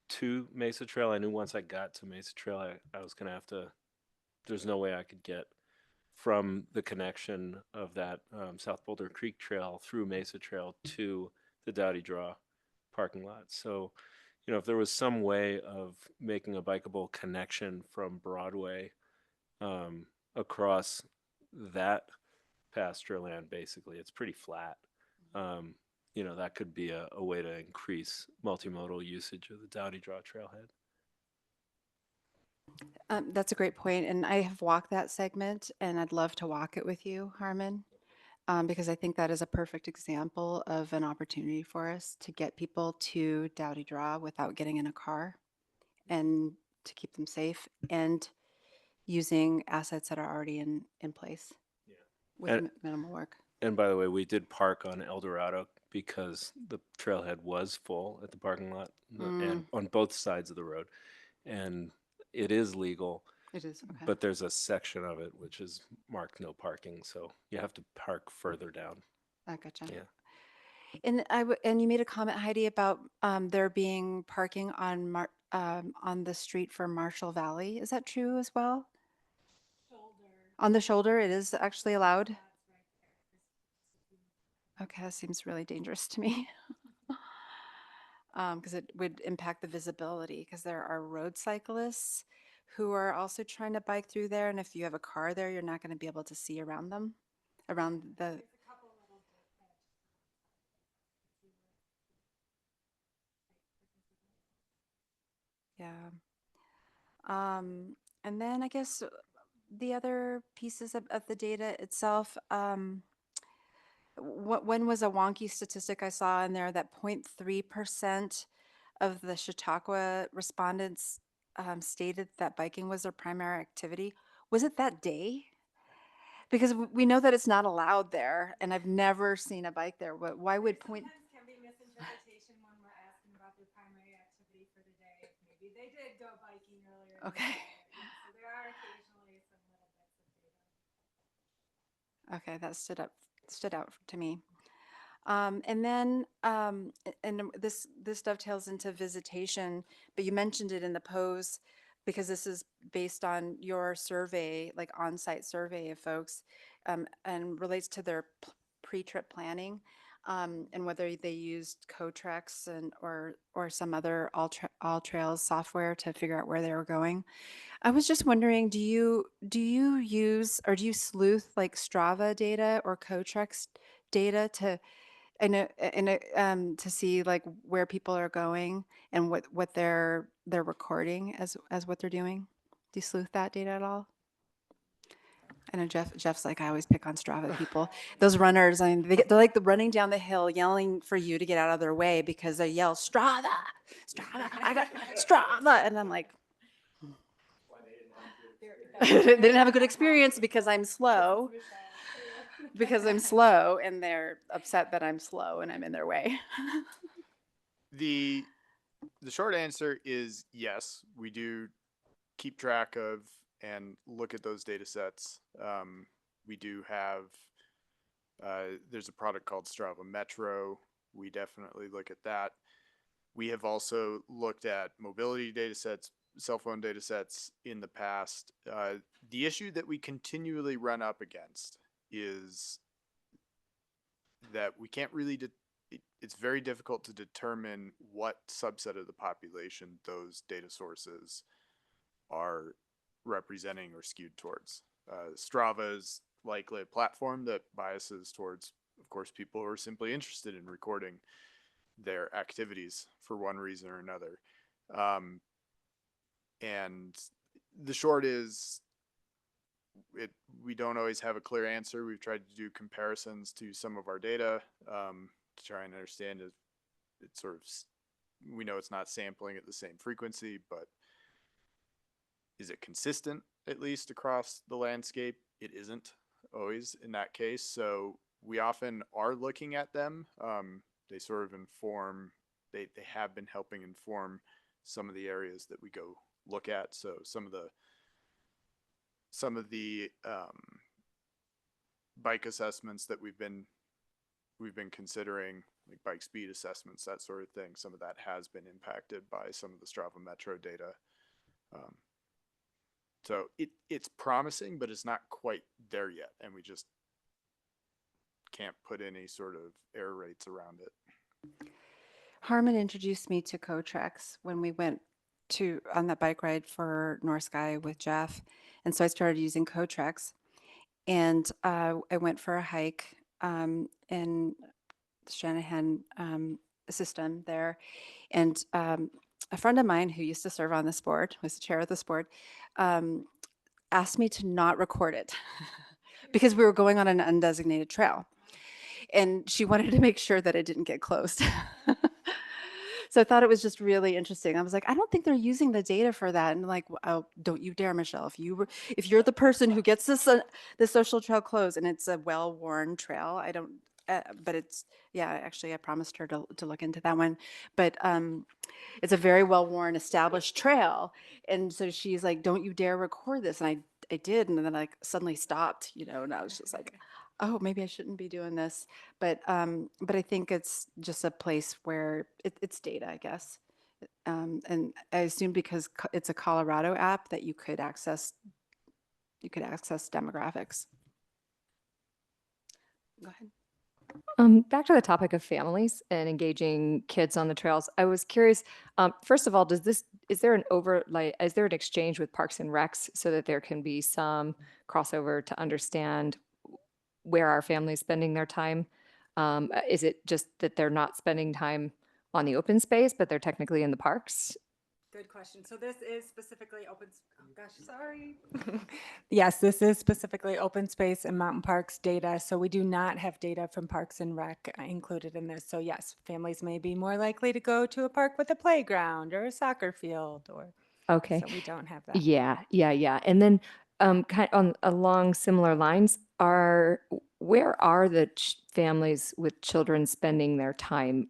to Mesa Trail. I knew once I got to Mesa Trail, I was gonna have to. There's no way I could get from the connection of that South Boulder Creek Trail through Mesa Trail to the Dowdy Draw parking lot. So, if there was some way of making a bikeable connection from Broadway across that pasture land, basically, it's pretty flat. That could be a way to increase multimodal usage of the Dowdy Draw trailhead. That's a great point, and I have walked that segment, and I'd love to walk it with you, Harmon, because I think that is a perfect example of an opportunity for us to get people to Dowdy Draw without getting in a car, and to keep them safe, and using assets that are already in place with And, minimal work. and by the way, we did park on El Dorado because the trailhead was full at the parking lot and on both sides of the road. And it is legal, It is, okay. but there's a section of it which is marked no parking, so you have to park further down. I gotcha. Yeah. And you made a comment, Heidi, about there being parking on the street for Marshall Valley. Is that true as well? On the shoulder, it is actually allowed? Okay, that seems really dangerous to me. Because it would impact the visibility, because there are road cyclists who are also trying to bike through there. And if you have a car there, you're not going to be able to see around them, around the. Yeah. And then I guess the other pieces of the data itself, when was a wonky statistic I saw in there that 0.3% of the Chautauqua respondents stated that biking was their primary activity. Was it that day? Because we know that it's not allowed there, and I've never seen a bike there. But why would point? Sometimes can be misinterpretation when we're asking about their primary activity for the day. Maybe they did go biking earlier. in the Okay. day. Yeah, so there are occasionally some little bits of data. Okay, that stood out to me. And then, and this dovetails into visitation, but you mentioned it in the pose because this is based on your survey, like on-site survey of folks, and relates to their pre-trip planning, and whether they used Cotrex and or some other all trails software to figure out where they were going. I was just wondering, do you use or do you sleuth like Strava data or Cotrex data to to see like where people are going and what they're recording as what they're doing? Do you sleuth that data at all? I know Jeff's like, I always pick on Strava people. Those runners, I mean, they're like the running down the hill yelling for you to get out of their way because they yell Strava, Strava, I got Strava, and I'm like, they didn't have a good experience because I'm slow. Because I'm slow, and they're upset that I'm slow and I'm in their way. The short answer is yes, we do keep track of and look at those data sets. We do have, there's a product called Strava Metro. We definitely look at that. We have also looked at mobility data sets, cell phone data sets in the past. The issue that we continually run up against is that we can't really, it's very difficult to determine what subset of the population those data sources are representing or skewed towards. Strava is likely a platform that biases towards, of course, people who are simply interested in recording their activities for one reason or another. And the short is, we don't always have a clear answer. We've tried to do comparisons to some of our data to try and understand it. It's sort of, we know it's not sampling at the same frequency, but is it consistent at least across the landscape? It isn't always in that case. So we often are looking at them. They sort of inform, they have been helping inform some of the areas that we go look at. So some of the bike assessments that we've been considering, like bike speed assessments, that sort of thing, some of that has been impacted by some of the Strava Metro data. So it's promising, but it's not quite there yet, and we just can't put any sort of error rates around it. Harmon introduced me to Cotrex when we went on that bike ride for North Sky with Jeff, and so I started using Cotrex, and I went for a hike in the Shanahan system there, and a friend of mine who used to serve on this board, was the chair of this board, asked me to not record it because we were going on an undesignated trail, and she wanted to make sure that it didn't get closed. So I thought it was just really interesting. I was like, I don't think they're using the data for that. And like, oh, don't you dare, Michelle. If you're the person who gets the social trail closed and it's a well-worn trail, I don't. But it's, yeah. Actually, I promised her to look into that one. But it's a very well-worn, established trail, and so she's like, "Don't you dare record this." And I did, and then I suddenly stopped. And I was just like, oh, maybe I shouldn't be doing this. But I think it's just a place where it's data, I guess. And I assume because it's a Colorado app that you could access demographics. Go ahead. Back to the topic of families and engaging kids on the trails. I was curious, first of all, is there an exchange with Parks and Recs so that there can be some crossover to understand where our families spending their time? Is it just that they're not spending time on the open space, but they're technically in the parks? good question. So this is specifically oh gosh, sorry. Yes, this is specifically open space and mountain parks data. So we do not have data from Parks and Rec included in this. So yes, families may be more likely to go to a park with a playground or a soccer field or, Okay. so we don't have that. Yeah. And then kind on along similar lines, where are the families with children spending their time?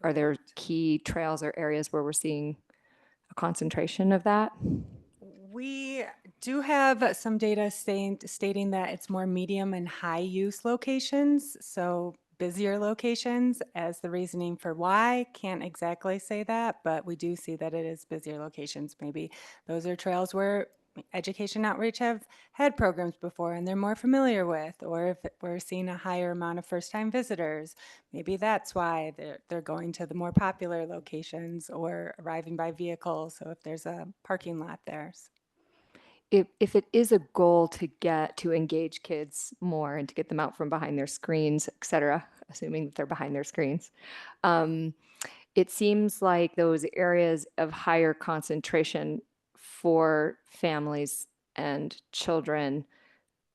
Are there key trails or areas where we're seeing a concentration of that? We do have some data stating that it's more medium and high use locations, so busier locations as the reasoning for why. Can't exactly say that, but we do see that it is busier locations. Maybe those are trails where education outreach have had programs before and they're more familiar with, or if we're seeing a higher amount of first-time visitors, maybe that's why they're going to the more popular locations or arriving by vehicle. So if there's a parking lot there. If it is a goal to engage kids more and to get them out from behind their screens, et cetera, assuming that they're behind their screens, it seems like those areas of higher concentration for families and children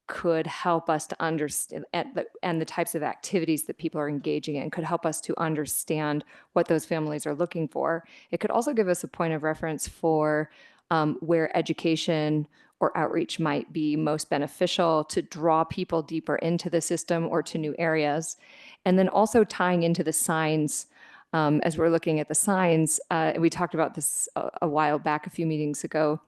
could help us to understand, and the types of activities that people are engaging in could help us to understand what those families are looking for. It could also give us a point of reference for where education or outreach might be most beneficial to draw people deeper into the system or to new areas. And then also tying into the signs, as we're looking at the signs, we talked about this a while back, a few meetings ago,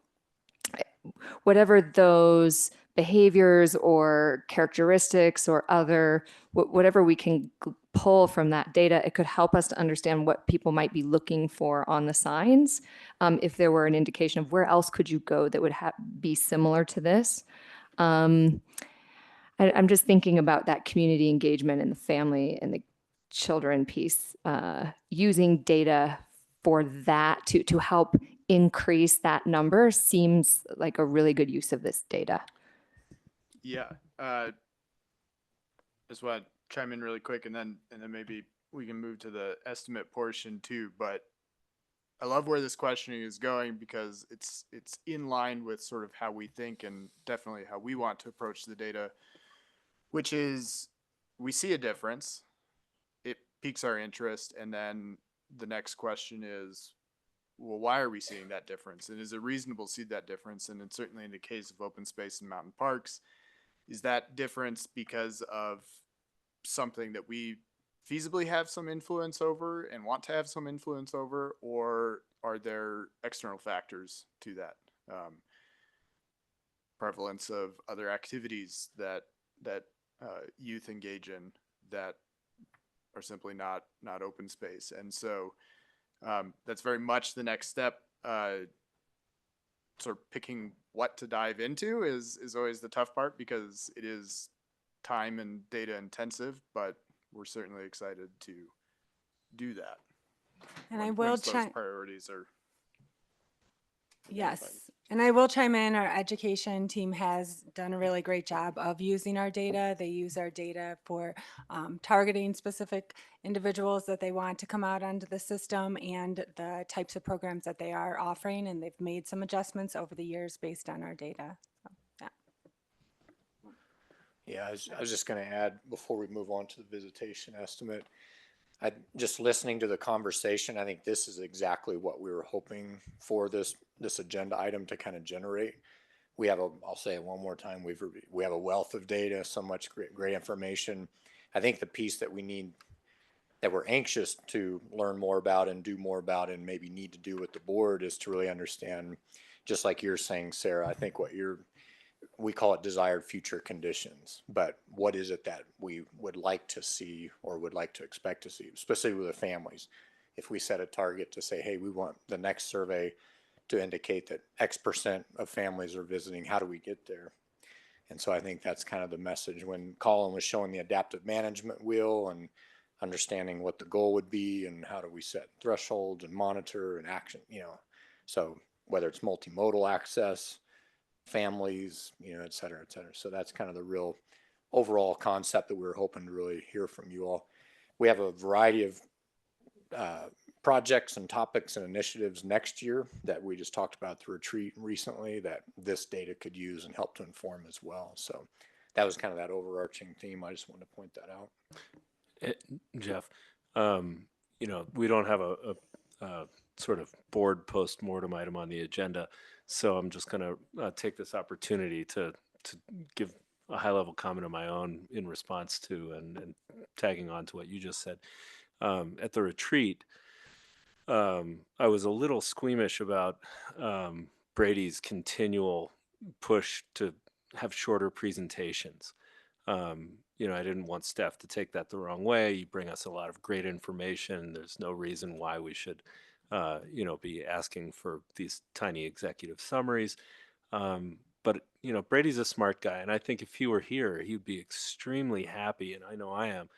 whatever those behaviors or characteristics or other, whatever we can pull from that data, it could help us to understand what people might be looking for on the signs. If there were an indication of where else could you go that would be similar to this. I'm just thinking about that community engagement and the family and the children piece, using data for that to help increase that number seems like a really good use of this data. Yeah. Just want to chime in really quick, and then maybe we can move to the estimate portion too. But I love where this questioning is going because it's in line with sort of how we think and definitely how we want to approach the data, which is we see a difference, it piques our interest, and then the next question is, well, why are we seeing that difference? And is it reasonable to see that difference? And it's certainly in the case of open space and mountain parks, is that difference because of something that we feasibly have some influence over and want to have some influence over, or are there external factors to that? Prevalence of other activities that youth engage in that are simply not open space. And so that's very much the next step. Sort of picking what to dive into is always the tough part because it is time and data intensive, but we're certainly excited to do that. And I will once those chime. priorities are Yes, and I will chime in. Our education team has done a really great job of using our data. They use our data for targeting specific individuals that they want to come out onto the system and the types of programs that they are offering. And they've made some adjustments over the years based on our data. So, yeah. Yeah, I was just going to add before we move on to the visitation estimate. Just listening to the conversation, I think this is exactly what we were hoping for this agenda item to kind of generate. We have I'll say it one more time, we have a wealth of data, so much great information. I think the piece that we need, that we're anxious to learn more about and do more about and maybe need to do with the board is to really understand, just like you're saying, Sarah, I think we call it desired future conditions, but what is it that we would like to see or would like to expect to see, specifically with the families? If we set a target to say, hey, we want the next survey to indicate that X% of families are visiting, how do we get there? And so I think that's kind of the message when Colin was showing the adaptive management wheel and understanding what the goal would be and how do we set thresholds and monitor and action, so whether it's multimodal access, families, et cetera, et cetera. So that's kind of the real overall concept that we were hoping to really hear from you all. We have a variety of projects and topics and initiatives next year that we just talked about at the retreat recently that this data could use and help to inform as well. So that was kind of that overarching theme. I just wanted to point that out. Jeff, we don't have a sort of board post-mortem item on the agenda, so I'm just going to take this opportunity to give a high-level comment of my own in response to and tagging on to what you just said. At the retreat, I was a little squeamish about Brady's continual push to have shorter presentations. I didn't want staff to take that the wrong way. You bring us a lot of great information. There's no reason why we should, be asking for these tiny executive summaries. But Brady's a smart guy, and I think if he were here, he'd be extremely happy, and I know I am,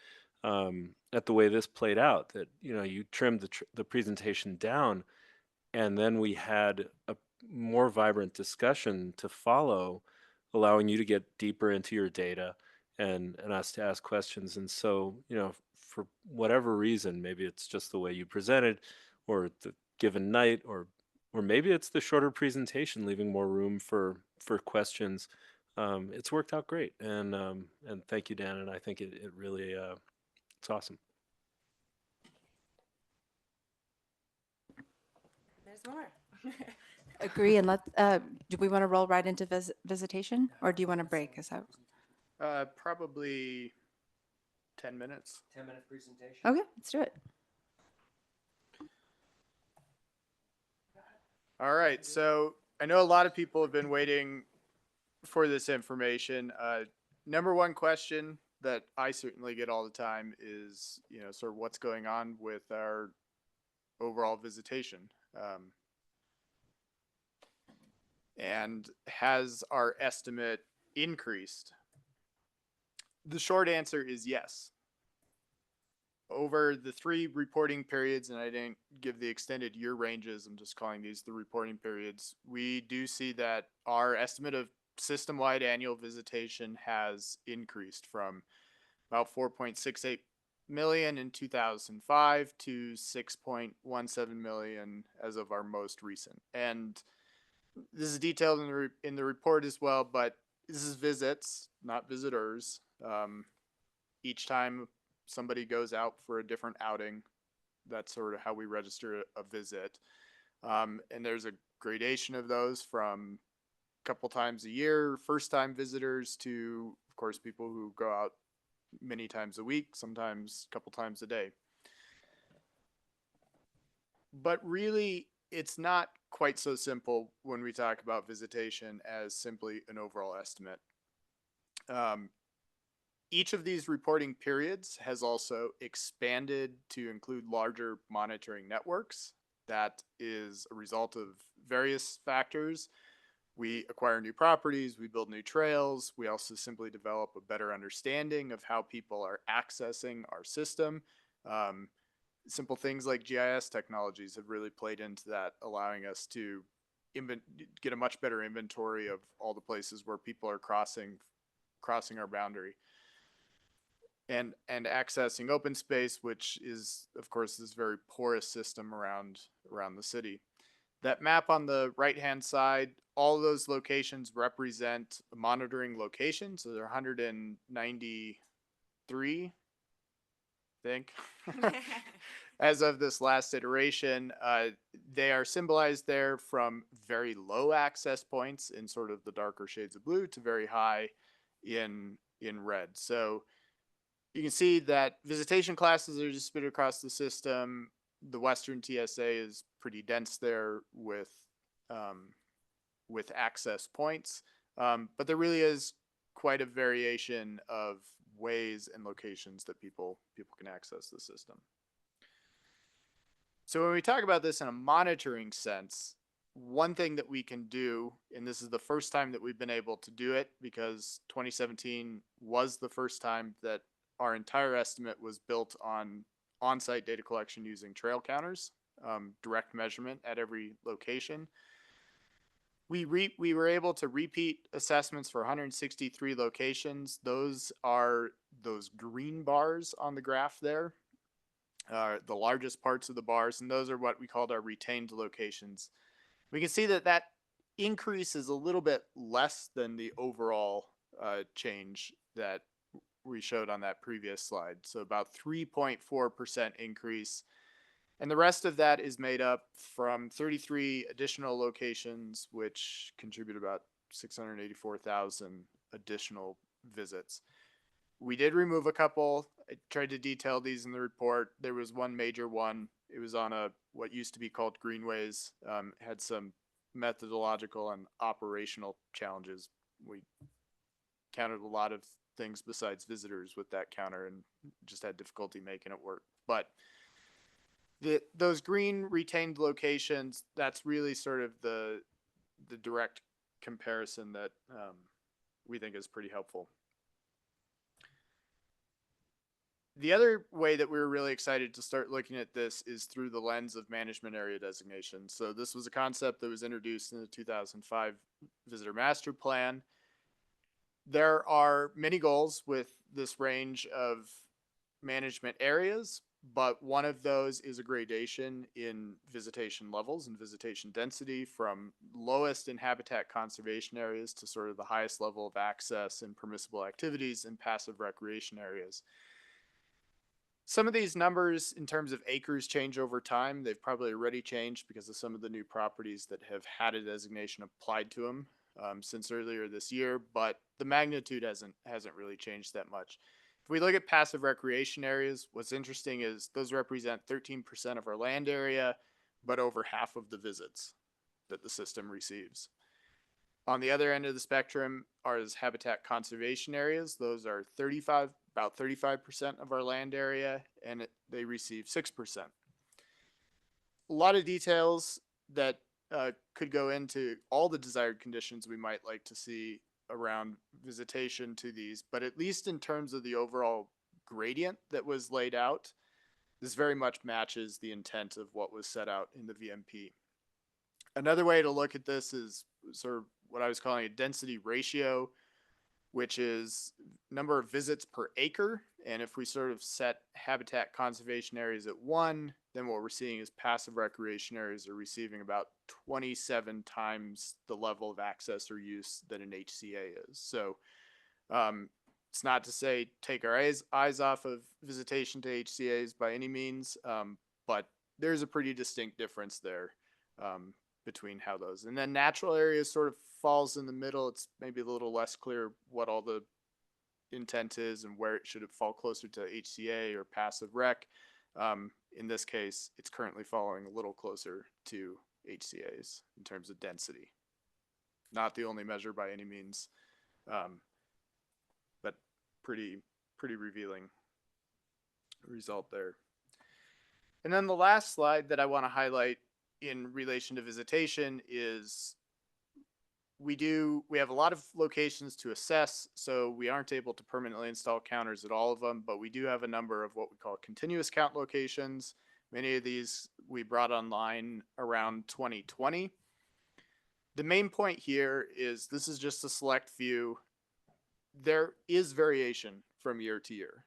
at the way this played out. That you trimmed the presentation down, and then we had a more vibrant discussion to follow, allowing you to get deeper into your data and us to ask questions. And so, for whatever reason, maybe it's just the way you presented or the given night, or maybe it's the shorter presentation, leaving more room for questions. It's worked out great. And thank you, Dan. And I think it really, it's awesome. There's more. Agree. And do we want to roll right into visitation, or do you want to break? Is that Probably 10 minutes. 10-minute presentation. okay? Let's do it. All right. So I know a lot of people have been waiting for this information. Number one question that I certainly get all the time is, sort of what's going on with our overall visitation. And has our estimate increased? The short answer is yes. Over the 3 reporting periods, and I didn't give the extended year ranges, I'm just calling these the reporting periods, we do see that our estimate of system-wide annual visitation has increased from about 4.68 million in 2005 to 6.17 million as of our most recent. And this is detailed in the report as well, but this is visits, not visitors. Each time somebody goes out for a different outing, that's sort of how we register a visit. And there's a gradation of those from a couple times a year, first-time visitors, to, of course, people who go out many times a week, sometimes a couple times a day. But really, it's not quite so simple when we talk about visitation as simply an overall estimate. Each of these reporting periods has also expanded to include larger monitoring networks. That is a result of various factors. We acquire new properties, we build new trails, we also simply develop a better understanding of how people are accessing our system. Simple things like GIS technologies have really played into that, allowing us to get a much better inventory of all the places where people are crossing our boundary. And accessing open space, which is, of course, this very porous system around the city. That map on the right-hand side, all those locations represent monitoring locations. So there are 193, I think, as of this last iteration. They are symbolized there from very low access points in sort of the darker shades of blue to very high in red. So you can see that visitation classes are distributed across the system. The Western TSA is pretty dense there with access points, but there really is quite a variation of ways and locations that people can access the system. So when we talk about this in a monitoring sense, one thing that we can do, and this is the first time that we've been able to do it because 2017 was the first time that our entire estimate was built on on-site data collection using trail counters, direct measurement at every location. We were able to repeat assessments for 163 locations. Those are those green bars on the graph there. the largest parts of the bars, and those are what we called our retained locations. We can see that that increase is a little bit less than the overall change that we showed on that previous slide. So about 3.4% increase. And the rest of that is made up from 33 additional locations, which contribute about 684,000 additional visits. We did remove a couple. I tried to detail these in the report. There was one major one. It was on a what used to be called Greenways. Had some methodological and operational challenges. We counted a lot of things besides visitors with that counter and just had difficulty making it work. But those green retained locations, that's really sort of the direct comparison that we think is pretty helpful. The other way that we were really excited to start looking at this is through the lens of management area designation. So this was a concept that was introduced in the 2005 Visitor Master Plan. There are many goals with this range of management areas, but one of those is a gradation in visitation levels and visitation density from lowest in habitat conservation areas to sort of the highest level of access and permissible activities in passive recreation areas. Some of these numbers in terms of acres change over time. They've probably already changed because of some of the new properties that have had a designation applied to them since earlier this year, but the magnitude hasn't really changed that much. If we look at passive recreation areas, what's interesting is those represent 13% of our land area, but over half of the visits that the system receives. On the other end of the spectrum are habitat conservation areas. Those are about 35% of our land area, and they receive 6%. A lot of details that could go into all the desired conditions we might like to see around visitation to these, but at least in terms of the overall gradient that was laid out, this very much matches the intent of what was set out in the VMP. Another way to look at this is sort of what I was calling a density ratio, which is number of visits per acre. And if we sort of set habitat conservation areas at 1, then what we're seeing is passive recreation areas are receiving about 27 times the level of access or use that an HCA is. So it's not to say take our eyes off of visitation to HCAs by any means, but there's a pretty distinct difference there between how those. And then natural areas sort of falls in the middle. It's maybe a little less clear what all the intent is and where it should fall closer to HCA or passive rec. In this case, it's currently falling a little closer to HCAs in terms of density. Not the only measure by any means, but pretty revealing result there. And then the last slide that I want to highlight in relation to visitation is we have a lot of locations to assess, so we aren't able to permanently install counters at all of them, but we do have a number of what we call continuous count locations. Many of these we brought online around 2020. The main point here is this is just a select few. There is variation from year to year.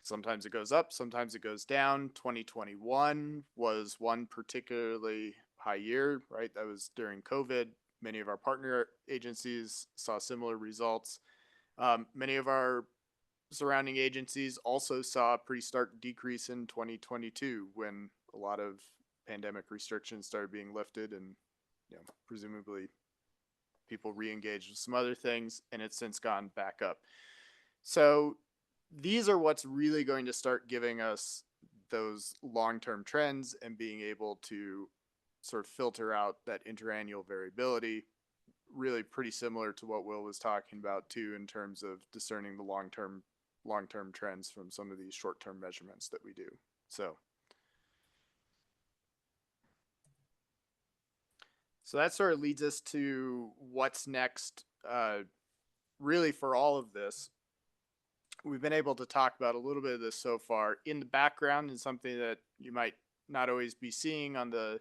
Sometimes it goes up, sometimes it goes down. 2021 was one particularly high year, right? That was during COVID. Many of our partner agencies saw similar results. Many of our surrounding agencies also saw a pretty stark decrease in 2022 when a lot of pandemic restrictions started being lifted and presumably people re-engaged with some other things, and it's since gone back up. So these are what's really going to start giving us those long-term trends and being able to sort of filter out that interannual variability, really pretty similar to what Will was talking about too in terms of discerning the long-term trends from some of these short-term measurements that we do. So that sort of leads us to what's next really for all of this. We've been able to talk about a little bit of this so far. In the background, and something that you might not always be seeing on the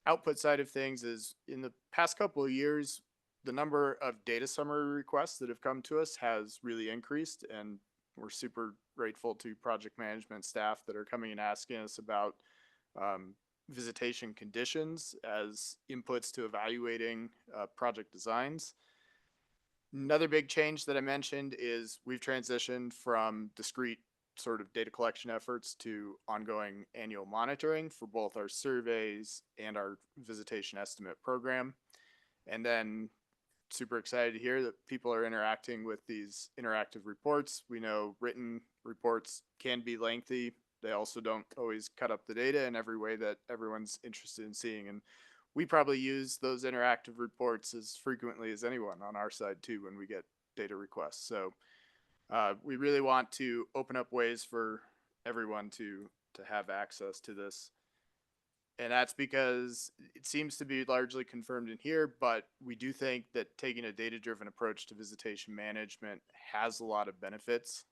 output side of things, is in the past couple of years, the number of data summary requests that have come to us has really increased, and We're super grateful to project management staff that are coming and asking us about visitation conditions as inputs to evaluating project designs. Another big change that I mentioned is we've transitioned from discrete sort of data collection efforts to ongoing annual monitoring for both our surveys and our visitation estimate program. And then super excited to hear that people are interacting with these interactive reports. We know written reports can be lengthy. They also don't always cut up the data in every way that everyone's interested in seeing. And we probably use those interactive reports as frequently as anyone on our side too when we get data requests. So we really want to open up ways for everyone to have access to this. And that's because it seems to be largely confirmed in here, but we do think that taking a data-driven approach to visitation management has a lot of benefits.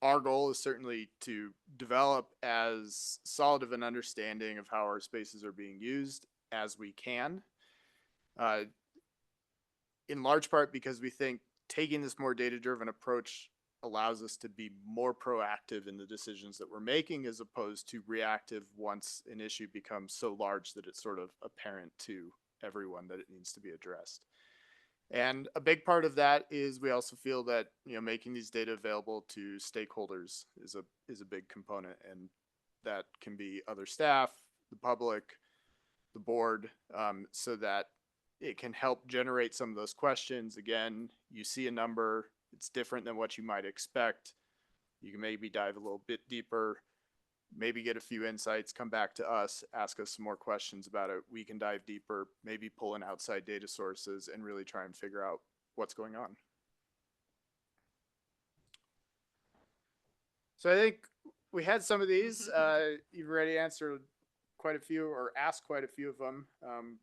Our goal is certainly to develop as solid of an understanding of how our spaces are being used as we can. In large part because we think taking this more data-driven approach allows us to be more proactive in the decisions that we're making as opposed to reactive once an issue becomes so large that it's sort of apparent to everyone that it needs to be addressed. And a big part of that is we also feel that, you know, making these data available to stakeholders is a big component, and that can be other staff, the public, the board, so that it can help generate some of those questions. Again, you see a number, it's different than what you might expect. You can maybe dive a little bit deeper, maybe get a few insights, come back to us, ask us some more questions about it. We can dive deeper, maybe pull in outside data sources and really try and figure out what's going on. So I think we had some of these. You've already answered quite a few or asked quite a few of them,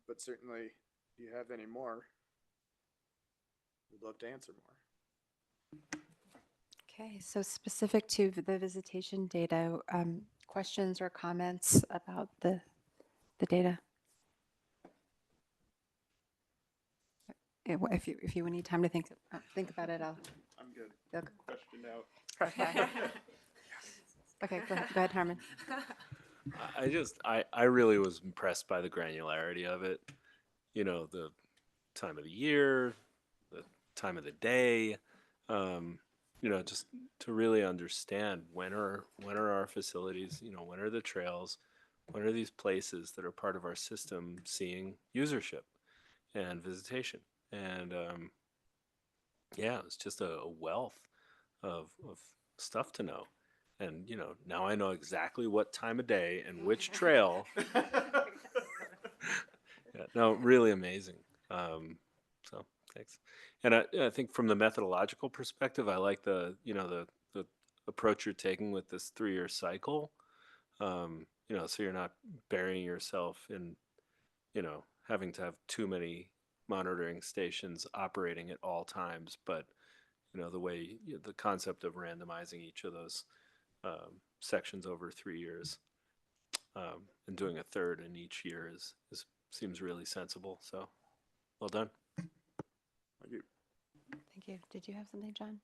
but certainly if you have any more, we'd love to answer more. Okay, so specific to the visitation data, questions or comments about the data? If you need time to think about it, I'll. I'm good. Okay. Question out. Okay. Okay, go ahead, Harmon. I really was impressed by the granularity of it. You know, the time of the year, the time of the day, you know, just to really understand when are our facilities, you know, when are the trails, when are these places that are part of our system seeing usership and visitation. And yeah, it's just a wealth of stuff to know. And, you know, now I know exactly what time of day and which trail. Yeah, no, really amazing. So thanks. And I think from the methodological perspective, I like the approach you're taking with this 3-year cycle. You know, so you're not burying yourself in, you know, having to have too many monitoring stations operating at all times, but you know, the concept of randomizing each of those sections over 3 years and doing a third in each year seems really sensible. So, well done. Thank you. Thank you. Did you have something, John?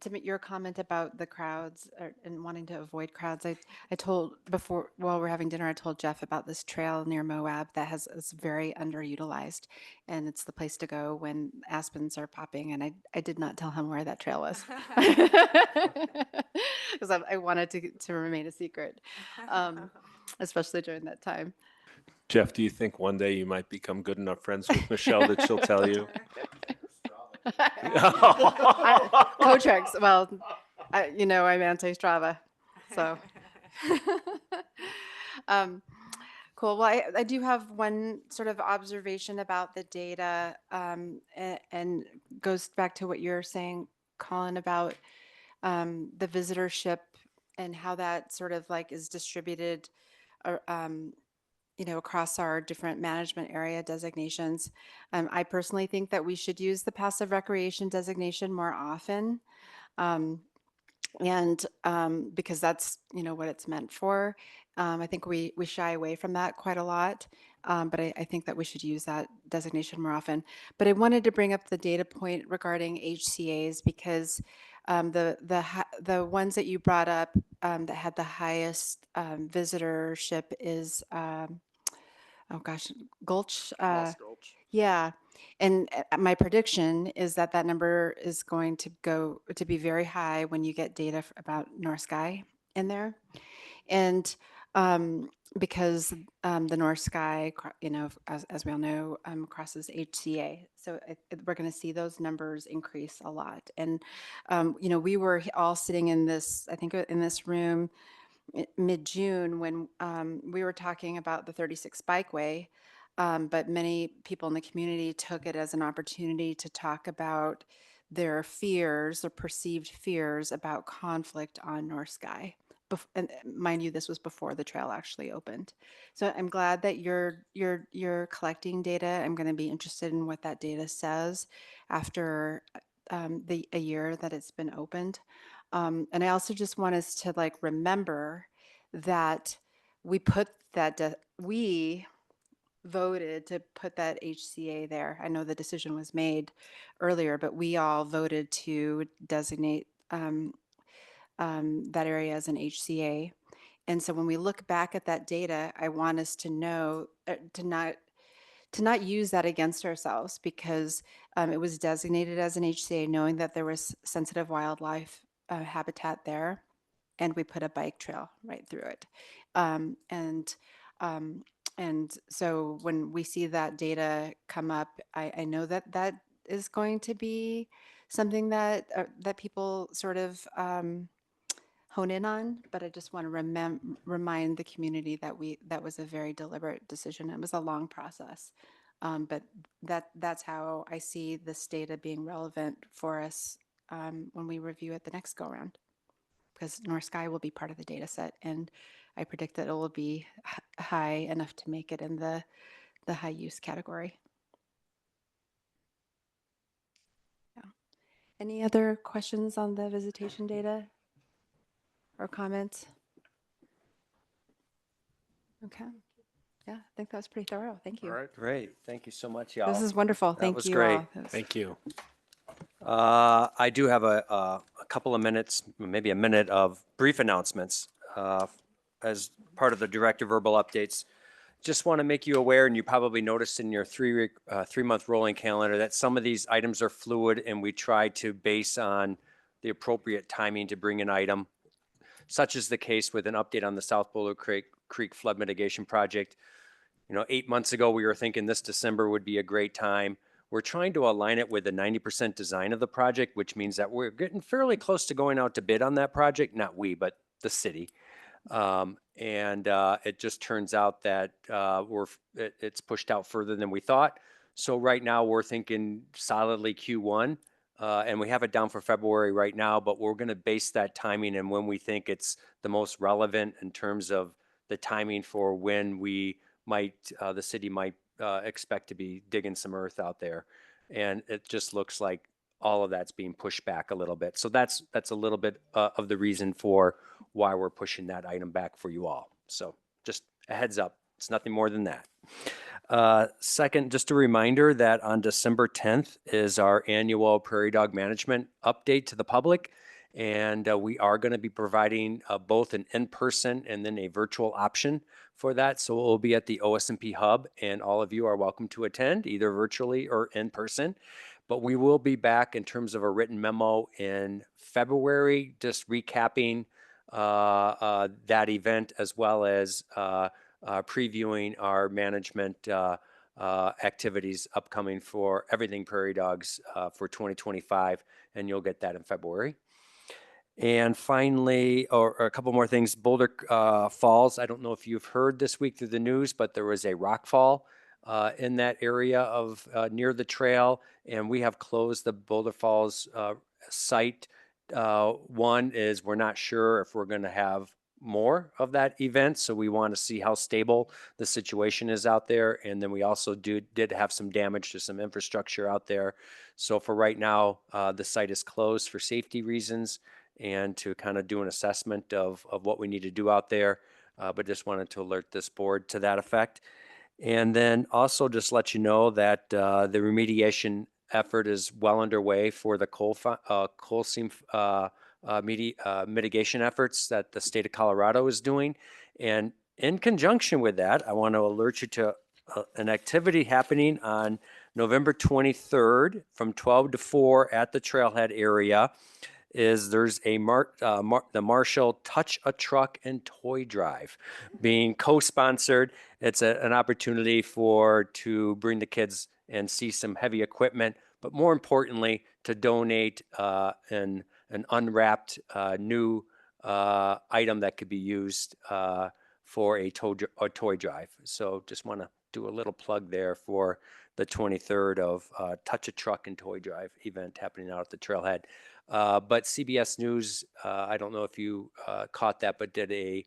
To your comment about the crowds and wanting to avoid crowds, I told before while we're having dinner, I told Jeff about this trail near Moab that is very underutilized, and it's the place to go when aspens are popping. And I did not tell him where that trail was because I wanted to remain a secret, especially during that time. Jeff, do you think one day you might become good enough friends with Michelle that she'll tell you? Cotrax. Well, you know, I'm anti-Strava, so. Cool. Well, I do have one sort of observation about the data, and goes back to what you're saying, Colin, about the visitorship and how that sort of like is distributed, you know, across our different management area designations. I personally think that we should use the passive recreation designation more often. And because that's, you know, what it's meant for. I think we shy away from that quite a lot. but I think that we should use that designation more often. But I wanted to bring up the data point regarding HCAs because the ones that you brought up that had the highest visitorship is oh gosh, Gulch. Lost Gulch. Yeah, and my prediction is that that number is going to go to be very high when you get data about North Sky in there. And because the North Sky, as we all know, crosses HCA. So we're going to see those numbers increase a lot. And, we were all sitting in this, I think in this room mid-June when we were talking about the 36 Bikeway, but many people in the community took it as an opportunity to talk about their fears or perceived fears about conflict on North Sky. And mind you, this was before the trail actually opened. So I'm glad that you're collecting data. I'm going to be interested in what that data says after a year that it's been opened. And I also just want us to remember that we put that we voted to put that HCA there. I know the decision was made earlier, but we all voted to designate that area as an HCA. And so when we look back at that data, I want us to know to not use that against ourselves because it was designated as an HCA, knowing that there was sensitive wildlife habitat there, and we put a bike trail right through it. Um, and um, and so when we see that data come up, I know that that is going to be something that that people sort of hone in on, but I just want to remind the community that that was a very deliberate decision. It was a long process, but that's how I see this data being relevant for us when we review it the next go around, because North Sky will be part of the data set, and I predict that it will be high enough to make it in the high use category. Yeah. Any other questions on the visitation data or comments? Okay. Yeah, I think that was pretty thorough. Thank you. All right. Great. Thank you so much, y'all. This is wonderful. That Thank was you great. all. That was- Thank you. I do have a couple of minutes, maybe a minute of brief announcements. As part of the director verbal updates, just want to make you aware, and you probably noticed in your three-month rolling calendar that some of these items are fluid, and we try to base on the appropriate timing to bring an item. Such is the case with an update on the South Boulder Creek Flood Mitigation Project. 8 months ago, we were thinking this December would be a great time. We're trying to align it with the 90% design of the project, which means that we're getting fairly close to going out to bid on that project. Not we, but the city. It just turns out that it's pushed out further than we thought. So right now we're thinking solidly Q1, and we have it down for February right now, but we're going to base that timing and when we think it's the most relevant in terms of the timing for when we the city might expect to be digging some earth out there. And it just looks like all of that's being pushed back a little bit. So that's a little bit of the reason for why we're pushing that item back for you all. So just a heads up, it's nothing more than that. Second, just a reminder that on December 10th is our annual prairie dog management update to the public. And we are going to be providing both an in-person and then a virtual option for that. So it will be at the OSMP Hub, and all of you are welcome to attend, either virtually or in person. But we will be back in terms of a written memo in February, just recapping that event as well as previewing our management activities upcoming for everything prairie dogs for 2025, and you'll get that in February. And finally, or a couple more things, Boulder Falls. I don't know if you've heard this week through the news, but there was a rock fall in that area of near the trail, and we have closed the Boulder Falls site. One is we're not sure if we're going to have more of that event, so we want to see how stable the situation is out there. And then we also did have some damage to some infrastructure out there. So for right now, the site is closed for safety reasons and to kind of do an assessment of what we need to do out there. But just wanted to alert this board to that effect. And then also just let you know that the remediation effort is well underway for the coal seam mitigation efforts that the state of Colorado is doing. And in conjunction with that, I want to alert you to an activity happening on November 23rd from 12 to 4 at the trailhead area. There's a the Marshall Touch a Truck and Toy Drive being co-sponsored. It's an opportunity to bring the kids and see some heavy equipment, but more importantly, to donate an unwrapped new item that could be used for a toy drive. So just want to do a little plug there for the 23rd of Touch a Truck and Toy Drive event happening out at the trailhead. But CBS News, I don't know if you caught that, but did a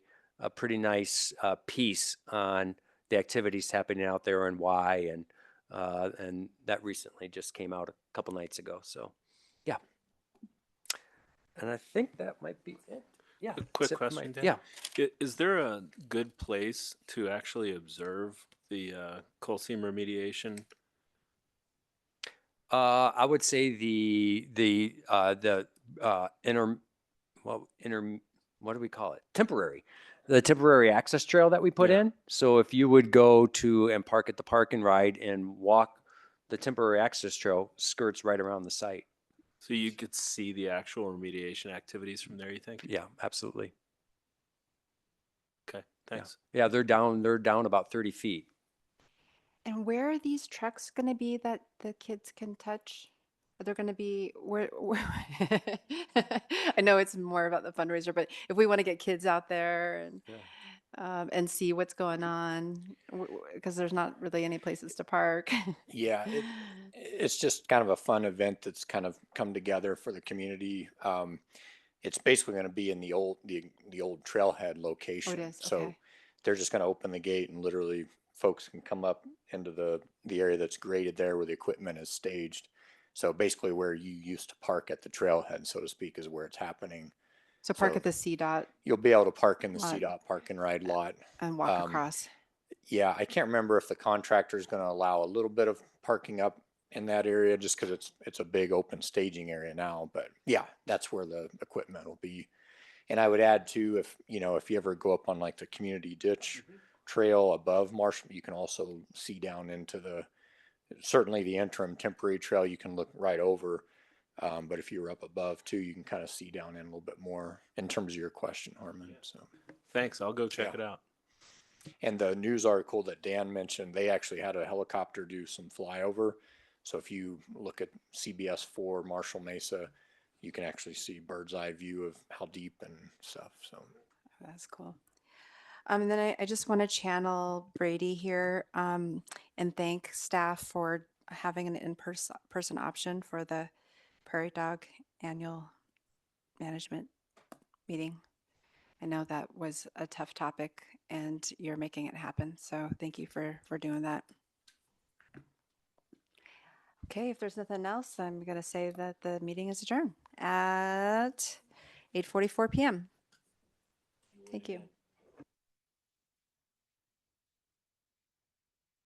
pretty nice piece on the activities happening out there and why, and that recently just came out a couple nights ago. So, yeah. And I think that might be it. Yeah. A quick that's it for question, Dan. Yeah. Is there a good place to actually observe the coal seam remediation? I would say what do we call it? The temporary access trail that we put Yeah. in. So if you would go to and park at the park and ride and walk the temporary access trail, skirts right around the site. So you could see the actual remediation activities from there, you think? Yeah, absolutely. Okay, thanks. Yeah, they're down about 30 feet. And where are these trucks going to be that the kids can touch? Are there going to be where I know it's more about the fundraiser, but if we want to get kids out there and see what's going on, because there's not really any places to park. Yeah, it's just kind of a fun event that's kind of come together for the community. It's basically going to be in the old trailhead location. Oh, it is? So Okay. they're just going to open the gate and literally folks can come up into the area that's graded there where the equipment is staged. So basically where you used to park at the trailhead, so to speak, is where it's happening. So park So at the CDOT you'll be able to park in the lot. CDOT park and ride lot. And walk across. Yeah, I can't remember if the contractor is going to allow a little bit of parking up in that area just because it's a big open staging area now. But yeah, that's where the equipment will be. And I would add too, if you ever go up on like the community ditch trail above Marshall, you can also see down into certainly the interim temporary trail. You can look right over. But if you're up above too, you can kind of see down in a little bit more in terms of your question, Harmon. So Thanks, I'll go check it out. and the news article that Dan mentioned, they actually had a helicopter do some flyover. So if you look at CBS 4 Marshall Mesa, you can actually see bird's eye view of how deep and stuff. So That's cool. And then I just want to channel Brady here and thank staff for having an in-person option for the Prairie Dog annual management meeting. I know that was a tough topic and you're making it happen. So thank you for doing that. Okay, if there's nothing else, I'm going to say that the meeting is adjourned at 8:44 p.m. Thank you.